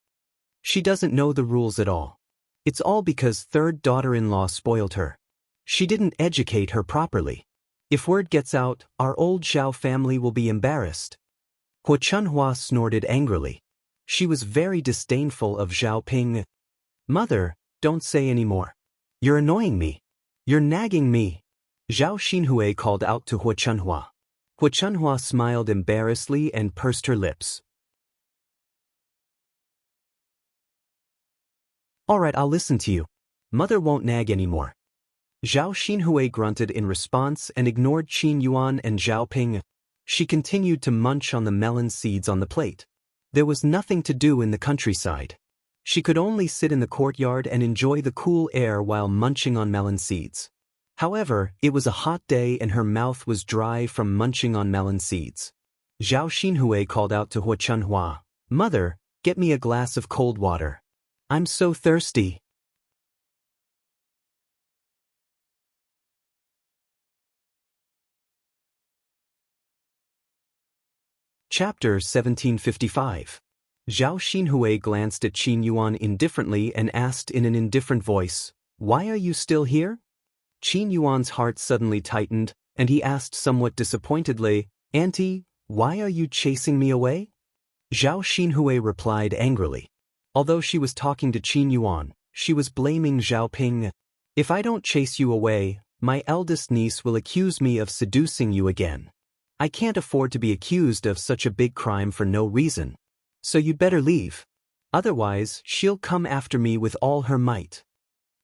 She doesn't know the rules at all. It's all because third daughter-in-law spoiled her. She didn't educate her properly. If word gets out, our old Zhao family will be embarrassed. Hua Chunhua snorted angrily. She was very disdainful of Zhao Ping. Mother, don't say any more. You're annoying me. You're nagging me. Zhao Xinhui called out to Hua Chunhua. Hu Chunhua smiled embarrassedly and pursed her lips. All right, I'll listen to you. Mother won't nag anymore. Zhao Xinhui grunted in response and ignored Qin Yuan and Zhao Ping. She continued to munch on the melon seeds on the plate. There was nothing to do in the countryside. She could only sit in the courtyard and enjoy the cool air while munching on melon seeds. However, it was a hot day and her mouth was dry from munching on melon seeds. Zhao Xinhui called out to Hu Chunhua, "Mother, get me a glass of cold water. I'm so thirsty." Chapter 1755. Zhao Xinhui glanced at Qin Yuan indifferently and asked in an indifferent voice, "Why are you still here?" Qin Yuan's heart suddenly tightened, and he asked somewhat disappointedly, "Auntie, why are you chasing me away?" Zhao Xinhui replied angrily. Although she was talking to Qin Yuan, she was blaming Zhao Ping. "If I don't chase you away, my eldest niece will accuse me of seducing you again. I can't afford to be accused of such a big crime for no reason. So you'd better leave. Otherwise, she'll come after me with all her might."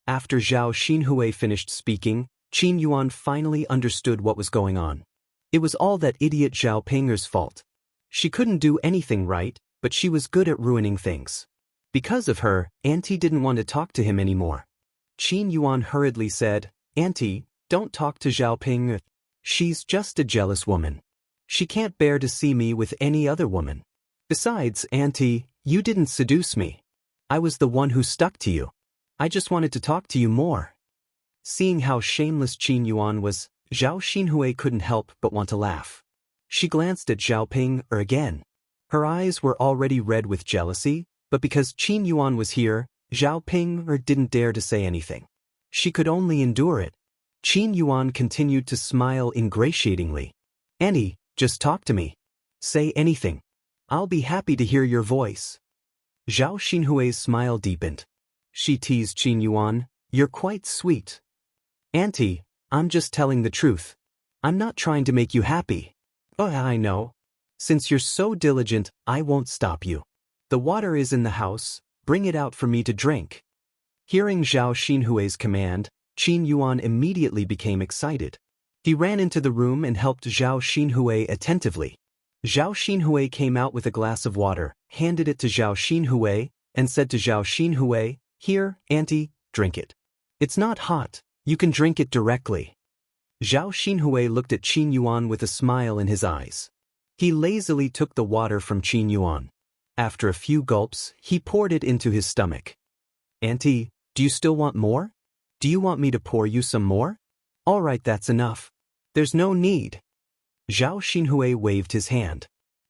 After Zhao Xinhui finished speaking, Qin Yuan finally understood what was going on. It was all that idiot Zhao Pinger's fault. She couldn't do anything right, but she was good at ruining things. Because of her, Auntie didn't want to talk to him anymore. Qin Yuan hurriedly said, "Auntie, don't talk to Zhao Ping. She's just a jealous woman. She can't bear to see me with any other woman. Besides, Auntie, you didn't seduce me. I was the one who stuck to you. I just wanted to talk to you more." Seeing how shameless Qin Yuan was, Zhao Xinhui couldn't help but want to laugh. She glanced at Zhao Ping again. Her eyes were already red with jealousy, but because Qin Yuan was here, Zhao Ping didn't dare to say anything. She could only endure it. Qin Yuan continued to smile ingratiatingly. "Annie, just talk to me. Say anything. I'll be happy to hear your voice." Zhao Xinhui's smile deepened. She teased Qin Yuan, "You're quite sweet." "Auntie, I'm just telling the truth. I'm not trying to make you happy." "Oh, I know. Since you're so diligent, I won't stop you. The water is in the house, bring it out for me to drink." Hearing Zhao Xinhui's command, Qin Yuan immediately became excited. He ran into the room and helped Zhao Xinhui attentively. Zhao Xinhui came out with a glass of water, handed it to Zhao Xinhui, and said to Zhao Xinhui, "Here, Auntie, drink it. It's not hot, you can drink it directly." Zhao Xinhui looked at Qin Yuan with a smile in his eyes. He lazily took the water from Qin Yuan. After a few gulps, he poured it into his stomach. "Auntie, do you still want more? Do you want me to pour you some more?" "All right, that's enough. There's no need." Zhao Xinhui waved his hand.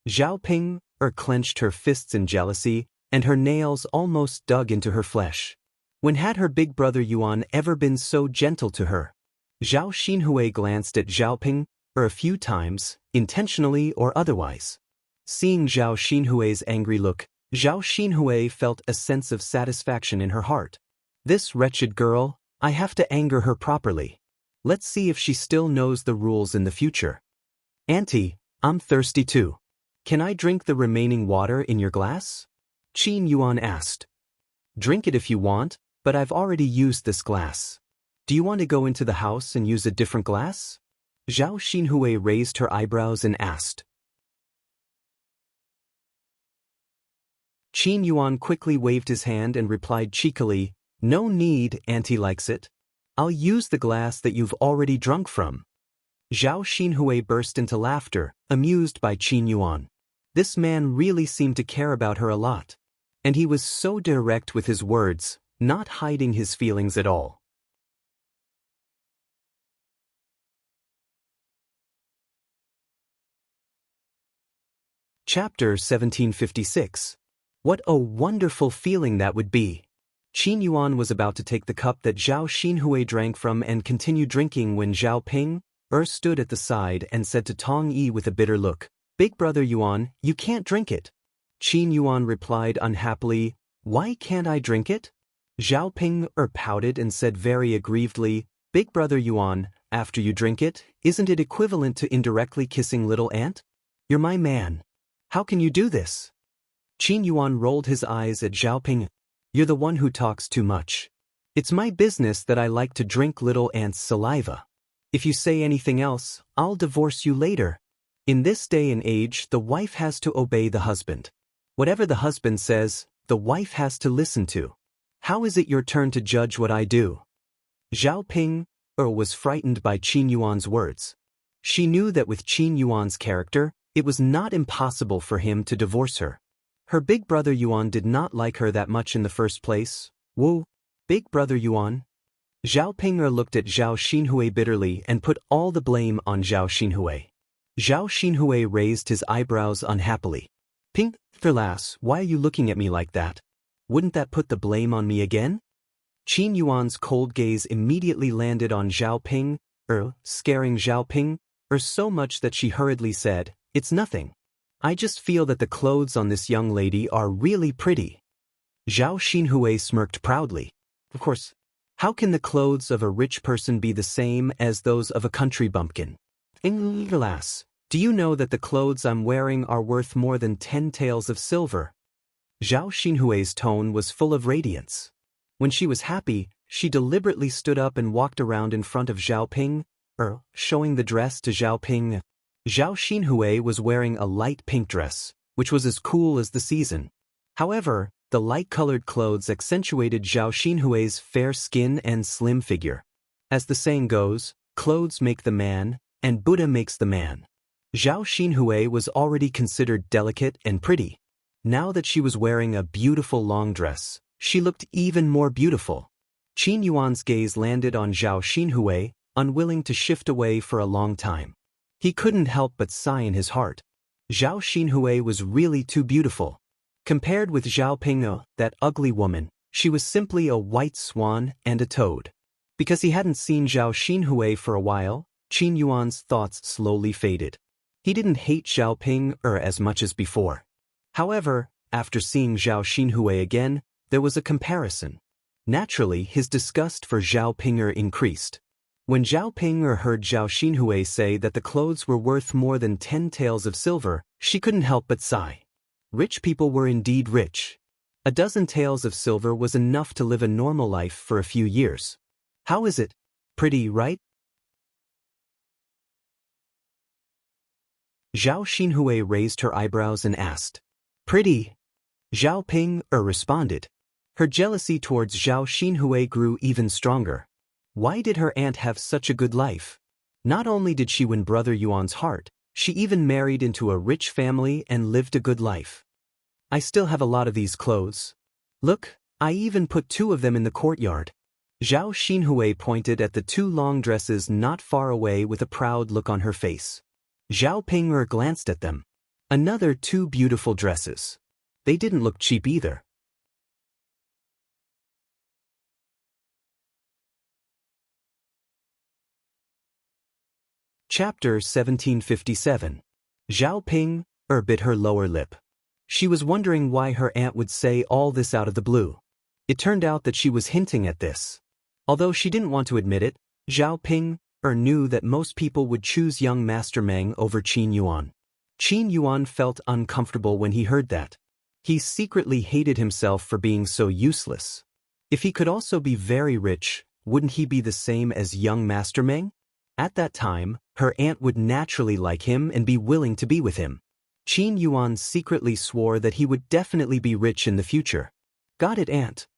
Zhao Ping clenched her fists in jealousy, and her nails almost dug into her flesh. When had her big brother Yuan ever been so gentle to her? Zhao Xinhui glanced at Zhao Ping a few times, intentionally or otherwise. Seeing Zhao Xinhui's angry look, Zhao Xinhui felt a sense of satisfaction in her heart. This wretched girl, I have to anger her properly. Let's see if she still knows the rules in the future. "Auntie, I'm thirsty too. Can I drink the remaining water in your glass?" Qin Yuan asked. "Drink it if you want, but I've already used this glass. Do you want to go into the house and use a different glass?" Zhao Xinhui raised her eyebrows and asked. Qin Yuan quickly waved his hand and replied cheekily, "No need, Auntie likes it. I'll use the glass that you've already drunk from." Zhao Xinhui burst into laughter, amused by Qin Yuan. This man really seemed to care about her a lot. And he was so direct with his words, not hiding his feelings at all. Chapter 1756. What a wonderful feeling that would be. Qin Yuan was about to take the cup that Zhao Xinhui drank from and continue drinking when Zhao Ping stood at the side and said to Tong Yi with a bitter look, "Big brother Yuan, you can't drink it." Qin Yuan replied unhappily, "Why can't I drink it?" Zhao Ping pouted and said very aggrievedly, "Big brother Yuan, after you drink it, isn't it equivalent to indirectly kissing little ant? You're my man. How can you do this? Qin Yuan rolled his eyes at Zhao Ping. You're the one who talks too much. It's my business that I like to drink little ant's saliva. If you say anything else, I'll divorce you later. In this day and age, the wife has to obey the husband. Whatever the husband says, the wife has to listen to. How is it your turn to judge what I do? Zhao Ping was frightened by Qin Yuan's words. She knew that with Qin Yuan's character, it was not impossible for him to divorce her. Her big brother Yuan did not like her that much in the first place. Whoa, big brother Yuan? Zhao Ping'er looked at Zhao Xinhui bitterly and put all the blame on Zhao Xinhui. Zhao Xinhui raised his eyebrows unhappily. Ping, lass, why are you looking at me like that? Wouldn't that put the blame on me again? Qin Yuan's cold gaze immediately landed on Zhao Ping, scaring Zhao Ping, so much that she hurriedly said, It's nothing. I just feel that the clothes on this young lady are really pretty. Zhao Xinhui smirked proudly. Of course, how can the clothes of a rich person be the same as those of a country bumpkin? Lass, do you know that the clothes I'm wearing are worth more than 10 taels of silver? Zhao Xinhui's tone was full of radiance. When she was happy, she deliberately stood up and walked around in front of Zhao Ping, showing the dress to Zhao Ping. Zhao Xinhui was wearing a light pink dress, which was as cool as the season. However, the light-colored clothes accentuated Zhao Xinhui's fair skin and slim figure. As the saying goes, clothes make the man, and Buddha makes the man. Zhao Xinhui was already considered delicate and pretty. Now that she was wearing a beautiful long dress, she looked even more beautiful. Qin Yuan's gaze landed on Zhao Xinhui, unwilling to shift away for a long time. He couldn't help but sigh in his heart. Zhao Xinhui was really too beautiful. Compared with Zhao Ping, that ugly woman, she was simply a white swan and a toad. Because he hadn't seen Zhao Xinhui for a while, Qin Yuan's thoughts slowly faded. He didn't hate Zhao Ping as much as before. However, after seeing Zhao Xinhui again, there was a comparison. Naturally, his disgust for Zhao Ping'er increased. When Zhao Ping'er heard Zhao Xinhui say that the clothes were worth more than 10 taels of silver, she couldn't help but sigh. Rich people were indeed rich. A dozen taels of silver was enough to live a normal life for a few years. How is it? Pretty, right? Zhao Xinhui raised her eyebrows and asked. Pretty? Zhao Ping responded. Her jealousy towards Zhao Xinhui grew even stronger. Why did her aunt have such a good life? Not only did she win Brother Yuan's heart, she even married into a rich family and lived a good life. I still have a lot of these clothes. Look, I even put 2 of them in the courtyard. Zhao Xinhui pointed at the 2 long dresses not far away with a proud look on her face. Zhao Ping'er glanced at them. Another 2 beautiful dresses. They didn't look cheap either. Chapter 1757. Zhao Ping bit her lower lip. She was wondering why her aunt would say all this out of the blue. It turned out that she was hinting at this. Although she didn't want to admit it, Zhao Ping knew that most people would choose young Master Meng over Qin Yuan. Qin Yuan felt uncomfortable when he heard that. He secretly hated himself for being so useless. If he could also be very rich, wouldn't he be the same as young Master Meng? At that time, her aunt would naturally like him and be willing to be with him. Qin Yuan secretly swore that he would definitely be rich in the future. Got it, aunt?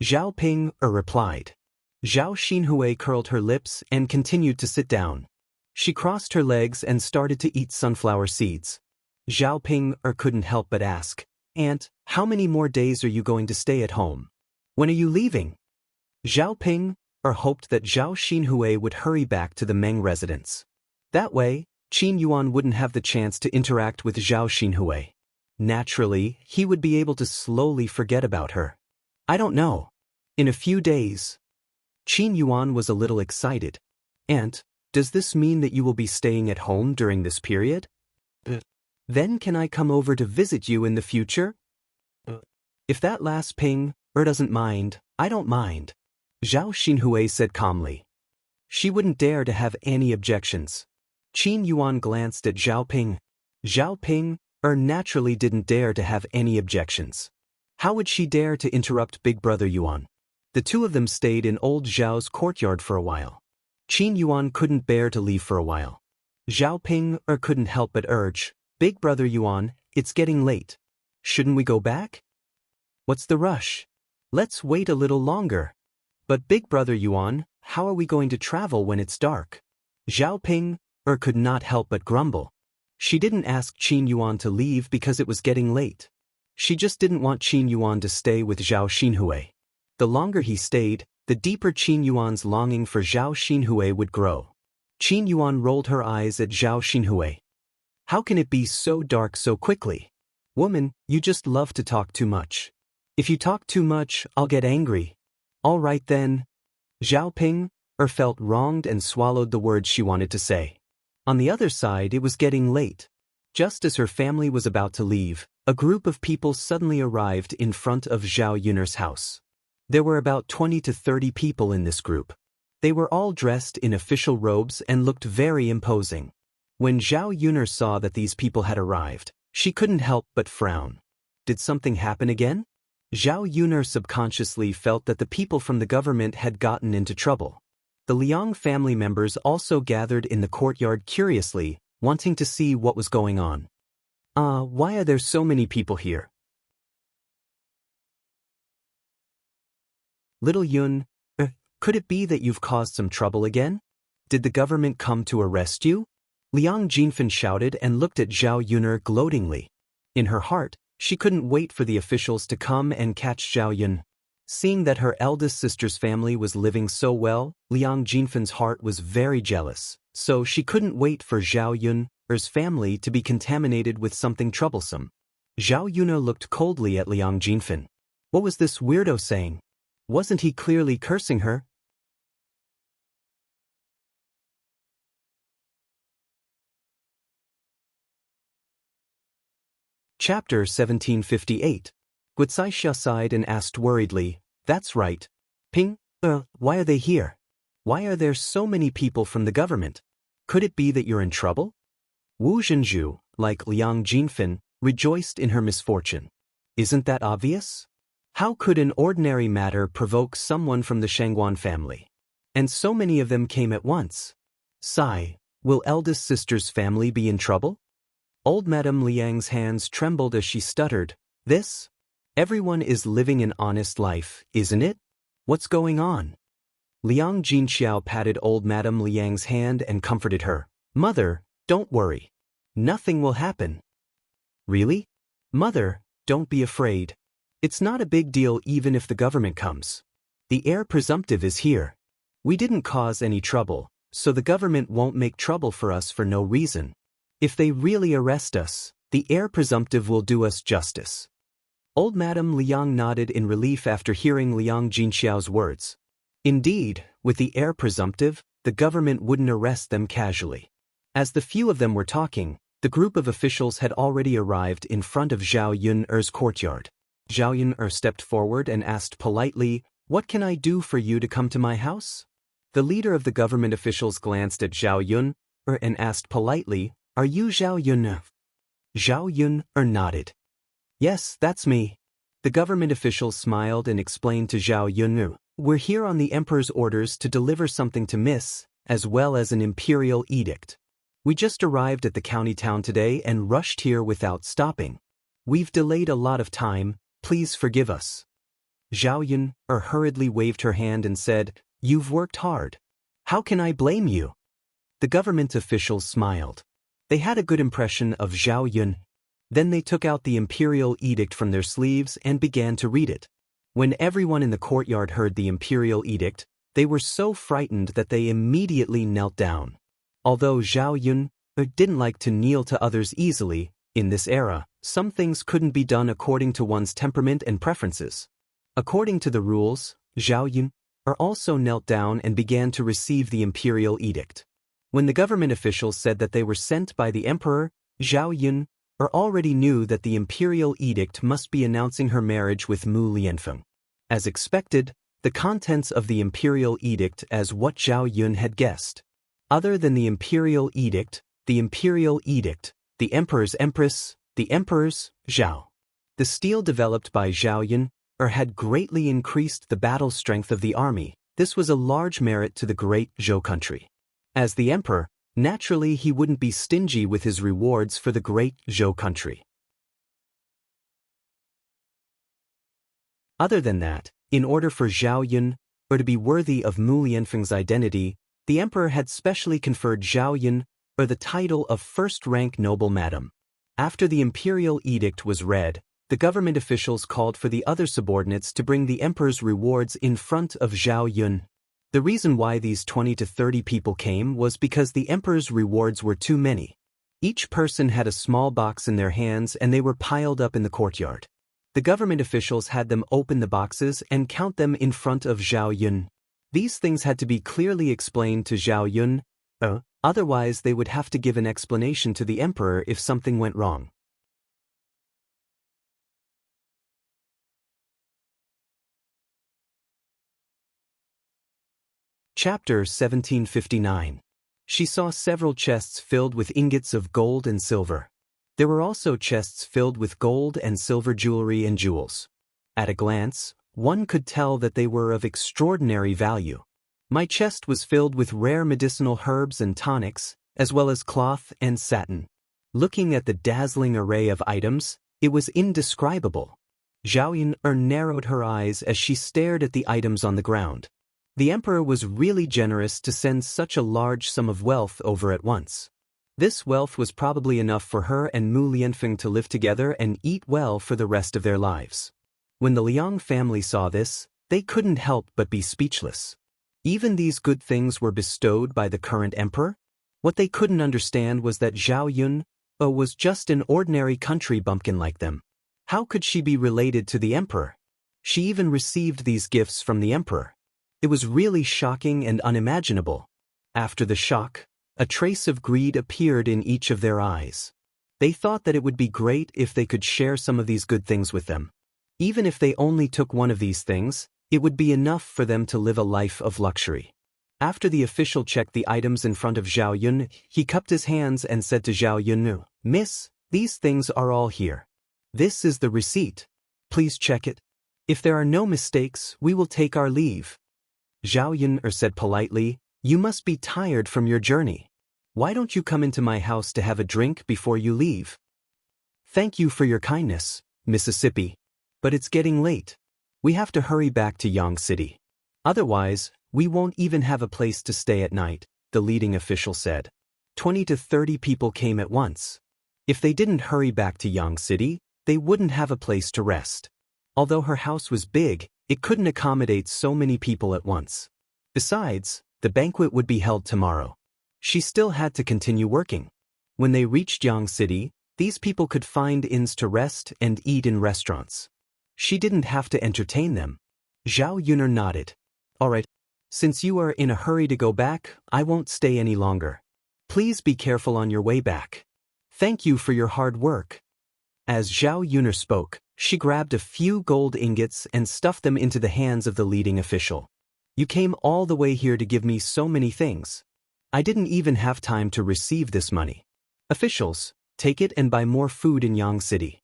Zhao Ping replied. Zhao Xinhui curled her lips and continued to sit down. She crossed her legs and started to eat sunflower seeds. Zhao Ping couldn't help but ask, Aunt, how many more days are you going to stay at home? When are you leaving? Zhao Ping hoped that Zhao Xinhui would hurry back to the Meng residence. That way, Qin Yuan wouldn't have the chance to interact with Zhao Xinhui. Naturally, he would be able to slowly forget about her. I don't know. In a few days. Qin Yuan was a little excited. Aunt, does this mean that you will be staying at home during this period? Then can I come over to visit you in the future? If that last Ping doesn't mind, I don't mind. Zhao Xinhui said calmly. She wouldn't dare to have any objections. Qin Yuan glanced at Zhao Ping. Zhao Ping, naturally didn't dare to have any objections. How would she dare to interrupt Big Brother Yuan? The two of them stayed in old Zhao's courtyard for a while. Qin Yuan couldn't bear to leave for a while. Zhao Ping couldn't help but urge, Big Brother Yuan, it's getting late. Shouldn't we go back? What's the rush? Let's wait a little longer. But Big Brother Yuan, how are we going to travel when it's dark? Zhao Ping could not help but grumble. She didn't ask Qin Yuan to leave because it was getting late. She just didn't want Qin Yuan to stay with Zhao Xinhui. The longer he stayed, the deeper Qin Yuan's longing for Zhao Xinhui would grow. Qin Yuan rolled her eyes at Zhao Xinhui. How can it be so dark so quickly? Woman, you just love to talk too much. If you talk too much, I'll get angry. All right then. Zhao Ping felt wronged and swallowed the words she wanted to say. On the other side, it was getting late. Just as her family was about to leave, a group of people suddenly arrived in front of Zhao Yun'er's house. There were about 20 to 30 people in this group. They were all dressed in official robes and looked very imposing. When Zhao Yun'er saw that these people had arrived, she couldn't help but frown. Did something happen again? Zhao Yun'er subconsciously felt that the people from the government had gotten into trouble. The Liang family members also gathered in the courtyard curiously, wanting to see what was going on. Why are there so many people here? Little Yun, could it be that you've caused some trouble again? Did the government come to arrest you? Liang Jinfen shouted and looked at Zhao Yun'er gloatingly. In her heart, she couldn't wait for the officials to come and catch Zhao Yun. Seeing that her eldest sister's family was living so well, Liang Jinfen's heart was very jealous, so she couldn't wait for Zhao Yun'er's family to be contaminated with something troublesome. Zhao Yun'er looked coldly at Liang Jinfen. What was this weirdo saying? Wasn't he clearly cursing her? Chapter 1758. Guicaixia sighed and asked worriedly, That's right. Ping, why are they here? Why are there so many people from the government? Could it be that you're in trouble? Wu Zhenju, like Liang Jinfen, rejoiced in her misfortune. Isn't that obvious? How could an ordinary matter provoke someone from the Shangguan family? And so many of them came at once. Sigh, will eldest sister's family be in trouble? Old Madame Liang's hands trembled as she stuttered, This? Everyone is living an honest life, isn't it? What's going on? Liang Jinxiao patted old Madame Liang's hand and comforted her. Mother, don't worry. Nothing will happen. Really? Mother, don't be afraid. It's not a big deal even if the government comes. The heir presumptive is here. We didn't cause any trouble, so the government won't make trouble for us for no reason. If they really arrest us, the heir presumptive will do us justice. Old Madame Liang nodded in relief after hearing Liang Jinxiao's words. Indeed, with the heir presumptive, the government wouldn't arrest them casually. As the few of them were talking, the group of officials had already arrived in front of Zhao Yun'er's courtyard. Zhao Yun'er stepped forward and asked politely, What can I do for you to come to my house? The leader of the government officials glanced at Zhao Yun'er and asked politely, Are you Zhao Yun'er? Zhao Yun'er nodded. Yes, that's me. The government official smiled and explained to Zhao Yun'er, We're here on the emperor's orders to deliver something to Miss, as well as an imperial edict. We just arrived at the county town today and rushed here without stopping. We've delayed a lot of time, please forgive us. Zhao Yun'er hurriedly waved her hand and said, You've worked hard. How can I blame you? The government officials smiled. They had a good impression of Zhao Yun. Then they took out the imperial edict from their sleeves and began to read it. When everyone in the courtyard heard the imperial edict, they were so frightened that they immediately knelt down. Although Zhao Yun didn't like to kneel to others easily, in this era, some things couldn't be done according to one's temperament and preferences. According to the rules, Zhao Yun also knelt down and began to receive the imperial edict. When the government officials said that they were sent by the emperor, Zhao Yun already knew that the imperial edict must be announcing her marriage with Mu Lianfeng. As expected, the contents of the imperial edict as what Zhao Yun had guessed. Other than the imperial edict, the emperor's empress, the emperor's, Zhao. The steel developed by Zhao Yun had greatly increased the battle strength of the army. This was a large merit to the great Zhou country. As the emperor, naturally he wouldn't be stingy with his rewards for the great Zhou country. Other than that, in order for Zhao Yun to be worthy of Mu Lianfeng's identity, the emperor had specially conferred Zhao Yun the title of first-rank noble madam. After the imperial edict was read, the government officials called for the other subordinates to bring the emperor's rewards in front of Zhao Yun. The reason why these 20 to 30 people came was because the emperor's rewards were too many. Each person had a small box in their hands and they were piled up in the courtyard. The government officials had them open the boxes and count them in front of Zhao Yun. These things had to be clearly explained to Zhao Yun, otherwise they would have to give an explanation to the emperor if something went wrong. Chapter 1759. She saw several chests filled with ingots of gold and silver. There were also chests filled with gold and silver jewelry and jewels. At a glance, one could tell that they were of extraordinary value. My chest was filled with rare medicinal herbs and tonics, as well as cloth and satin. Looking at the dazzling array of items, it was indescribable. Zhao Yun narrowed her eyes as she stared at the items on the ground. The emperor was really generous to send such a large sum of wealth over at once. This wealth was probably enough for her and Mu Lianfeng to live together and eat well for the rest of their lives. When the Liang family saw this, they couldn't help but be speechless. Even these good things were bestowed by the current emperor? What they couldn't understand was that Zhao Yun was just an ordinary country bumpkin like them. How could she be related to the emperor? She even received these gifts from the emperor. It was really shocking and unimaginable. After the shock, a trace of greed appeared in each of their eyes. They thought that it would be great if they could share some of these good things with them. Even if they only took one of these things, it would be enough for them to live a life of luxury. After the official checked the items in front of Zhao Yun, he cupped his hands and said to Zhao Yun, "Miss, these things are all here. This is the receipt. Please check it. If there are no mistakes, we will take our leave." Zhao Yun said politely, "You must be tired from your journey. Why don't you come into my house to have a drink before you leave?" "Thank you for your kindness, Mississippi. But it's getting late. We have to hurry back to Yang City. Otherwise, we won't even have a place to stay at night," the leading official said. 20 to 30 people came at once. If they didn't hurry back to Yang City, they wouldn't have a place to rest. Although her house was big, it couldn't accommodate so many people at once. Besides, the banquet would be held tomorrow. She still had to continue working. When they reached Yang City, these people could find inns to rest and eat in restaurants. She didn't have to entertain them. Zhao Yun nodded. "All right. Since you are in a hurry to go back, I won't stay any longer. Please be careful on your way back. Thank you for your hard work." As Zhao Yun spoke, she grabbed a few gold ingots and stuffed them into the hands of the leading official. "You came all the way here to give me so many things. I didn't even have time to receive this money. Officials, take it and buy more food in Yang City."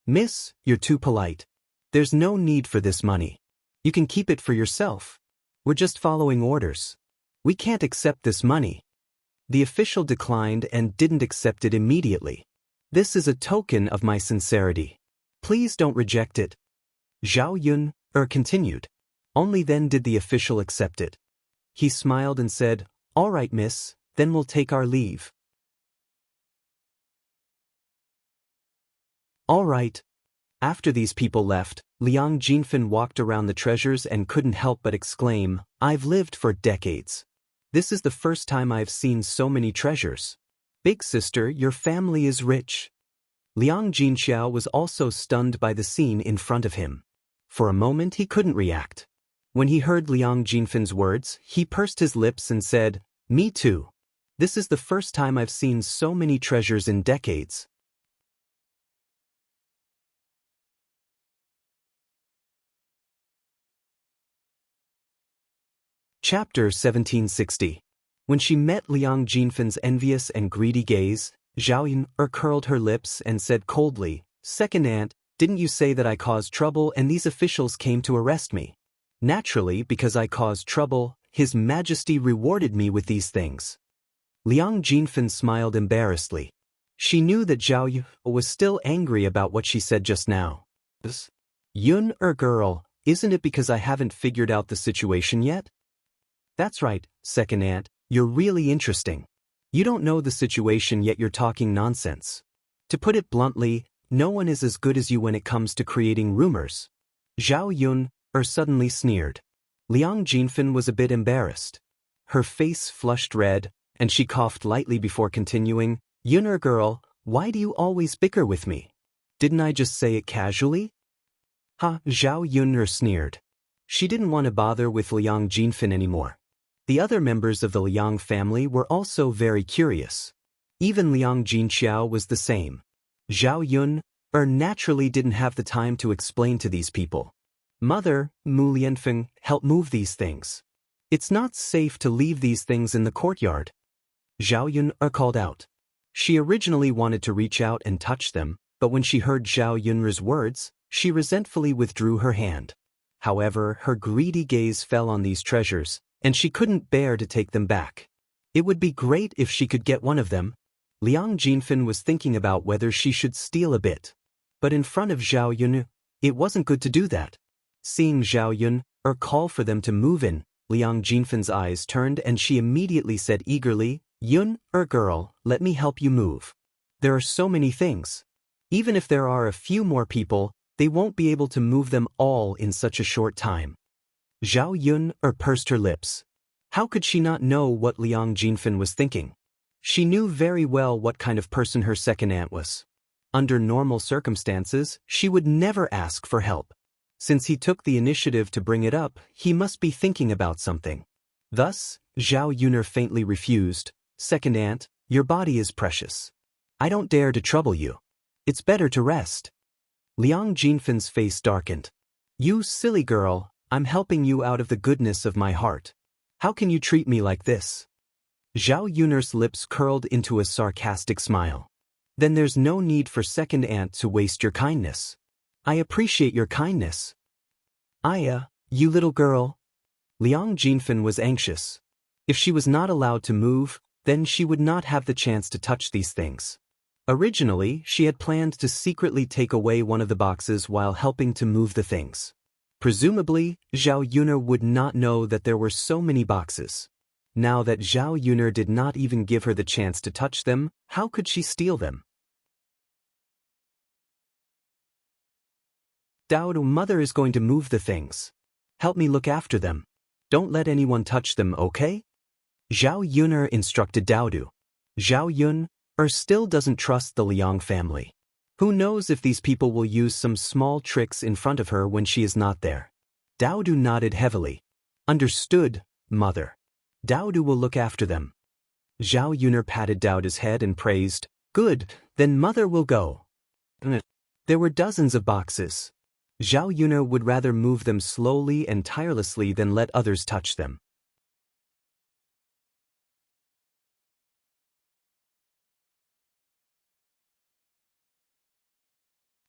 "Miss, you're too polite. There's no need for this money. You can keep it for yourself. We're just following orders. We can't accept this money." The official declined and didn't accept it immediately. "This is a token of my sincerity. Please don't reject it." Zhao Yun continued. Only then did the official accept it. He smiled and said, "All right, miss, then we'll take our leave." All right. After these people left, Liang Jinfen walked around the treasures and couldn't help but exclaim, "I've lived for decades. This is the first time I've seen so many treasures. Big sister, your family is rich." Liang Jinxiao was also stunned by the scene in front of him. For a moment he couldn't react. When he heard Liang Jinfen's words, he pursed his lips and said, "Me too. This is the first time I've seen so many treasures in decades." Chapter 1760. When she met Liang Jinfan's envious and greedy gaze, Zhao Yun curled her lips and said coldly, "Second aunt, didn't you say that I caused trouble and these officials came to arrest me? Naturally, because I caused trouble, His Majesty rewarded me with these things." Liang Jinfan smiled embarrassedly. She knew that Zhao Yun was still angry about what she said just now. "Yun girl, isn't it because I haven't figured out the situation yet?" "That's right, second aunt, you're really interesting. You don't know the situation yet you're talking nonsense. To put it bluntly, no one is as good as you when it comes to creating rumors." Zhao Yun suddenly sneered. Liang Jinfan was a bit embarrassed. Her face flushed red, and she coughed lightly before continuing, "Yun girl, why do you always bicker with me? Didn't I just say it casually?" "Ha!" Zhao Yun sneered. She didn't want to bother with Liang Jinfan anymore. The other members of the Liang family were also very curious. Even Liang Jinqiao was the same. Zhao Yun naturally didn't have the time to explain to these people. "Mother, Mu Lianfeng, help move these things. It's not safe to leave these things in the courtyard." Zhao Yun called out. She originally wanted to reach out and touch them, but when she heard Zhao Yun's words, she resentfully withdrew her hand. However, her greedy gaze fell on these treasures, and she couldn't bear to take them back. It would be great if she could get one of them. Liang Jinfan was thinking about whether she should steal a bit. But in front of Zhao Yun, it wasn't good to do that. Seeing Zhao Yun call for them to move in, Liang Jinfan's eyes turned and she immediately said eagerly, "Yun girl, let me help you move. There are so many things. Even if there are a few more people, they won't be able to move them all in such a short time." Zhao Yun pursed her lips. How could she not know what Liang Jinfan was thinking? She knew very well what kind of person her second aunt was. Under normal circumstances, she would never ask for help. Since he took the initiative to bring it up, he must be thinking about something. Thus, Zhao Yun faintly refused, "Second aunt, your body is precious. I don't dare to trouble you. It's better to rest." Liang Jinfan's face darkened. "You silly girl, I'm helping you out of the goodness of my heart. How can you treat me like this?" Zhao Yun's lips curled into a sarcastic smile. "Then there's no need for second aunt to waste your kindness. I appreciate your kindness." You little girl." Liang Jinfan was anxious. If she was not allowed to move, then she would not have the chance to touch these things. Originally, she had planned to secretly take away one of the boxes while helping to move the things. Presumably, Zhao Yun would not know that there were so many boxes. Now that Zhao Yun did not even give her the chance to touch them, how could she steal them? "Daodu, mother is going to move the things. Help me look after them. Don't let anyone touch them, okay?" Zhao Yun instructed Daodu. Zhao Yun still doesn't trust the Liang family. Who knows if these people will use some small tricks in front of her when she is not there. Daodu nodded heavily. "Understood, mother. Daodu will look after them." Zhao Yun patted Daodu's head and praised, "Good, then mother will go." There were dozens of boxes. Zhao Yun would rather move them slowly and tirelessly than let others touch them.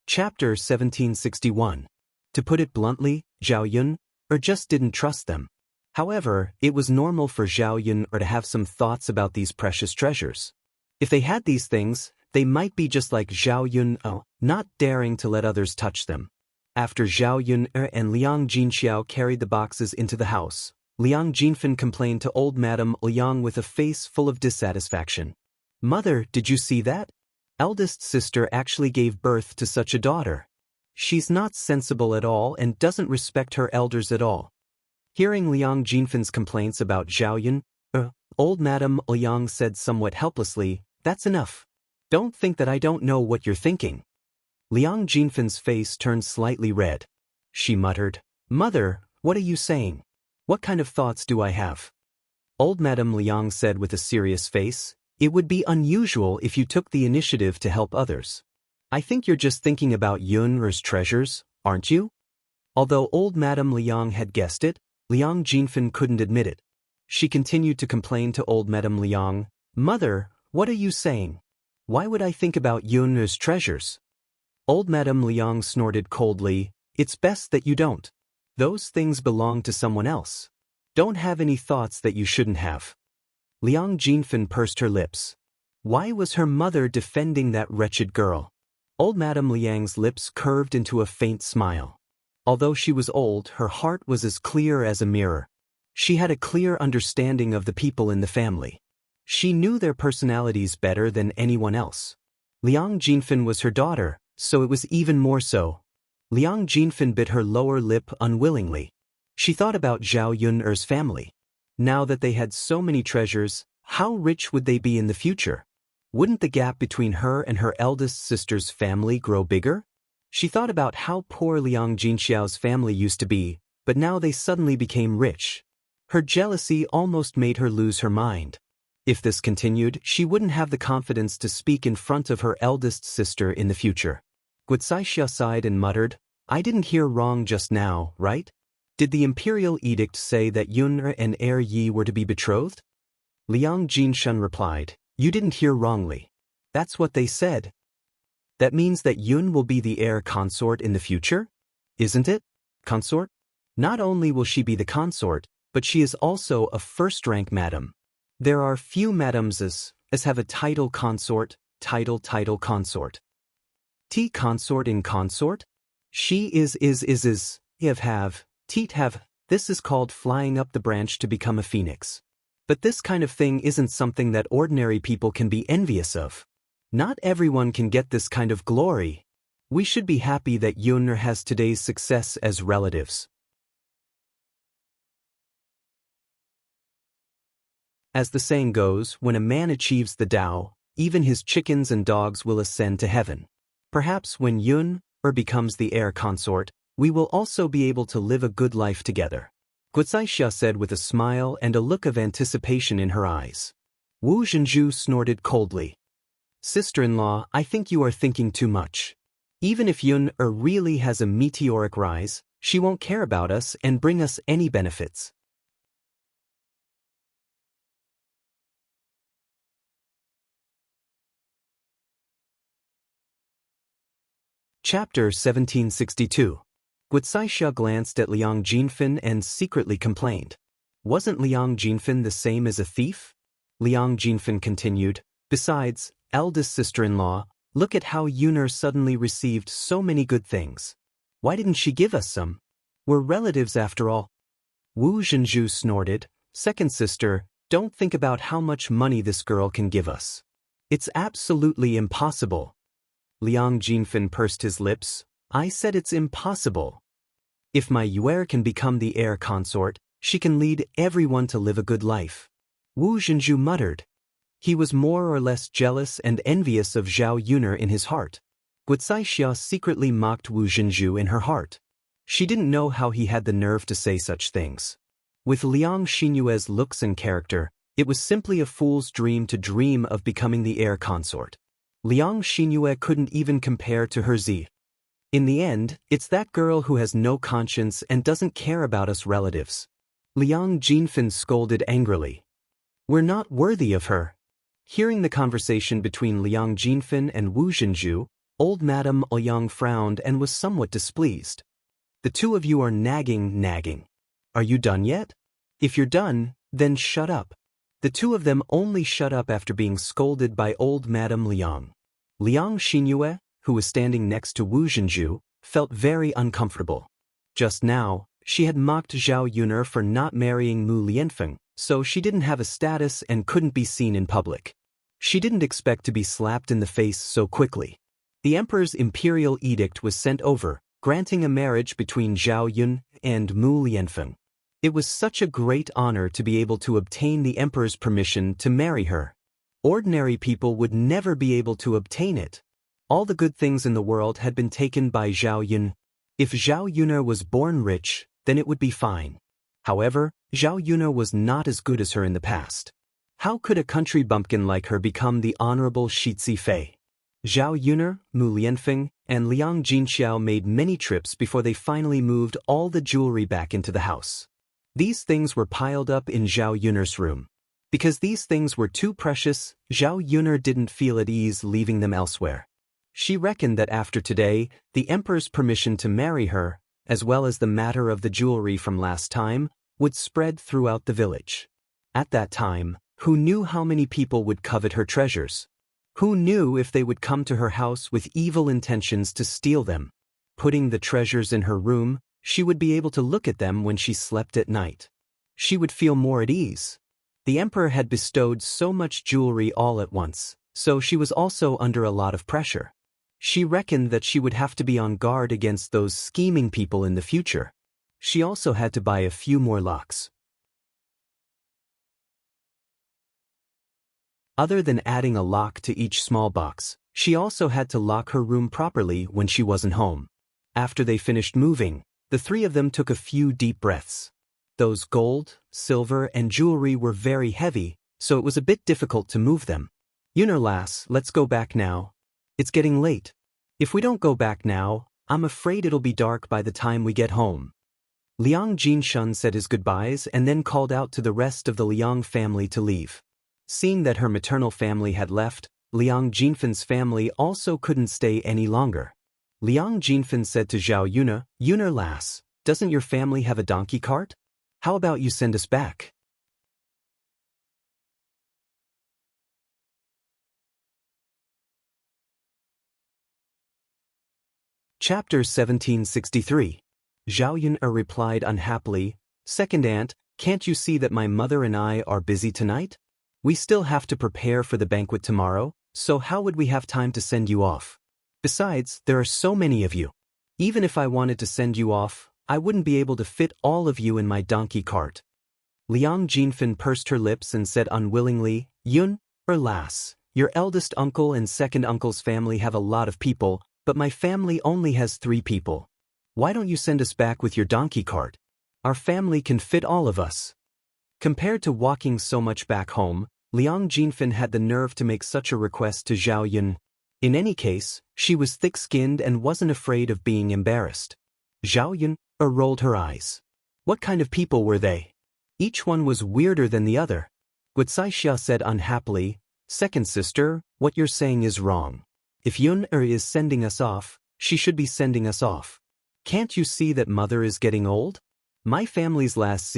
Chapter 1761. To put it bluntly, Zhao Yun just didn't trust them. However, it was normal for Zhao Yun to have some thoughts about these precious treasures. If they had these things, they might be just like Zhao Yun, not daring to let others touch them. After Zhao Yun and Liang Jinqiao carried the boxes into the house, Liang Jinfan complained to old Madame Liang with a face full of dissatisfaction. "Mother, did you see that? Eldest sister actually gave birth to such a daughter. She's not sensible at all and doesn't respect her elders at all." Hearing Liang Jinfan's complaints about Zhao Yun, old Madame Liang said somewhat helplessly, "That's enough. Don't think that I don't know what you're thinking." Liang Jinfan's face turned slightly red. She muttered, "Mother, what are you saying? What kind of thoughts do I have?" Old Madame Liang said with a serious face, "It would be unusual if you took the initiative to help others. I think you're just thinking about Yun's treasures, aren't you?" Although old Madame Liang had guessed it, Liang Jinfan couldn't admit it. She continued to complain to old Madame Liang, "Mother, what are you saying? Why would I think about Yun's treasures?" Old Madame Liang snorted coldly, "It's best that you don't. Those things belong to someone else. Don't have any thoughts that you shouldn't have." Liang Jinfen pursed her lips. Why was her mother defending that wretched girl? Old Madame Liang's lips curved into a faint smile. Although she was old, her heart was as clear as a mirror. She had a clear understanding of the people in the family. She knew their personalities better than anyone else. Liang Jinfen was her daughter, so it was even more so. Liang Jinfen bit her lower lip unwillingly. She thought about Zhao Yun'er's family. Now that they had so many treasures, how rich would they be in the future? Wouldn't the gap between her and her eldest sister's family grow bigger? She thought about how poor Liang Jinxiao's family used to be, but now they suddenly became rich. Her jealousy almost made her lose her mind. If this continued, she wouldn't have the confidence to speak in front of her eldest sister in the future. Guisaixia sighed and muttered, "I didn't hear wrong just now, right? Did the imperial edict say that Yun and heir Yi were to be betrothed?" Liang Jinshun replied, "You didn't hear wrongly. That's what they said. That means that Yun will be the heir consort in the future? Isn't it? Consort? Not only will she be the consort, but she is also a first-rank madam. There are few madams as have a title consort, title consort. T consort in consort? She is, have, teat have, this is called flying up the branch to become a phoenix. But this kind of thing isn't something that ordinary people can be envious of. Not everyone can get this kind of glory. We should be happy that Yun'er has today's success as relatives." As the saying goes, when a man achieves the Tao, even his chickens and dogs will ascend to heaven. Perhaps when Yun'er becomes the heir consort, we will also be able to live a good life together, Guisaixia said with a smile and a look of anticipation in her eyes. Wu Zhenju snorted coldly. "Sister-in-law, I think you are thinking too much. Even if Yun'er really has a meteoric rise, she won't care about us and bring us any benefits." Chapter 1762. Guisaixia glanced at Liang Jinfen and secretly complained. Wasn't Liang Jinfen the same as a thief? Liang Jinfen continued, "Besides, eldest sister-in-law, look at how Yun'er suddenly received so many good things. Why didn't she give us some? We're relatives after all." Wu Zhenju snorted, "Second sister, don't think about how much money this girl can give us. It's absolutely impossible." Liang Jinfen pursed his lips. "I said it's impossible. If my Yuer can become the heir consort, she can lead everyone to live a good life." Wu Zhenju muttered. He was more or less jealous and envious of Zhao Yun'er in his heart. Guisaixia secretly mocked Wu Zhenju in her heart. She didn't know how he had the nerve to say such things. With Liang Xinyue's looks and character, it was simply a fool's dream to dream of becoming the heir consort. Liang Xinyue couldn't even compare to her Zi. In the end, it's that girl who has no conscience and doesn't care about us relatives. Liang Jinfen scolded angrily. "We're not worthy of her." Hearing the conversation between Liang Jinfen and Wu Zhenju, old Madame Liang frowned and was somewhat displeased. "The two of you are nagging. Are you done yet? If you're done, then shut up." The two of them only shut up after being scolded by old Madame Liang. Liang Xinyue, who was standing next to Wu Zhenju, felt very uncomfortable. Just now, she had mocked Zhao Yun'er for not marrying Mu Lianfeng, so she didn't have a status and couldn't be seen in public. She didn't expect to be slapped in the face so quickly. The emperor's imperial edict was sent over, granting a marriage between Zhao Yun and Mu Lianfeng. It was such a great honor to be able to obtain the emperor's permission to marry her. Ordinary people would never be able to obtain it. All the good things in the world had been taken by Zhao Yun. If Zhao Yun'er was born rich, then it would be fine. However, Zhao Yun'er was not as good as her in the past. How could a country bumpkin like her become the honorable Shizhi Fei? Zhao Yun'er, Mu Lianfeng, and Liang Jinxiao made many trips before they finally moved all the jewelry back into the house. These things were piled up in Zhao Yun'er's room. Because these things were too precious, Zhao Yun'er didn't feel at ease leaving them elsewhere. She reckoned that after today, the emperor's permission to marry her, as well as the matter of the jewelry from last time, would spread throughout the village. At that time, who knew how many people would covet her treasures? Who knew if they would come to her house with evil intentions to steal them? Putting the treasures in her room, she would be able to look at them when she slept at night. She would feel more at ease. The emperor had bestowed so much jewelry all at once, so she was also under a lot of pressure. She reckoned that she would have to be on guard against those scheming people in the future. She also had to buy a few more locks. Other than adding a lock to each small box, she also had to lock her room properly when she wasn't home. After they finished moving, the three of them took a few deep breaths. Those gold, silver, and jewelry were very heavy, so it was a bit difficult to move them. Yun'er lass, let's go back now. It's getting late. If we don't go back now, I'm afraid it'll be dark by the time we get home. Liang Jinshun said his goodbyes and then called out to the rest of the Liang family to leave. Seeing that her maternal family had left, Liang Jinfan's family also couldn't stay any longer. Liang Jinfan said to Zhao Yun'er, Yun'er lass, doesn't your family have a donkey cart? How about you send us back? Chapter 1763. Zhao Yun'er replied unhappily, Second aunt, can't you see that my mother and I are busy tonight? We still have to prepare for the banquet tomorrow, so how would we have time to send you off? Besides, there are so many of you. Even if I wanted to send you off, I wouldn't be able to fit all of you in my donkey cart. Liang Jinfan pursed her lips and said unwillingly, Yun'er lass, your eldest uncle and second uncle's family have a lot of people, but my family only has 3 people. Why don't you send us back with your donkey cart? Our family can fit all of us. Compared to walking so much back home, Liang Jinfan had the nerve to make such a request to Zhao Yun. In any case, she was thick-skinned and wasn't afraid of being embarrassed. Zhao Yun rolled her eyes. What kind of people were they? Each one was weirder than the other. Gucai Xia said unhappily, Second sister, what you're saying is wrong. If Yun'er is sending us off, she should be sending us off. Can't you see that mother is getting old? My family's last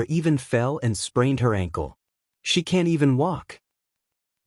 even fell and sprained her ankle. She can't even walk.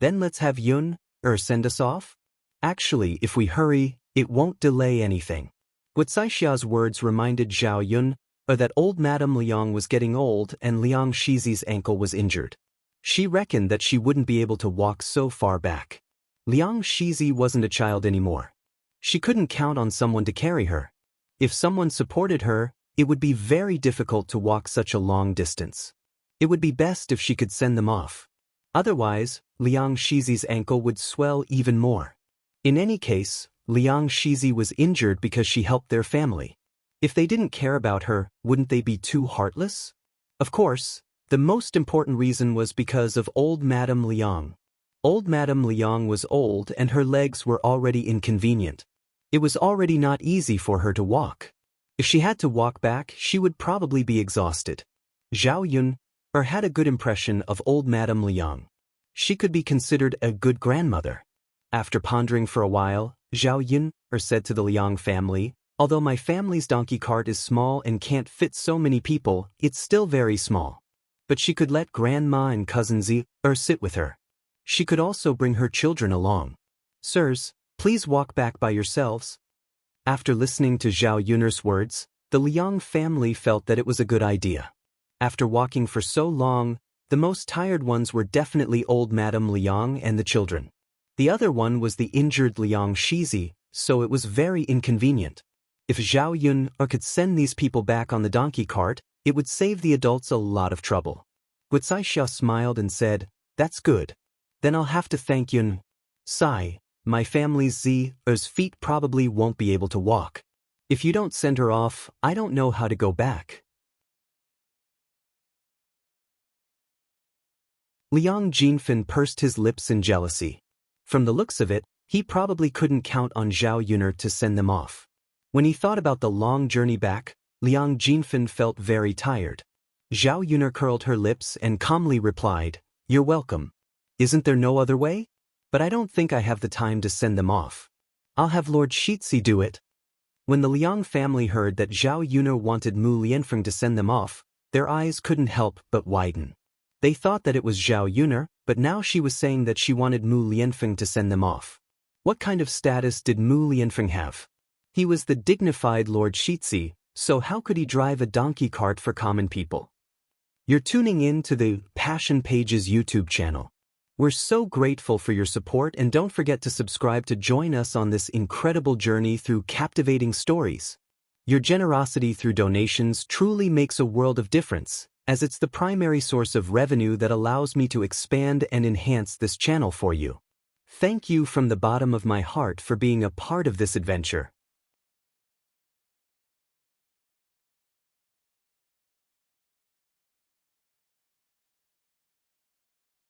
Then let's have Yun'er send us off? Actually, if we hurry, it won't delay anything. Gucai Xia's words reminded Zhao Yun that old Madame Liang was getting old and Liang Shizi's ankle was injured. She reckoned that she wouldn't be able to walk so far back. Liang Shizi wasn't a child anymore. She couldn't count on someone to carry her. If someone supported her, it would be very difficult to walk such a long distance. It would be best if she could send them off. Otherwise, Liang Shizi's ankle would swell even more. In any case, Liang Shizi was injured because she helped their family. If they didn't care about her, wouldn't they be too heartless? Of course, the most important reason was because of old Madame Liang. Old Madame Liang was old and her legs were already inconvenient. It was already not easy for her to walk. If she had to walk back, she would probably be exhausted. Zhao Yun had a good impression of old Madame Liang. She could be considered a good grandmother. After pondering for a while, Zhao Yun said to the Liang family, although my family's donkey cart is small and can't fit so many people, it's still very small. But she could let Grandma and Cousin Zi sit with her. She could also bring her children along. Sirs, please walk back by yourselves. After listening to Zhao Yun'er's words, the Liang family felt that it was a good idea. After walking for so long, the most tired ones were definitely old Madame Liang and the children. The other one was the injured Liang Shizi, so it was very inconvenient. If Zhao Yun could send these people back on the donkey cart, it would save the adults a lot of trouble. Gucai Xia smiled and said, That's good. Then I'll have to thank Yun. Sigh, my family's Z's feet probably won't be able to walk. If you don't send her off, I don't know how to go back. Liang Jinfan pursed his lips in jealousy. From the looks of it, he probably couldn't count on Zhao Yun'er to send them off. When he thought about the long journey back, Liang Jinfan felt very tired. Zhao Yuner curled her lips and calmly replied, "You're welcome. Isn't there no other way? But I don't think I have the time to send them off. I'll have Lord Shitzi do it." When the Liang family heard that Zhao Yuner wanted Mu Lianfeng to send them off, their eyes couldn't help but widen. They thought that it was Zhao Yuner, but now she was saying that she wanted Mu Lianfeng to send them off. What kind of status did Mu Lianfeng have? He was the dignified Lord Shitzi, so how could he drive a donkey cart for common people? You're tuning in to the Passion Pages YouTube channel. We're so grateful for your support, and don't forget to subscribe to join us on this incredible journey through captivating stories. Your generosity through donations truly makes a world of difference, as it's the primary source of revenue that allows me to expand and enhance this channel for you. Thank you from the bottom of my heart for being a part of this adventure.